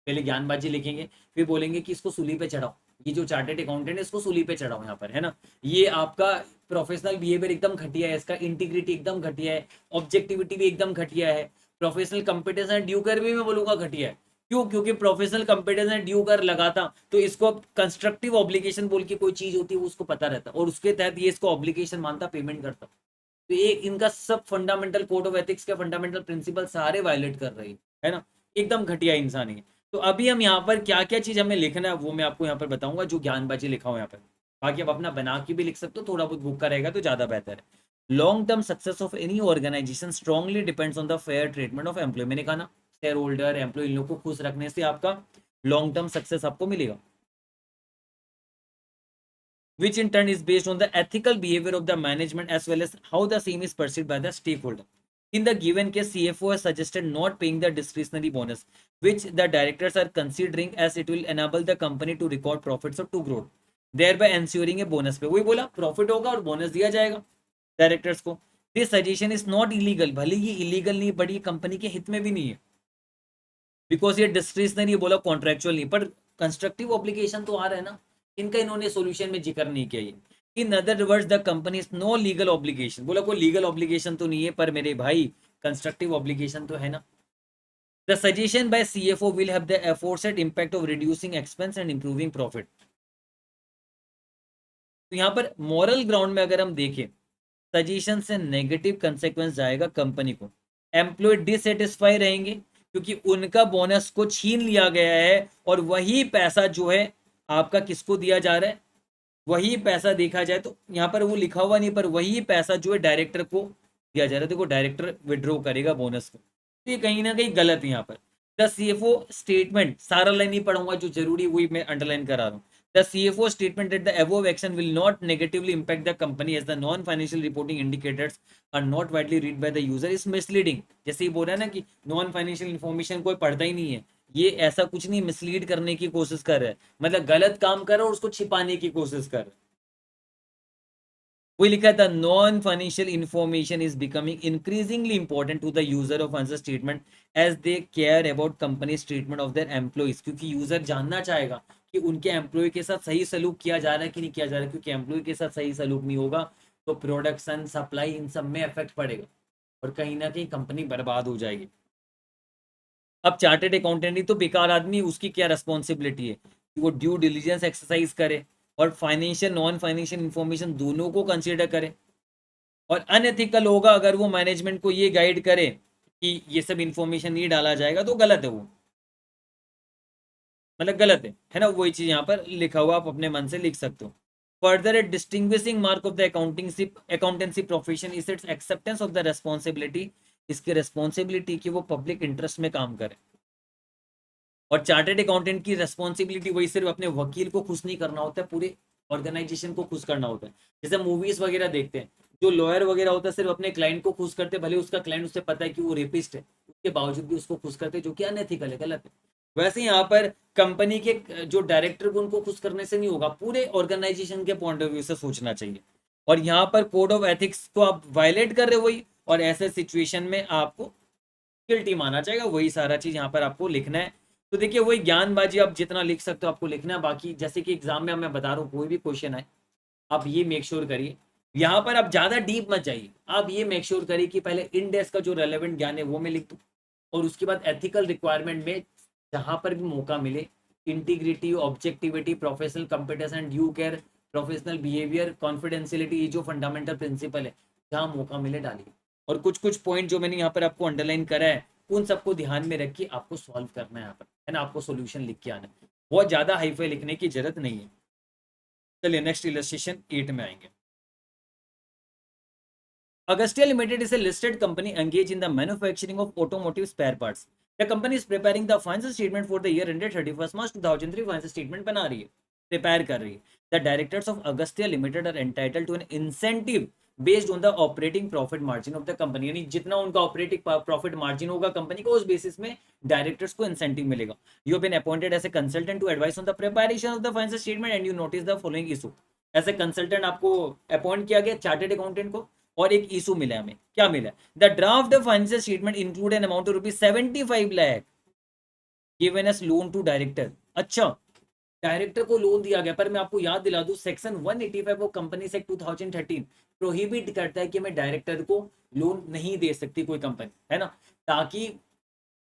पहले ज्ञानबाजी लिखेंगे, फिर बोलेंगे कि इसको सूली पे चढ़ाओ, ये जो चार्टेड अकाउंटेंट है इसको सूली पे चढ़ाओ यहाँ पर, है ना। ये आपका प्रोफेशनल बिहेवियर एकदम घटिया है, इसका इंटीग्रिटी एकदम घटिया है, ऑब्जेक्टिविटी भी एकदम घटिया है, प्रोफेशनल कंपटीशन ड्यू कर भी मैं बोलूंगा घटिया है। क्यों? क्योंकि प्रोफेशनल कंपटीशन ड्यू कर लगाता तो इसको कंस्ट्रक्टिव ऑब्लिगेशन बोल के कोई चीज होती है वो उसको पता रहता, और उसके तहत ये इसको ऑब्लिगेशन मानता, पेमेंट करता। तो ये इनका सब फंडामेंटल कोड ऑफ एथिक्स के फंडामेंटल प्रिंसिपल सारे वायलेट कर रही है ना। एकदम घटिया इंसान है। तो अभी हम यहाँ पर क्या क्या चीज हमें लिखना है वो मैं आपको यहाँ पर बताऊंगा, जो ज्ञानबाजी लिखा हो यहाँ पर। बाकी आप अपना बना के भी लिख सकते हो, थोड़ा बहुत बुक का रहेगा तो ज्यादा बेहतर है। Long term success of any organisation strongly depends on the fair treatment of employ. मैंने कहा ना, शेयर होल्डर एम्प्लॉय इन लोग को खुश रखने से आपका लॉन्ग टर्म सक्सेस आपको मिलेगा, which in turn is based on the ethical behavior of the management as well as how the same is perceived by the stakeholder. In the given case, CFO has suggested not paying the discretionary bonus, which the directors are considering as it will enable the company to record profits or to grow, thereby ensuring a bonus पे। वही बोला, profit होगा और bonus दिया जाएगा directors को। This suggestion is not illegal, भले ये इलीगल नहीं, बड़ी कंपनी के हित में भी नहीं है, बिकॉज ये डिस्क्रिशनरी बोला, कॉन्ट्रेक्चुअल नहीं, पर कंस्ट्रक्टिव ऑब्लिगेशन तो आ रहा है ना, इनका इन्होंने सोल्यूशन में जिक्र नहीं किया। In other words the company is no legal obligation, बोला कोई लीगल ऑब्लिगेशन तो नहीं है, पर मेरे भाई कंस्ट्रक्टिव ऑब्लिगेशन तो है ना। The suggestion by CFO will have the aforesaid impact of reducing expense and improving profit. तो यहाँ पर मॉरल ग्राउंड में अगर हम देखें, सजेशन से नेगेटिव कंसेक्वेंस जाएगा कंपनी को, एम्प्लॉय डिससेटिस्फाई रहेंगे क्योंकि उनका बोनस को छीन लिया गया है, और वही पैसा जो है आपका किसको दिया जा रहा है, वही पैसा देखा जाए तो यहाँ पर वो लिखा हुआ नहीं, पर वही पैसा जो है डायरेक्टर को दिया जा रहा है। देखो डायरेक्टर विड्रॉ करेगा बोनस को, तो ये कहीं ना कहीं गलत है यहाँ पर। द सीएफओ स्टेटमेंट, सारा लाइन नहीं पढ़ूंगा, जो जरूरी वही मैं अंडरलाइन करा रहा हूँ। The CFO statement that the above action will not negatively impact the company as the non-financial reporting indicators are not widely read by the user is misleading। जैसे ही बोल रहा है ना कि नॉन फाइनेंशियल इन्फॉर्मेशन कोई पढ़ता ही नहीं है, ये ऐसा कुछ नहीं, मिसलीड करने की कोशिश कर रहा है, मतलब गलत काम कर रहा है और उसको छिपाने की कोशिश कर रहा है। वही लिखा था, non financial information is becoming increasingly important to the user of financial statement as they care about companies treatment of their employees, क्योंकि यूजर जानना चाहेगा कि उनके एम्प्लॉय के साथ सही सलूक किया जा रहा है कि नहीं किया जा रहा है, क्योंकि एम्प्लॉय के साथ सही सलूक नहीं होगा तो प्रोडक्शन सप्लाई इन सब में इफेक्ट पड़ेगा, और कहीं ना कहीं कंपनी बर्बाद हो जाएगी। अब चार्टेड अकाउंटेंट ही तो बेकार आदमी, उसकी क्या रिस्पॉन्सिबिलिटी है कि वो ड्यू डिलीजेंस एक्सरसाइज करे और फाइनेंशियल नॉन फाइनेंशियल इंफॉर्मेशन दोनों को कंसिडर करे। और अनएथिकल होगा अगर वो मैनेजमेंट को ये गाइड करे कि ये सब इंफॉर्मेशन नहीं डाला जाएगा, तो गलत है वो, मतलब गलत है ना। वही चीज यहाँ पर लिखा हुआ, आप अपने मन से लिख सकते हो। Further A distinguishing mark of the accountancy profession is it's acceptance of the responsibility, इसकी रेस्पॉन्सिबिलिटी कि वो पब्लिक इंटरेस्ट में काम करे। और चार्टेड अकाउंटेंट की रेस्पॉन्सिबिलिटी वही सिर्फ अपने वकील को खुश नहीं करना होता है, पूरे ऑर्गेनाइजेशन को खुश करना होता है। जैसे मूवीज वगैरह देखते हैं, जो लॉयर वगैरह होता है सिर्फ अपने क्लाइंट को खुश करते, भले उसका क्लाइंट उससे पता है कि वो रेपिस्ट है, उसके बावजूद भी उसको खुश करते, जो कि अनएथिकल है, गलत है। वैसे यहाँ पर कंपनी के जो डायरेक्टर को उनको खुश करने से नहीं होगा, पूरे ऑर्गेनाइजेशन के पॉइंट ऑफ व्यू से सोचना चाहिए। और यहाँ पर कोड ऑफ एथिक्स को आप वायलेट कर रहे हो वही, और ऐसे सिचुएशन में आपको गिल्टी माना जाएगा, वही सारा चीज यहाँ पर आपको लिखना है। तो देखिए वही ज्ञानबाजी आप जितना लिख सकते हो आपको लिखना है। बाकी जैसे कि एग्जाम में मैं बता रहा हूँ, कोई भी क्वेश्चन आए आप ये मेक श्योर करिए, यहाँ पर आप ज्यादा डीप मत जाइए, आप ये मेक श्योर करिए कि पहले इंडेक्स का जो रेलेवेंट ज्ञान है वो मैं लिख दूँ, और उसके बाद एथिकल रिक्वायरमेंट में जहाँ पर भी मौका मिले, integrity, objectivity, professional competition, due care, professional behaviour, confidentiality, ये जो फंडामेंटल प्रिंसिपल है, जहाँ मौका मिले डालिए। और कुछ कुछ पॉइंट जो मैंने यहाँ पर आपको अंडरलाइन करा है, उन सबको ध्यान में रख के आपको सॉल्व करना है यहाँ पर, है ना, आपको सोल्यूशन लिख के आना है। बहुत ज़्यादा हाईफाई लिखने की जरूरत नहीं है। चलिए नेक्स्ट इलस्ट्रेशन 8 में आएंगे। Agastya Limited is a listed company engaged in the manufacturing of automotive spare parts. The company is preparing the financial statement for the year ended 31st March 2003. Financial statement बना रही है, prepare कर रही है. The directors of Agastya Limited are entitled to an incentive based on the operating profit margin of the company. यानी जितना उनका operating profit margin होगा कंपनी का, उस बेसिस में डायरेक्टर्स को इंसेंटिव मिलेगा. You have been appointed as a consultant to advise on the preparation of the financial statement and you notice the following issue. As a consultant आपको appoint किया गया chartered accountant को, और एक issue मिला हमें. क्या मिला? The draft of financial statement include an amount of ₹75 lakh given as loan to director. अच्छा, डायरेक्टर को लोन दिया गया, पर मैं आपको याद दिला दूं section 185 of company act 2013 prohibit करता है कि मैं डायरेक्टर को लोन नहीं दे सकती कोई कंपनी, है ना, ताकि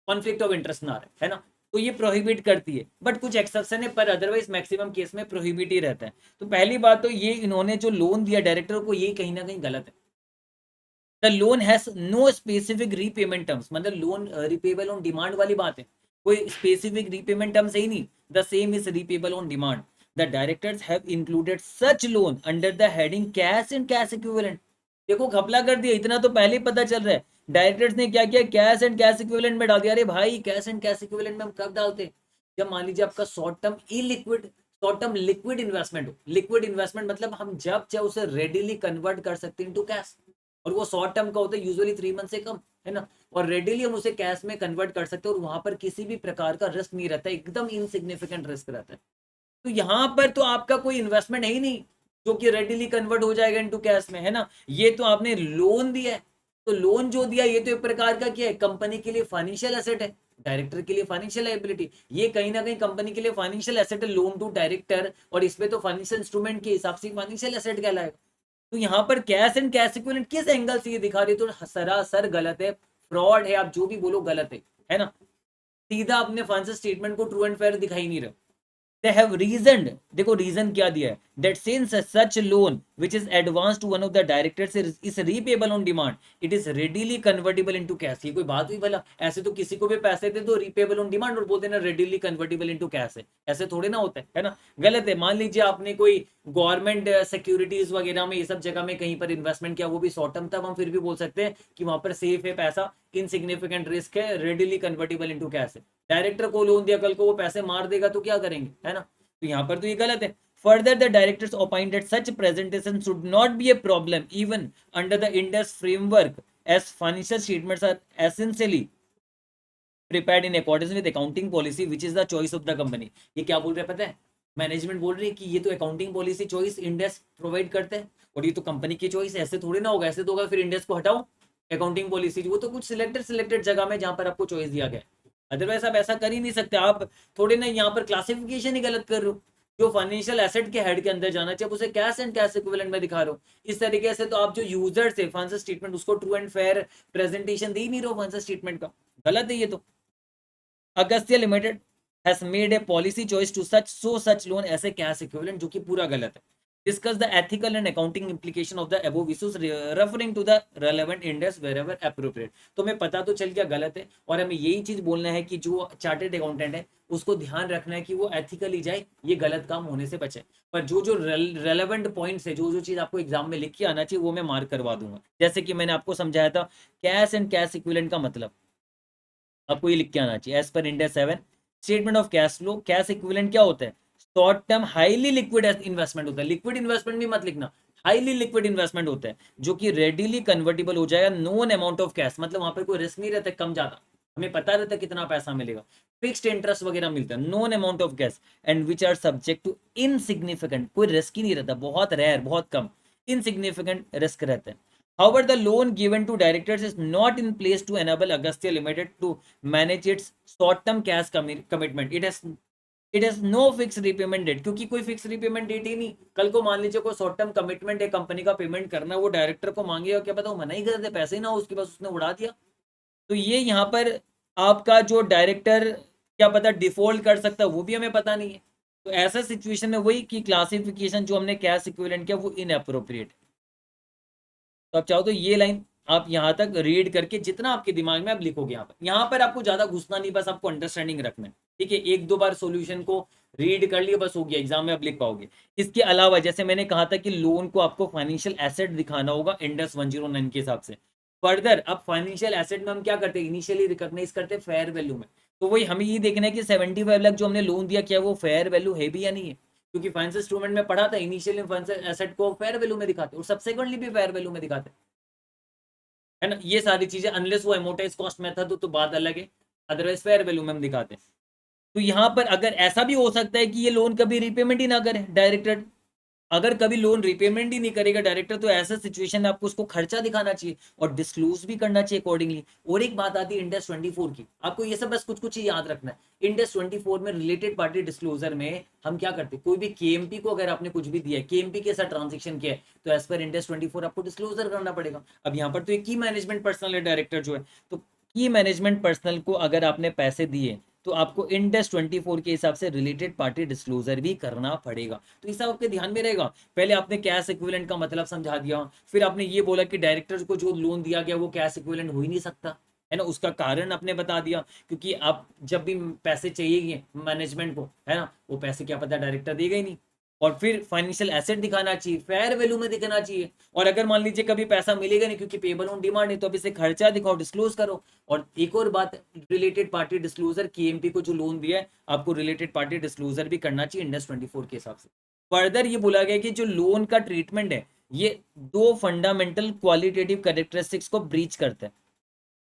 कॉन्फ्लिक्ट ऑफ इंटरेस्ट ना रहे, है ना. तो ये प्रोहिबिट करती है, बट कुछ एक्सेप्शन है, पर अदरवाइज मैक्सिमम केस में प्रोहिबिट ही रहता है. तो पहली बात तो ये इन्होंने जो लोन दिया डायरेक्टर को, ये कहीं ना कहीं गलत है. The loan has no specific repayment terms, मतलब लोन रिपेबल ऑन डिमांड वाली बात है, कोई स्पेसिफिक रीपेमेंट टर्म्स ही नहीं. The same is repayable on demand. The directors have included such loan under the heading cash and cash equivalent. देखो घपला कर दिया, इतना तो पहले ही पता चल रहा है. डायरेक्टर्स ने क्या किया, कैश एंड कैश इक्विवेलेंट में डाल दिया. अरे भाई, कैश एंड कैश इक्विवेलेंट में हम कब डालते हैं? जब मान लीजिए आपका short term illiquid, short term liquid investment हो. लिक्विड इन्वेस्टमेंट मतलब हम जब चाहे उसे रेडिली कन्वर्ट कर सकते हैं इनटू कैश, और वो शॉर्ट टर्म का होता है, यूजुअली 3 मंथ से कम, है ना, और रेडिली हम उसे कैश में कन्वर्ट कर सकते हैं, और वहां पर किसी भी प्रकार का रिस्क नहीं रहता, एकदम इनसिग्निफिकेंट रिस्क रहता है. तो यहाँ पर तो आपका कोई इन्वेस्टमेंट है ही नहीं जो कि रेडिली कन्वर्ट हो जाएगा इनटू कैश में, है ना. ये तो आपने लोन दिया है, तो लोन जो दिया ये तो एक प्रकार का क्या है, कंपनी के लिए फाइनेंशियल एसेट है, डायरेक्टर के लिए फाइनेंशियल लायबिलिटी. ये कहीं ना कहीं कंपनी के लिए फाइनेंशियल एसेट है, लोन टू डायरेक्टर, और इसमें तो फाइनेंशियल इंस्ट्रूमेंट के हिसाब से फाइनेंशियल एसेट कहलाएगा. तो यहाँ पर कैश एंड कैश इक्विवेलेंट किस एंगल से ये दिखा रही है, तो सरासर गलत है, फ्रॉड है, आप जो भी बोलो गलत है ना. सीधा अपने फाइनेंशियल स्टेटमेंट को ट्रू एंड फेयर दिखाई नहीं रहा. They have reasoned, देखो रीजन क्या दिया है, that since such loan which is advanced to one of the directors is repayable on demand, it is readily convertible into cash. ये कोई बात हुई भला? ऐसे तो किसी को भी पैसे दे दो repayable on demand और बोलते ना readily convertible into cash है, ऐसे थोड़े ना होता है ना. गलत है. मान लीजिए आपने कोई गवर्नमेंट सिक्योरिटीज वगैरह में, ये सब जगह में कहीं पर इन्वेस्टमेंट किया, वो भी शॉर्ट टर्म, तब हम फिर भी बोल सकते हैं कि वहां पर सेफ है पैसा, इनसिग्निफिकेंट रिस्क है, रेडिली कन्वर्टिबल इनटू कैश है. डायरेक्टर को लोन दिया, कल को वो पैसे मार देगा तो क्या करेंगे, है ना. तो यहाँ पर तो ये गलत है. Further, the directors opined that such presentation should not be a problem even under the Ind AS framework, as financial statements are essentially prepared in accordance with accounting policy, which is the choice of the company. ये क्या बोल रहे हैं पता है? Management बोल रही है कि ये तो accounting policy choice end S provide करते हैं, और ये तो कंपनी की चॉइस, ऐसे थोड़ी ना होगा. ऐसे तो होगा फिर इंड एस को हटाओ, अकाउंटिंग पॉलिसी वो तो कुछ सिलेक्टेड जगह में जहां पर आपको चॉइस दिया गया, अदरवाइज आप ऐसा कर ही नहीं सकते. आप थोड़े ना यहाँ पर क्लासिफिकेशन ही गलत कर रहे हो. जो फाइनेंशियल एसेट के हेड के अंदर जाना चाहिए उसे कैश एंड कैश इक्विवेलेंट में दिखा रहे हो. इस तरीके से तो आप जो यूजर्स है फाइनेंशियल स्टेटमेंट, उसको ट्रू एंड फेयर प्रेजेंटेशन दे ही नहीं रहे हो फाइनेंशियल स्टेटमेंट का. गलत है ये तो. Agastya limited has made a policy choice to such loan as a cash equivalent, जो कि पूरा गलत है. Discuss the ethical and accounting implication of the above issues referring to the relevant index wherever appropriate. तो हमें पता तो चल गया गलत है, और हमें यही चीज बोलना है कि जो चार्टेड अकाउंटेंट है उसको ध्यान रखना है कि वो एथिकली जाए, ये गलत काम होने से बचे. पर जो जो रेलेवेंट पॉइंट्स है, जो जो चीज आपको एग्जाम में लिख के आना चाहिए, वो मैं मार्क करवा दूंगा. जैसे कि मैंने आपको समझाया था, कैश एंड कैश इक्विवेलेंट का मतलब आपको ये लिख के आना चाहिए. As per India 7 statement of cash flow, cash equivalent क्या होता है? Short term highly liquid investment होता है. लिक्विड इन्वेस्टमेंट भी मत लिखना, हाईली लिक्विड इन्वेस्टमेंट होता है जो कि रेडिली कन्वर्टिबल हो जाएगा. नोन अमाउंट ऑफ कैश, मतलब वहां पर कोई रिस्क नहीं रहता कम ज्यादा, हमें पता रहता कितना पैसा मिलेगा, फिक्स्ड इंटरेस्ट वगैरह मिलता है. Known amount of cash and which are subject to insignificant, कोई रिस्क ही नहीं रहता, बहुत रेयर, बहुत कम इनसिग्निफिकेंट रिस्क रहता है. However, the loan given to directors is not in place to enable Agastya Limited to manage its short-term cash commitment. It has no fixed repayment date, क्योंकि कोई फिक्स रिपेमेंट डेट ही नहीं. कल को मान लीजिए कोई शॉर्ट टर्म कमिटमेंट है company का पेमेंट करना, वो डायरेक्टर को मांगेगा, क्या पता वो मना ही कर दे, पैसे ही ना हो उसके पास, उसने उड़ा दिया. तो ये यहाँ पर आपका जो डायरेक्टर क्या पता डिफॉल्ट कर सकता है, वो भी हमें पता नहीं है. तो ऐसा सिचुएशन में वही कि क्लासिफिकेशन जो हमने कैश इक्विवेलेंट किया वो इनअप्रोप्रिएट. तो आप चाहो तो ये लाइन आप यहाँ तक रीड करके जितना आपके दिमाग में आप लिखोगे, यहाँ पर आपको ज्यादा घुसना नहीं, बस आपको अंडरस्टैंडिंग रखना है. ठीक है, एक दो बार सॉल्यूशन को रीड कर लिया बस हो गया, एग्जाम में अब लिख पाओगे। इसके अलावा जैसे मैंने कहा था कि लोन को आपको फाइनेंशियल एसेट दिखाना होगा इंडस 109 के हिसाब से। फर्दर अब फाइनेंशियल एसेट में हम क्या करते हैं, इनिशियली रिकॉग्नाइज करते हैं फेयर वैल्यू में। तो वही हमें ये देखना है कि 75 लाख जो हमने लोन दिया क्या वो फेयर वैल्यू है भी या नहीं है, क्योंकि फाइनेंशियल इंस्ट्रूमेंट में पढ़ा था इनिशियली फाइनेंशियल एसेट को फेयर वैल्यू में दिखाते और सब्सिक्वेंटली भी फेयर वैल्यू में दिखाते, है ना। ये सारी चीजें अनलेस वो एमोटाइज कॉस्ट मेथड हो तो बात अलग है, अदरवाइज फेयर वैल्यू में हम दिखाते हैं। तो यहाँ पर अगर ऐसा भी हो सकता है कि ये लोन कभी रिपेमेंट ही ना करे डायरेक्टर, अगर कभी लोन रिपेमेंट ही नहीं करेगा डायरेक्टर, तो ऐसा सिचुएशन में आपको उसको खर्चा दिखाना चाहिए और डिस्क्लोज भी करना चाहिए अकॉर्डिंगली। और एक बात आती है इंडेक्स 24 की, आपको ये सब बस कुछ कुछ ही याद रखना है। इंडेक्स 24 में रिलेटेड पार्टी डिस्क्लोजर में हम क्या करते हैं, कोई भी केएमपी को अगर आपने कुछ भी दिया है, केएमपी के साथ ट्रांजेक्शन किया है, तो एज पर इंडेक्स 24 आपको डिस्क्लोजर करना पड़ेगा। अब यहाँ पर तो एक की मैनेजमेंट पर्सनल है डायरेक्टर जो है, तो की मैनेजमेंट पर्सनल को अगर आपने पैसे दिए तो आपको इंडेक्स 24 के हिसाब से रिलेटेड पार्टी डिस्क्लोजर भी करना पड़ेगा। तो ये सब आपके ध्यान में रहेगा। पहले आपने कैश इक्विवेलेंट का मतलब समझा दिया, फिर आपने ये बोला कि डायरेक्टर को जो लोन दिया गया वो कैश इक्विवेलेंट हो ही नहीं सकता, है ना, उसका कारण आपने बता दिया, क्योंकि आप जब भी पैसे चाहिए मैनेजमेंट को, है ना, वो पैसे क्या पता डायरेक्टर देगा ही नहीं। और फिर फाइनेंशियल एसेट दिखाना चाहिए, फेयर वैल्यू में दिखाना चाहिए। और अगर मान लीजिए कभी पैसा मिलेगा नहीं क्योंकि पेबल ऑन डिमांड है, तो अब इसे खर्चा दिखाओ, डिस्क्लोज करो। और एक और बात, रिलेटेड पार्टी डिस्क्लोजर, केएमपी को जो लोन दिया है आपको रिलेटेड पार्टी डिस्क्लोजर भी करना चाहिए इंडेक्स 24 के हिसाब से। फर्दर ये बोला गया कि जो लोन का ट्रीटमेंट है ये दो फंडामेंटल क्वालिटेटिव कैरेक्टरिस्टिक्स को ब्रीच करता है।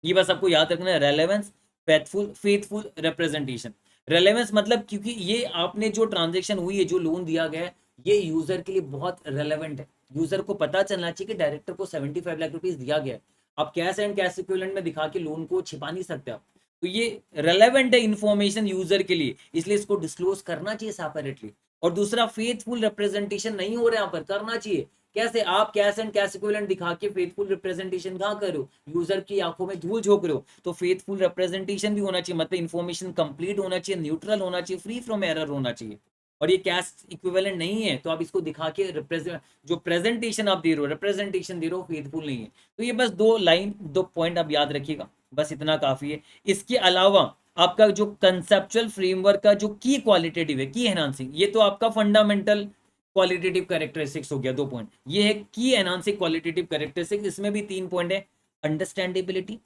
ये बस आपको याद रखना है, रेलेवेंस, फेथफुल रिप्रेजेंटेशन। रेलेवेंस मतलब क्योंकि ये आपने जो ट्रांजेक्शन हुई है, जो लोन दिया गया है, ये यूजर के लिए बहुत रेलेवेंट है। यूजर को पता चलना चाहिए कि डायरेक्टर को 75 लाख रुपीज दिया गया है। आप कैश एंड कैश इक्विवेलेंट में दिखा के लोन को छिपा नहीं सकते आप। तो ये रेलेवेंट है इंफॉर्मेशन यूजर के लिए, इसलिए इसको डिस्क्लोज करना चाहिए सेपरेटली। और दूसरा, फेथफुल रिप्रेजेंटेशन नहीं हो रहा है यहाँ पर, करना चाहिए। कैसे आप कैश एंड कैश इक्विवेलेंट दिखा के फेथफुल रिप्रेजेंटेशन कहाँ करो, यूजर की आंखों में धूल झोंक रहे हो। तो फेथफुल रिप्रेजेंटेशन भी होना चाहिए, मतलब इन्फॉर्मेशन कंप्लीट होना चाहिए, न्यूट्रल होना चाहिए, फ्री फ्रॉम एरर होना चाहिए। और ये कैश इक्विवेलेंट नहीं है तो आप इसको दिखा के जो प्रेजेंटेशन आप दे रहे हो, रिप्रेजेंटेशन दे रहे हो, फेथफुल नहीं है। तो ये बस दो पॉइंट आप याद रखिएगा, बस इतना काफी है। इसके अलावा आपका जो कंसेप्चुअल फ्रेमवर्क का जो की क्वालिटेटिव है, की एनहांसिंग, ये तो आपका फंडामेंटल क्वालिटेटिव कैरेक्टरिस्टिक्स हो गया, 2 पॉइंट। ये है की एनहांसिंग क्वालिटेटिव कैरेक्टरिस्टिक्स, इसमें भी 3 पॉइंट है, अंडरस्टैंडेबिलिटी,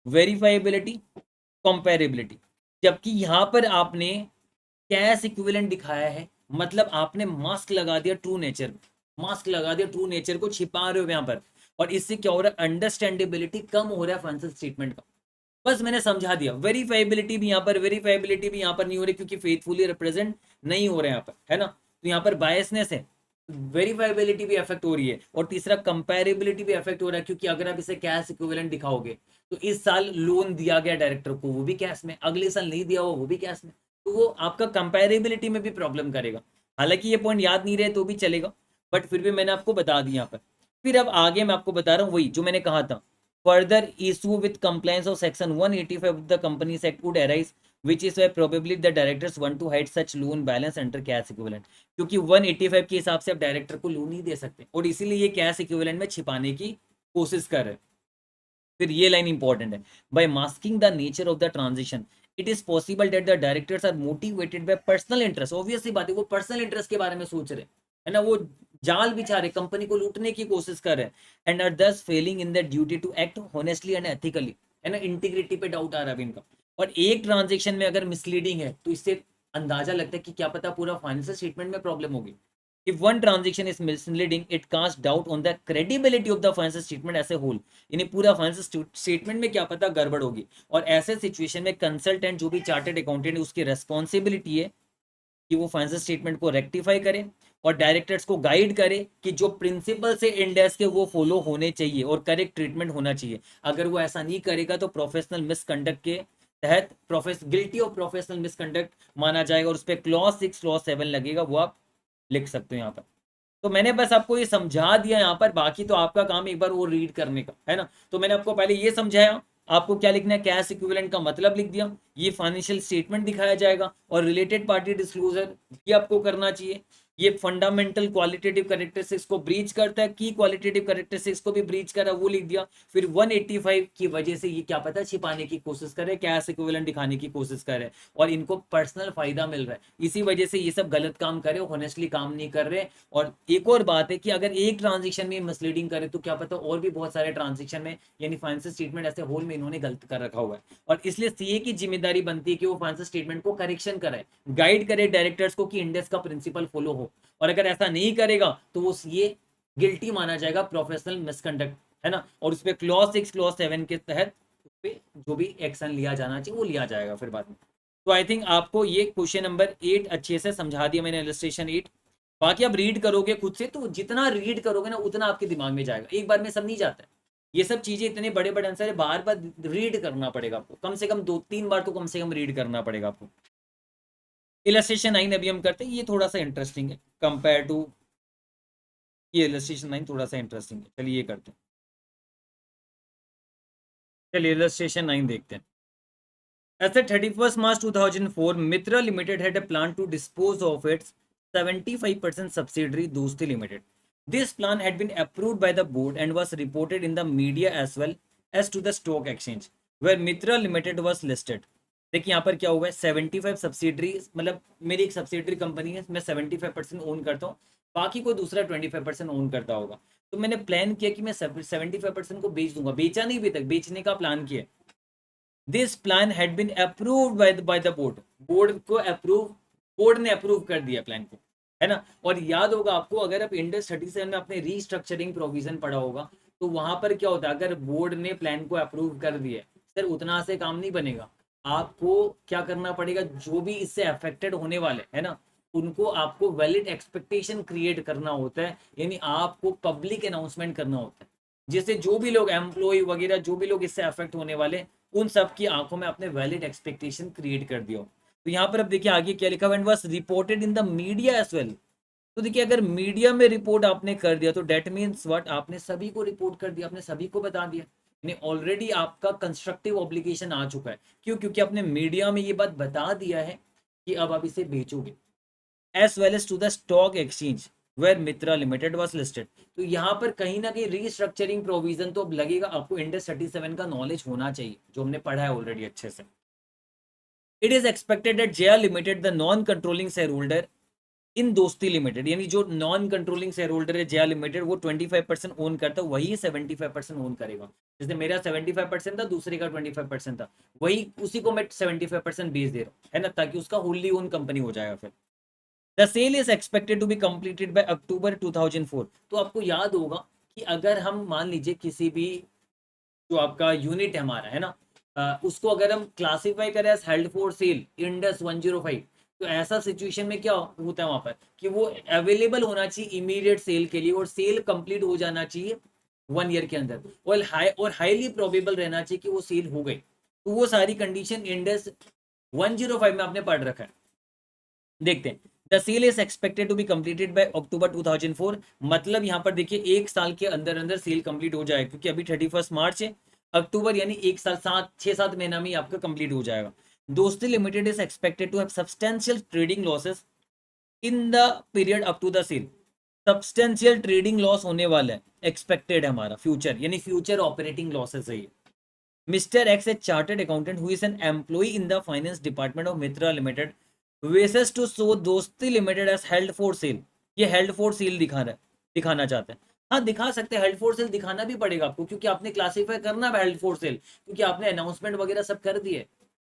वेरीफाइबिलिटी, कंपेरेबिलिटी। जबकि यहां पर आपने कैश इक्विवेलेंट दिखाया है, मतलब आपने मास्क लगा दिया ट्रू नेचर, मास्क लगा दिया ट्रू नेचर को, छिपा रहे हो यहाँ पर। और इससे क्या हो रहा है, अंडरस्टैंडेबिलिटी कम हो रहा है फाइनेंशियल स्टेटमेंट का। बस मैंने समझा दिया। वेरीफाइबिलिटी भी यहाँ पर, वेरीफाइबिलिटी भी यहाँ पर नहीं हो रही क्योंकि फेथफुली रिप्रेजेंट नहीं हो रहे यहाँ पर, है ना। तो यहाँ पर बायसनेस है, वेरीफाइबिलिटी भी अफेक्ट हो रही है। और तीसरा, कंपेरेबिलिटी भी अफेक्ट हो रहा है, क्योंकि अगर आप इसे कैश इक्विवेलेंट दिखाओगे तो इस साल लोन दिया गया डायरेक्टर को वो भी कैश में, अगले साल नहीं दिया वो भी कैश में, तो वो आपका कंपेरेबिलिटी में भी प्रॉब्लम करेगा। हालांकि ये पॉइंट याद नहीं रहे तो भी चलेगा, बट फिर भी मैंने आपको बता दिया यहाँ पर। फिर अब आगे मैं आपको बता रहा हूँ वही जो मैंने कहा था, further issue with compliance of section 185 of the companies act would arise, which is why probably the directors want to hide such loan balance under cash equivalent, क्योंकि 185 के हिसाब से आप डायरेक्टर को लोन नहीं दे सकते और इसीलिए ये कैश इक्विवेलेंट में छिपाने की कोशिश कर रहे हैं। फिर ये लाइन इंपॉर्टेंट है, by masking the nature of the transaction it is possible that the directors are motivated by personal interest. Obviously बात है, वो पर्सनल इंटरेस्ट के बारे में सोच रहे हैं, है ना, वो जाल बिछा रहे, कंपनी को लूटने की कोशिश कर रहे हैं, and are thus failing in the duty to act honestly and ethically, है ना, इंटीग्रिटी पे डाउट आ रहा है इनका। और एक ट्रांजेक्शन में अगर मिसलीडिंग है तो इससे अंदाजा लगता है कि क्या पता पूरा फाइनेंशियल स्टेटमेंट में प्रॉब्लम होगी। If one transaction is misleading, it casts doubt on the credibility of the financial statement as a whole. इन्हें पूरा फाइनेंशियल स्टेटमेंट में क्या पता गड़बड़ होगी। और ऐसे सिचुएशन में कंसल्टेंट जो भी चार्टेड अकाउंटेंट है उसकी रेस्पॉन्सिबिलिटी है कि वो फाइनेंशियल स्टेटमेंट को रेक्टिफाई करे और डायरेक्टर्स को गाइड करे कि जो प्रिंसिपल से इंड एस के वो फॉलो होने चाहिए और करेक्ट ट्रीटमेंट होना चाहिए। अगर वो ऐसा नहीं करेगा तो प्रोफेशनल मिसकंडक्ट के तहत गिल्टी ऑफ प्रोफेशनल मिसकंडक्ट माना जाएगा और उस पर क्लॉज 6 क्लॉज 7 लगेगा, वो आप लिख सकते हो यहाँ पर। तो मैंने बस आपको ये समझा दिया यहाँ पर, बाकी तो आपका काम एक बार वो रीड करने का, है ना। तो मैंने आपको पहले ये समझाया, आपको क्या लिखना है, कैश इक्विवेलेंट का मतलब लिख दिया, ये फाइनेंशियल स्टेटमेंट दिखाया जाएगा और रिलेटेड पार्टी डिस्क्लोजर ये आपको करना चाहिए। ये फंडामेंटल क्वालिटेटिव कैरेक्टरिस्टिक्स को ब्रीच करता है, की क्वालिटेटिव कैरेक्टरिस्टिक्स को भी ब्रीच कर रहा है, वो लिख दिया। फिर 185 की वजह से ये क्या पता छिपाने की कोशिश करे, कैश इक्विवेलेंट दिखाने की कोशिश करे, और इनको पर्सनल फायदा मिल रहा है, इसी वजह से ये सब गलत काम करे, ऑनेस्टली काम नहीं कर रहे। और एक और बात है कि अगर एक ट्रांजेक्शन में मिसलीडिंग करे तो क्या पता और भी बहुत सारे ट्रांजेक्शन में, यानी फाइनेंशियल स्टेटमेंट ऐसे होल में इन्होंने गलत कर रखा हुआ है। और इसलिए सीए की जिम्मेदारी बनती है कि वो फाइनेंशियल स्टेटमेंट को करेक्शन करे, गाइड करे डायरेक्टर्स को कि इंडेक्स का प्रिंसिपल फॉलो हो। और अगर ऐसा नहीं करेगा तो वो ये गिल्टी माना जाएगा प्रोफेशनल मिसकंडक्ट, है ना। और उस पर क्लॉज 6 क्लॉज 7 के तहत उस पर जो भी एक्शन लिया जाना चाहिए वो लिया जाएगा फिर बाद में। तो आई थिंक आपको ये क्वेश्चन नंबर 8 अच्छे से समझा दिया मैंने, इलस्ट्रेशन 8। बाकी आप रीड करोगे खुद से, तो जितना रीड करोगे ना उतना आपके दिमाग में जाएगा, एक बार में सब नहीं जाता है। ये सब चीजें इतने बड़े बड़े आंसर है, बार बार रीड करना पड़ेगा आपको, कम से कम 2-3 बार तो कम से कम रीड करना पड़ेगा आपको। इलस्ट्रेशन 9 अभी हम करते हैं, ये थोड़ा सा इंटरेस्टिंग है कंपेयर टू ये। इलस्ट्रेशन 9 थोड़ा सा इंटरेस्टिंग है, चलिए ये करते हैं। चलिए इलस्ट्रेशन 9 देखते हैं। As at 31st March 2004, Mitra Limited had a plan to dispose of its 75% subsidiary Dosti Limited. This plan had been approved by the board and was reported in the media as well as to the stock exchange, where Mitra Limited was listed. देखिए यहाँ पर क्या हुआ है, 75 subsidiary, मतलब मेरी एक subsidiary company है, मैं 75% ओन करता हूँ, बाकी कोई दूसरा 25% ओन करता होगा। तो मैंने प्लान किया कि मैं 75% को बेच दूंगा, बेचा नहीं अभी तक, बेचने का प्लान किया। This plan had been approved by the board, board को अप्रूव, बोर्ड ने अप्रूव कर दिया प्लान को, है ना। और याद होगा आपको, अगर आप इंडेक्स 37 में अपने रीस्ट्रक्चरिंग प्रोविजन पढ़ा होगा, तो वहां पर क्या होता है, अगर बोर्ड ने प्लान को अप्रूव कर दिया, सर उतना से काम नहीं बनेगा, आपको क्या करना पड़ेगा, जो भी इससे अफेक्टेड होने वाले है ना, उनको आपको वैलिड एक्सपेक्टेशन क्रिएट करना होता है, यानी आपको पब्लिक अनाउंसमेंट करना होता है, जिससे जो भी लोग एम्प्लॉय वगैरह, जो भी लोग इससे अफेक्ट होने वाले, उन सब की आंखों में अपने वैलिड एक्सपेक्टेशन क्रिएट कर दिया। तो यहाँ पर अब देखिए आगे क्या लिखा हुआ, was reported in the media as well. तो देखिए अगर मीडिया में रिपोर्ट आपने कर दिया तो डेट मीन्स व्हाट, आपने सभी को रिपोर्ट कर दिया, आपने सभी को बता दिया, यानी ऑलरेडी आपका कंस्ट्रक्टिव ऑब्लिगेशन आ चुका है। क्यों? क्योंकि आपने मीडिया में ये बात बता दिया है कि अब आप इसे बेचोगे, as well as to the stock exchange where Mitra Limited was listed. तो यहाँ पर कहीं ना कहीं रीस्ट्रक्चरिंग प्रोविजन तो अब लगेगा, आपको इंडेक्स 37 का नॉलेज होना चाहिए, जो हमने पढ़ा है ऑलरेडी अच्छे से। It is expected that JR Limited the non controlling share holder in Dosti Limited, यानी जो नॉन कंट्रोलिंग शेयर होल्डर है जेआर लिमिटेड, वो 25% ओन करता है, वही 75% ओन करेगा। जैसे मेरा 75% था, दूसरे का 25% था, वही उसी को मैं 75% बेच दे रहा हूँ, है ना, ताकि उसका होल्ली ओन कंपनी हो जाएगा फिर। The sale is expected to be completed by October 2004। तो आपको याद होगा कि अगर हम मान लीजिए किसी भी, जो आपका यूनिट है हमारा, है ना, उसको अगर हम क्लासिफाई करें as held for sale Ind AS 105, तो ऐसा सिचुएशन में क्या होता है वहां पर कि वो अवेलेबल होना चाहिए इमीडिएट सेल के लिए, और सेल कंप्लीट हो जाना चाहिए 1 ईयर के अंदर, और हाईली प्रोबेबल रहना चाहिए कि वो सेल हो गई। तो वो सारी कंडीशन इंडस 105 में आपने पढ़ रखा है। देखते हैं, the sale is expected to be completed by October 2004। मतलब यहाँ पर देखिए एक साल के अंदर अंदर सेल कंप्लीट हो जाएगा, क्योंकि अभी 31 मार्च है, अक्टूबर यानी एक साल 6-7 महीना में ही आपका कंप्लीट हो जाएगा। Dosti Limited is expected to have substantial trading losses in the period up to the sale. Substantial trading loss होने वाला है, एक्सपेक्टेड है हमारा फ्यूचर, यानी फ्यूचर ऑपरेटिंग लॉसेस है ये। Mr. X, a chartered accountant who is an employee in the finance department of Mitra Limited, wishes to show Dosti Limited as held for sale। ये held for sale दिखाना चाहते हैं। हाँ दिखा सकते हैं, held for sale दिखाना भी पड़ेगा आपको, क्योंकि आपने क्लासीफाई करना है held for sale, क्योंकि आपने अनाउंसमेंट वगैरह सब कर दिए।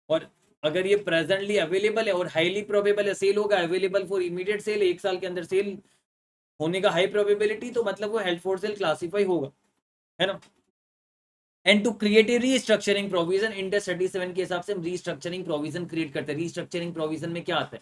और अगर ये प्रेजेंटली अवेलेबल है और हाईली प्रोबेबल है सेल होगा, अवेलेबल फॉर इमीडिएट सेल, एक साल के अंदर सेल होने का हाई प्रोबेबिलिटी, तो मतलब वो हेल्ड फॉर सेल क्लासीफाई होगा, है ना। And to create a restructuring provision, Ind AS 37 के हिसाब से हम रीस्ट्रक्चरिंग प्रोविजन क्रिएट करते हैं। रीस्ट्रक्चरिंग प्रोविजन में क्या आता है,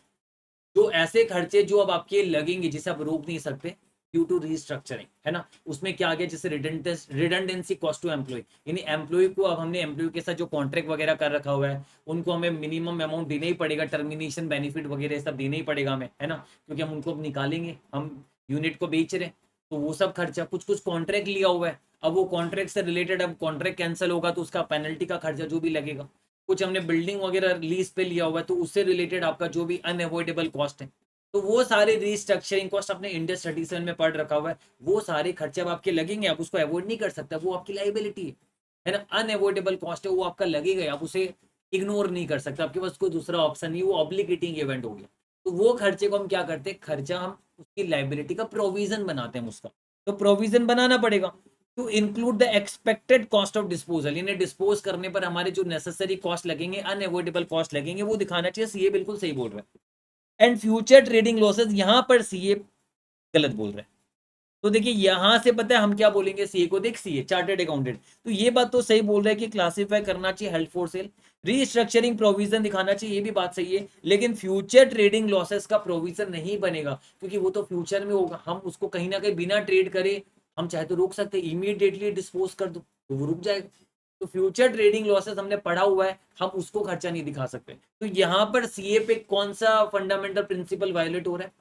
जो ऐसे खर्चे जो अब आपके लगेंगे जिसे आप रोक नहीं सकते ड्यू टू रीस्ट्रक्चरिंग, है ना, उसमें क्या आ गया, जैसे रिडंडेंसी कॉस्ट टू एम्प्लॉय, यानी एम्प्लॉय को अब हमने एम्प्लॉय के साथ जो कॉन्ट्रैक्ट वगैरह कर रखा हुआ है, उनको हमें मिनिमम अमाउंट देना ही पड़ेगा, टर्मिनेशन बेनिफिट वगैरह सब देना ही पड़ेगा हमें, है ना, क्योंकि हम उनको निकालेंगे, हम यूनिट को बेच रहे हैं, तो वो सब खर्चा, कुछ कुछ कॉन्ट्रैक्ट लिया हुआ है, अब वो कॉन्ट्रैक्ट से रिलेटेड, अब कॉन्ट्रैक्ट कैंसिल होगा तो उसका पेनल्टी का खर्चा जो भी लगेगा, कुछ हमने बिल्डिंग वगैरह लीज पे लिया हुआ है तो उससे रिलेटेड आपका जो भी अनअवॉइडेबल कॉस्ट है, तो वो सारे रीस्ट्रक्चरिंग कॉस्ट अपने इंडेक्स 37 में पढ़ रखा हुआ है, वो सारे खर्चे अब आपके लगेंगे, आप उसको अवॉइड नहीं कर सकते, वो आपकी लाइबिलिटी है ना, अनअवॉइडेबल कॉस्ट है, वो आपका लगेगा, आप उसे इग्नोर नहीं कर सकते, आपके पास कोई दूसरा ऑप्शन नहीं, वो ऑब्लिगेटिंग इवेंट हो गया। तो वो खर्चे को हम क्या करते हैं, खर्चा हम उसकी लाइबिलिटी का प्रोविजन बनाते हैं उसका, तो प्रोविजन बनाना पड़ेगा to include the expected cost of disposal, इन्हें डिस्पोज करने पर हमारे जो नेसेसरी कॉस्ट लगेंगे, अनअवॉइडेबल कॉस्ट लगेंगे, वो दिखाना चाहिए। सीए बिल्कुल सही बोल रहा है। एंड फ्यूचर ट्रेडिंग लॉसेस, यहां पर सीए गलत बोल रहा है। तो देखिए यहां से पता है हम क्या बोलेंगे, सीए को, देख सीए चार्टर्ड अकाउंटेंट, तो ये बात तो सही बोल रहा है कि क्लासिफाई करना चाहिए held for cell, restructuring provision दिखाना चाहिए, ये भी बात सही है, लेकिन फ्यूचर ट्रेडिंग लॉसेस का प्रोविजन नहीं बनेगा, क्योंकि वो तो फ्यूचर में होगा, हम उसको कहीं ना कहीं बिना ट्रेड करे हम चाहे तो रोक सकते हैं, इमीडिएटली डिस्पोज कर दो तो वो रुक जाएगा। तो फ्यूचर ट्रेडिंग लॉसेस हमने पढ़ा हुआ है, हम उसको खर्चा नहीं दिखा सकते। तो यहां पर सीए पे कौन सा फंडामेंटल प्रिंसिपल वायलेट हो रहा है,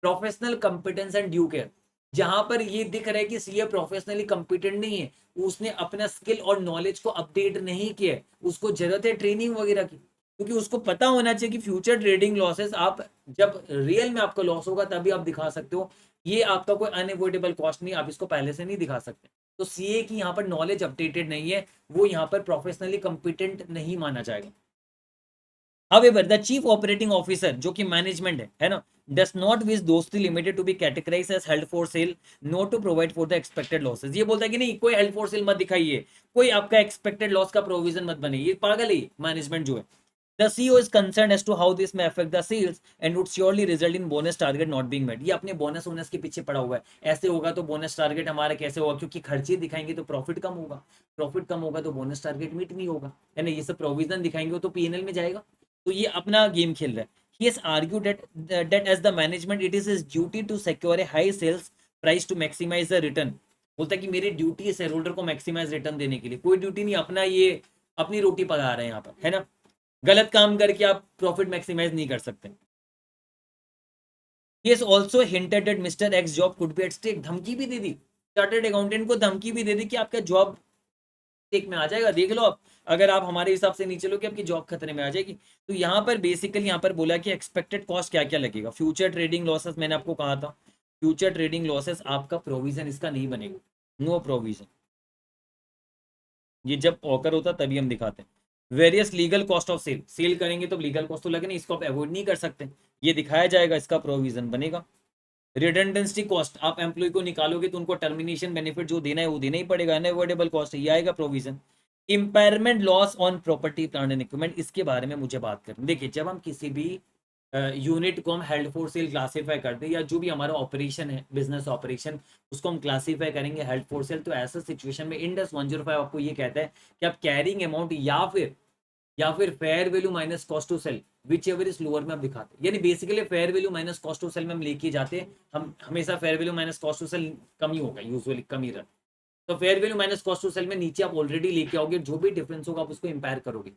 professional competence and due care. जहां पर ये दिख रहा है कि सीए प्रोफेशनली कंपिटेंट नहीं है, उसने अपना स्किल और नॉलेज को अपडेट नहीं किया, उसको जरूरत है ट्रेनिंग वगैरह की, क्योंकि उसको पता होना चाहिए कि फ्यूचर ट्रेडिंग लॉसेस आप जब रियल में आपका लॉस होगा तभी आप दिखा सकते हो, ये आपका कोई अनएवॉइडेबल कॉस्ट नहीं, आप इसको पहले से नहीं दिखा सकते। तो सीए की यहाँ पर नॉलेज अपडेटेड नहीं है, वो यहाँ पर प्रोफेशनली कंपिटेंट नहीं माना जाएगा। However, the chief operating officer जो कि मैनेजमेंट है ना, does not wish दोस्ती limited to be categorized as held for sale, not to provide for the expected losses। ये बोलता है कि नहीं कोई held for sale मत दिखाइए, कोई आपका expected loss का प्रोविजन मत बनाइए, ये पागल है मैनेजमेंट जो है। The CEO is concerned as to how this may affect the sales and would surely result in bonus target not being met। ये अपने बोनस वोनस के पीछे पड़ा हुआ है, ऐसे होगा तो बोनस टारगेट हमारा कैसे होगा, क्योंकि खर्चे दिखाएंगे तो प्रॉफिट कम होगा, प्रॉफिट कम होगा तो बोनस टारगेट मीट नहीं होगा, है ना, ये सब प्रोविजन दिखाएंगे तो पीएनएल में जाएगा। तो ये अपना गेम खेल रहा है। He has argued that as the management it is his duty to secure a high sales price to maximize the return। बोलता है कि मेरी ड्यूटी है शेयर होल्डर को मैक्सिमाइज रिटर्न देने के लिए, कोई ड्यूटी नहीं, अपना ये अपनी रोटी पका रहे हैं यहाँ पर, है ना, गलत काम करके आप प्रॉफिट मैक्सिमाइज नहीं कर सकते। He has also hinted that Mr. X job could be at stake। धमकी भी दे दी, चार्टर्ड अकाउंटेंट को धमकी भी दे दी कि आपका जॉब स्टेक में आ जाएगा, देख लो आप, अगर आप हमारे हिसाब से नहीं चलोगे आपकी जॉब खतरे में आ जाएगी। तो यहाँ पर बेसिकली यहाँ पर बोला कि एक्सपेक्टेड कॉस्ट क्या क्या लगेगा, फ्यूचर ट्रेडिंग लॉसेस, मैंने आपको कहा था फ्यूचर ट्रेडिंग लॉसेस आपका प्रोविजन इसका नहीं बनेगा, नो प्रोविजन, ये जब ऑकर होता तभी हम दिखाते हैं। Various legal cost of sale, sale करेंगे तो लीगल कॉस्ट तो लगे नहीं, इसको आप अवॉइड नहीं कर सकते, ये दिखाया जाएगा, इसका प्रोविजन बनेगा। रिडंडेंसी कॉस्ट, आप एम्प्लॉय को निकालोगे तो उनको टर्मिनेशन बेनिफिट जो देना है वो देना ही पड़ेगा, अनअवॉइडेबल कॉस्ट है, ये आएगा provision. Impairment loss on property plant and equipment, इसके बारे में मुझे बात करनी। देखिए जब हम किसी भी यूनिट को हम हेल्ड फॉर सेल क्लासीफाई करते हैं, या जो भी हमारा ऑपरेशन है बिजनेस ऑपरेशन उसको हम क्लासीफाई करेंगे हेल्ड फॉर सेल, तो ऐसा सिचुएशन में इंडस 105 आपको ये कहता है कि आप कैरिंग अमाउंट या फिर fair value minus cost to sell whichever is lower में आप दिखाते हैं, यानी basically fair value minus cost to sell में हम लेके जाते हैं, हम हमेशा fair value minus cost to sell कम ही होगा, यूजुअली कम ही रहा, तो fair value minus cost to sell में नीचे आप ऑलरेडी लेके आओगे, जो भी डिफरेंस होगा आप उसको इंपायर करोगे।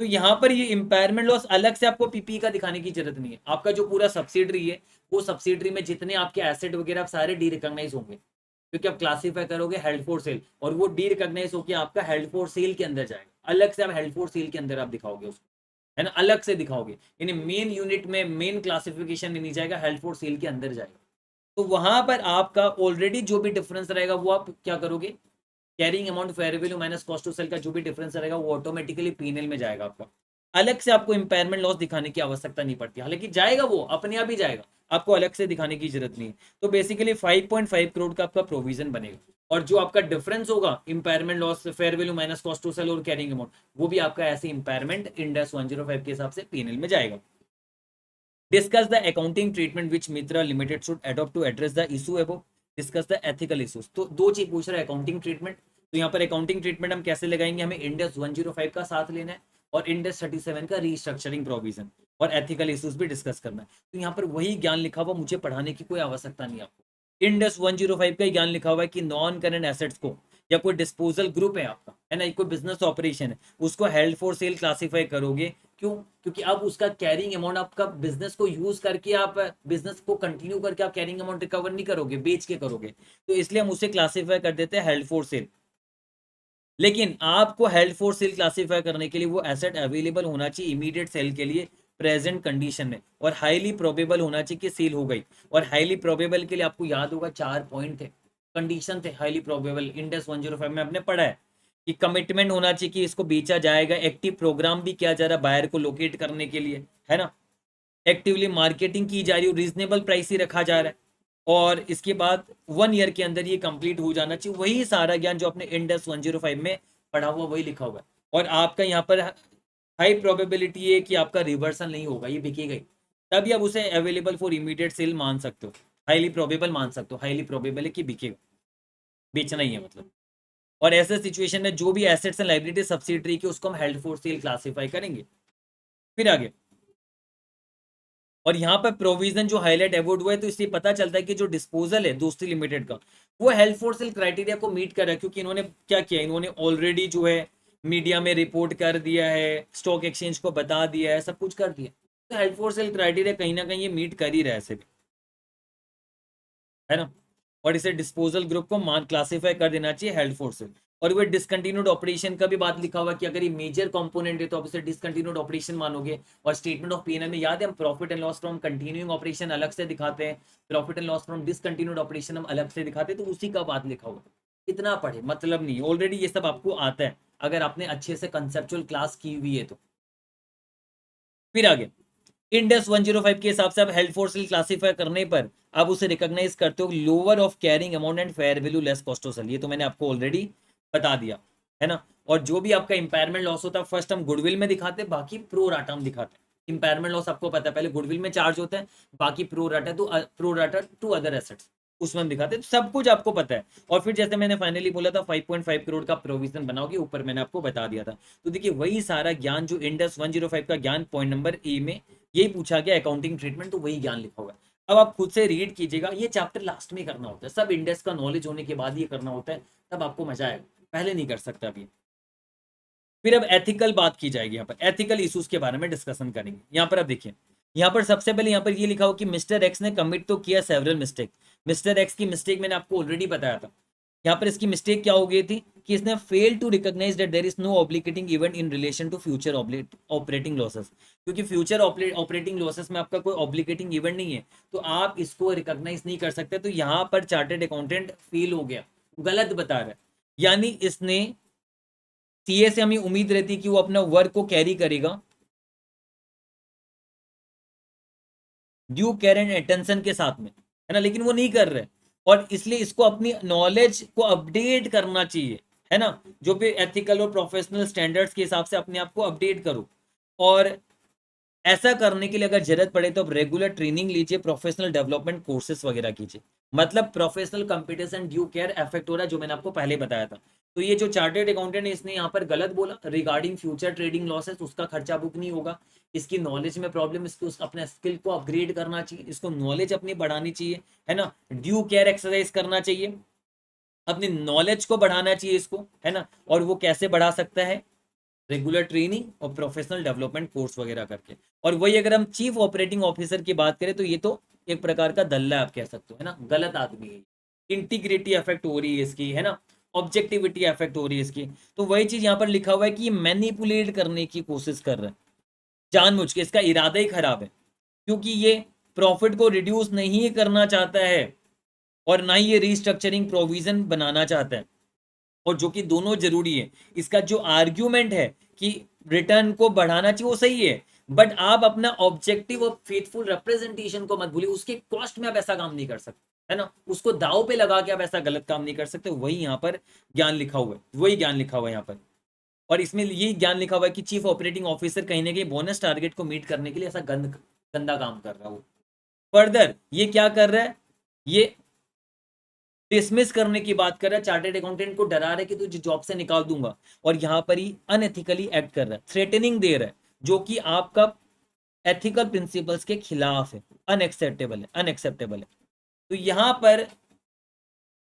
तो यहाँ पर ये इंपायरमेंट लॉस अलग से आपको पीपी का दिखाने की जरूरत नहीं है, आपका जो पूरा सब्सिडरी है वो सब्सिडरी में जितने आपके एसेट वगैरह आप सारे डी रिकॉग्नाइज होंगे, क्योंकि आप क्लासीफाई करोगे हेल्ड फॉर सेल, और वो डी रिकॉग्नाइज होकर आपका हेल्ड फॉर सेल के अंदर जाएगा, अलग से आप हेल्ड फॉर सेल के अंदर आप दिखाओगे उसको, है ना, अलग से दिखाओगे, यानी मेन यूनिट में मेन क्लासिफिकेशन में नहीं जाएगा, हेल्ड फॉर सेल के अंदर जाएगा। तो वहां पर आपका ऑलरेडी जो भी डिफरेंस रहेगा वो आप क्या करोगे, carrying amount fair value minus cost to sale का जो भी डिफरेंस रहेगा वो ऑटोमेटिकली पीएनएल में जाएगा आपका, अलग से आपको इंपेयरमेंट लॉस दिखाने की आवश्यकता नहीं पड़ती, हालांकि जाएगा वो अपने आप ही जाएगा, आपको अलग से दिखाने की जरूरत नहीं है। तो बेसिकली 5.5 करोड़ का आपका प्रोविजन बनेगा, और जो आपका डिफरेंस होगा impairment loss fair value minus cost to sale और कैरिंग अमाउंट, वो भी आपका ऐसे इंपेयरमेंट इंडेक्स 105 के हिसाब से पीएनएल में जाएगा। Discuss the accounting treatment which Mitra Limited should adopt to address the issue above. Discuss the ethical issues, तो दो चीज पूछ रहा है, अकाउंटिंग ट्रीटमेंट, तो यहाँ पर अकाउंटिंग ट्रीटमेंट हम कैसे लगाएंगे, हमें इंडेक्स 105 का साथ लेना है और इंडेक्स 37 का रीस्ट्रक्चरिंग प्रोविजन, और एथिकल इश्यूज भी डिस्कस करना है। तो यहाँ पर वही ज्ञान लिखा हुआ, मुझे पढ़ाने की कोई आवश्यकता नहीं आपको, इंडेक्स 105 का ही ज्ञान लिखा हुआ है कि नॉन करंट एसेट्स को, या कोई डिस्पोजल ग्रुप है आपका, है ना, कोई बिजनेस ऑपरेशन है, उसको हेल्ड फॉर सेल क्लासीफाई करोगे, क्यों, क्योंकि अब उसका कैरिंग अमाउंट आपका बिजनेस को यूज करके आप बिजनेस को कंटिन्यू करके आप कैरिंग अमाउंट रिकवर नहीं करोगे, बेच के करोगे, तो इसलिए हम उसे क्लासीफाई कर देते हैं हेल्ड फॉर सेल। लेकिन आपको हेल्ड फॉर सेल क्लासीफाई करने के लिए वो एसेट अवेलेबल होना चाहिए इमीडिएट सेल के लिए, प्रेजेंट कंडीशन में, और हाईली प्रोबेबल होना चाहिए कि सेल हो गई। और हाईली प्रोबेबल के लिए आपको याद होगा 4 पॉइंट थे, कंडीशन थे हाईली प्रोबेबल। इंडेक्स 105 में आपने पढ़ा है कि कमिटमेंट होना चाहिए कि इसको बेचा जाएगा, एक्टिव प्रोग्राम भी किया जा रहा है बायर को लोकेट करने के लिए, है ना, एक्टिवली मार्केटिंग की जा रही है, रीजनेबल प्राइस ही रखा जा रहा है, और इसके बाद 1 ईयर के अंदर ये कंप्लीट हो जाना चाहिए। वही सारा ज्ञान जो आपने इंडेक्स 105 में पढ़ा हुआ वही लिखा हुआ है। और आपका यहाँ पर हाई प्रोबेबिलिटी है कि आपका रिवर्सल नहीं होगा, ये बिकेगा ही, तभी आप उसे अवेलेबल फॉर इमीडिएट सेल मान सकते हो, हाईली प्रोबेबल मान सकते हो, हाईली प्रोबेबल है कि बिकेगा, बेचना ही है मतलब। और ऐसे सिचुएशन में जो भी एसेट्स एंड लाइबिलिटी सब्सिडरी की उसको हम हेल्ड फॉर सेल क्लासिफाई करेंगे। फिर आगे, और यहाँ पर प्रोविजन जो हाईलाइट अवॉर्ड हुआ है, तो इससे पता चलता है कि जो डिस्पोजल है दोस्ती लिमिटेड का, वो हेल्थ फॉर सेल क्राइटेरिया को मीट कर रहा है, क्योंकि इन्होंने क्या किया, इन्होंने ऑलरेडी जो है मीडिया में रिपोर्ट कर दिया है, स्टॉक एक्सचेंज को बता दिया है, सब कुछ कर दिया, तो हेल्थ फॉर सेल क्राइटेरिया कहीं ना कहीं ये मीट कर ही रहा है ऐसे भी, है ना। और इसे डिस्पोजल ग्रुप को मान क्लासीफाई कर देना चाहिए हेल्ड फॉर सेल। और वो डिसकंटिन्यूड ऑपरेशन का भी बात लिखा हुआ कि अगर ये मेजर कंपोनेंट है तो आप इसे डिसकंटिन्यूड ऑपरेशन मानोगे। और स्टेटमेंट ऑफ पीएनएल में याद है, हम profit and loss from continuing operation अलग से दिखाते हैं, profit and loss from discontinued operation हम अलग से दिखाते हैं, तो उसी का बात लिखा हुआ। इतना पढ़े मतलब नहीं, ऑलरेडी ये सब आपको आता है अगर आपने अच्छे से कंसेप्चुअल क्लास की हुई है तो। फिर आगे, इंडेक्स 105 के हिसाब से आप हेल्ड फॉर सेल क्लासीफाई करने पर आप उसे रिकॉग्नाइज करते हो lower of carrying amount and fair value less cost of sale, ये तो मैंने आपको ऑलरेडी बता दिया, है ना। और जो भी आपका इंपायरमेंट लॉस होता है फर्स्ट हम गुडविल में दिखाते हैं, बाकी प्रो राटा हम दिखाते हैं। इंपायरमेंट लॉस आपको पता है पहले गुडविल में चार्ज होता है, बाकी pro rata to other assets उसमें हम दिखाते हैं, तो सब कुछ आपको पता है। और फिर जैसे मैंने फाइनली बोला था 5.5 करोड़ का प्रोविजन बनाओगे, ऊपर मैंने आपको बता दिया था। तो देखिए वही सारा ज्ञान जो इंडेक्स 105 का ज्ञान पॉइंट नंबर ए में यही पूछा गया, अकाउंटिंग ट्रीटमेंट, तो वही ज्ञान लिखा हुआ है। अब आप खुद से रीड कीजिएगा, ये चैप्टर लास्ट में करना होता है, सब इंडेक्स का नॉलेज होने के बाद ये करना होता है, तब आपको मजा आएगा, पहले नहीं कर सकता अभी। फिर अब एथिकल बात की जाएगी, यहाँ पर एथिकल इश्यूज के बारे में डिस्कशन करेंगे। यहाँ पर आप देखिए, यहाँ पर सबसे पहले यहाँ पर ये लिखा हो कि मिस्टर एक्स ने कमिट तो किया सेवरल मिस्टेक। मिस्टर एक्स की मिस्टेक मैंने आपको ऑलरेडी बताया था। यहाँ पर इसकी मिस्टेक क्या हो गई थी कि इसने fail to recognise that there is no obligating event in relation to future operating losses, क्योंकि फ्यूचर ऑपरेटिंग लॉसेस में आपका कोई ऑब्लिगेटिंग इवेंट नहीं है, तो आप इसको रिकॉग्नाइज नहीं कर सकते। तो यहाँ पर चार्टर्ड अकाउंटेंट फेल हो गया, गलत बता रहा है। यानी इसने सीए से हमें उम्मीद रहती कि वो अपना वर्क को कैरी करेगा ड्यू केयर एंड अटेंशन के साथ में, है ना, लेकिन वो नहीं कर रहे। और इसलिए इसको अपनी नॉलेज को अपडेट करना चाहिए, है ना, जो भी एथिकल और प्रोफेशनल स्टैंडर्ड्स के हिसाब से अपने आप को अपडेट करो। और ऐसा करने के लिए अगर जरूरत पड़े तो आप रेगुलर ट्रेनिंग लीजिए, प्रोफेशनल डेवलपमेंट कोर्सेज वगैरह कीजिए। मतलब professional competition due care effect हो रहा है, जो मैंने आपको पहले बताया था। तो ये जो चार्टर्ड अकाउंटेंट है इसने यहाँ पर गलत बोला रिगार्डिंग फ्यूचर ट्रेडिंग लॉसेस, उसका खर्चा बुक नहीं होगा। इसकी नॉलेज में प्रॉब्लम, इसको अपने स्किल को अपग्रेड करना चाहिए, इसको नॉलेज अपनी बढ़ानी चाहिए, है ना, ड्यू केयर एक्सरसाइज करना चाहिए, अपनी नॉलेज को बढ़ाना चाहिए इसको, है ना। और वो कैसे बढ़ा सकता है, रेगुलर ट्रेनिंग और प्रोफेशनल डेवलपमेंट कोर्स वगैरह करके। और वही अगर हम चीफ ऑपरेटिंग ऑफिसर की बात करें तो ये तो एक प्रकार का दल्ला आप कह सकते हो, है ना, गलत आदमी है। इंटीग्रिटी अफेक्ट हो रही है इसकी, है ना, ऑब्जेक्टिविटी अफेक्ट हो रही है इसकी। तो वही चीज यहाँ पर लिखा हुआ है कि मैनिपुलेट करने की कोशिश कर रहा है जानबूझ के, इसका इरादा ही खराब है, क्योंकि ये प्रॉफिट को रिड्यूस नहीं करना चाहता है और ना ही ये रीस्ट्रक्चरिंग प्रोविजन बनाना चाहता है, और जो कि दोनों जरूरी है। इसका जो आर्ग्यूमेंट है कि रिटर्न को बढ़ाना चाहिए वो सही है, बट आप अपना ऑब्जेक्टिव और फेथफुल रिप्रेजेंटेशन को मत भूलिए, उसके कॉस्ट में आप ऐसा काम नहीं कर सकते, है ना, उसको दाव पे लगा के आप ऐसा गलत काम नहीं कर सकते। वही यहाँ पर ज्ञान लिखा हुआ है, वही ज्ञान लिखा हुआ है यहाँ पर। और इसमें ये ज्ञान लिखा हुआ है कि चीफ ऑपरेटिंग ऑफिसर कहीं ना कहीं बोनस टारगेट को मीट करने के लिए ऐसा गंदा काम कर रहा है वो। फर्दर ये क्या कर रहा है, ये डिसमिस करने की बात कर रहा है, चार्टर्ड अकाउंटेंट को डरा रहा है कि तुझे जॉब से निकाल दूंगा, और यहां पर ही अनएथिकली एक्ट कर रहा है, थ्रेटनिंग दे रहा है, जो कि आपका एथिकल प्रिंसिपल्स के खिलाफ है, अनएक्सेप्टेबल है, अनएक्सेप्टेबल है। तो यहां पर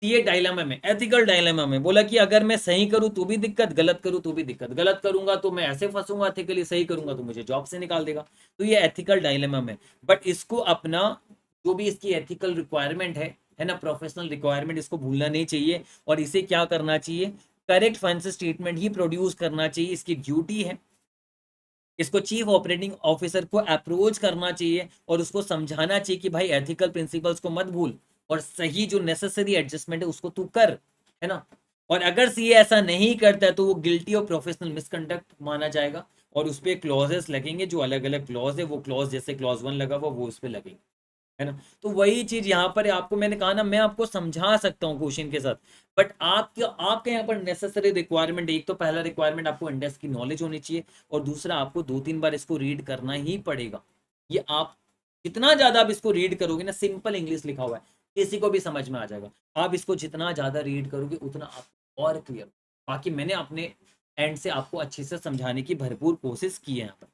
ये डायलेमा में, एथिकल डायलेमा में बोला कि अगर मैं सही करूं तो भी दिक्कत, गलत करूं तो भी दिक्कत, गलत करूंगा तो मैं ऐसे फंसूंगा एथिकली, सही करूंगा तो मुझे जॉब से निकाल देगा। तो ये एथिकल डायलेमा में, बट इसको अपना जो भी इसकी एथिकल रिक्वायरमेंट है ना, प्रोफेशनल रिक्वायरमेंट, इसको भूलना नहीं चाहिए। और इसे क्या करना चाहिए, करेक्ट फाइनेंशियल स्टेटमेंट ही प्रोड्यूस करना चाहिए, इसकी ड्यूटी है। इसको चीफ ऑपरेटिंग ऑफिसर को अप्रोच करना चाहिए और उसको समझाना चाहिए कि भाई एथिकल प्रिंसिपल्स को मत भूल और सही जो नेसेसरी एडजस्टमेंट है उसको तू कर, है ना। और अगर सीए ऐसा नहीं करता है तो वो गिल्टी ऑफ प्रोफेशनल मिसकंडक्ट माना जाएगा और उस पर क्लॉजेस लगेंगे, जो अलग अलग क्लॉज है वो क्लॉज जैसे क्लॉज 1 लगा हुआ वो उस पर लगेंगे, है ना। तो वही चीज यहाँ पर आपको मैंने कहा ना, मैं आपको समझा सकता हूँ क्वेश्चन के साथ, बट आपके यहाँ पर नेसेसरी रिक्वायरमेंट, एक तो पहला रिक्वायरमेंट आपको इंडेक्स की नॉलेज होनी चाहिए और दूसरा आपको 2-3 बार इसको रीड करना ही पड़ेगा। ये आप जितना ज्यादा आप इसको रीड करोगे ना, सिंपल इंग्लिश लिखा हुआ है, किसी को भी समझ में आ जाएगा। आप इसको जितना ज्यादा रीड करोगे उतना आपको और क्लियर। बाकी मैंने अपने एंड से आपको अच्छे से समझाने की भरपूर कोशिश की है यहाँ पर।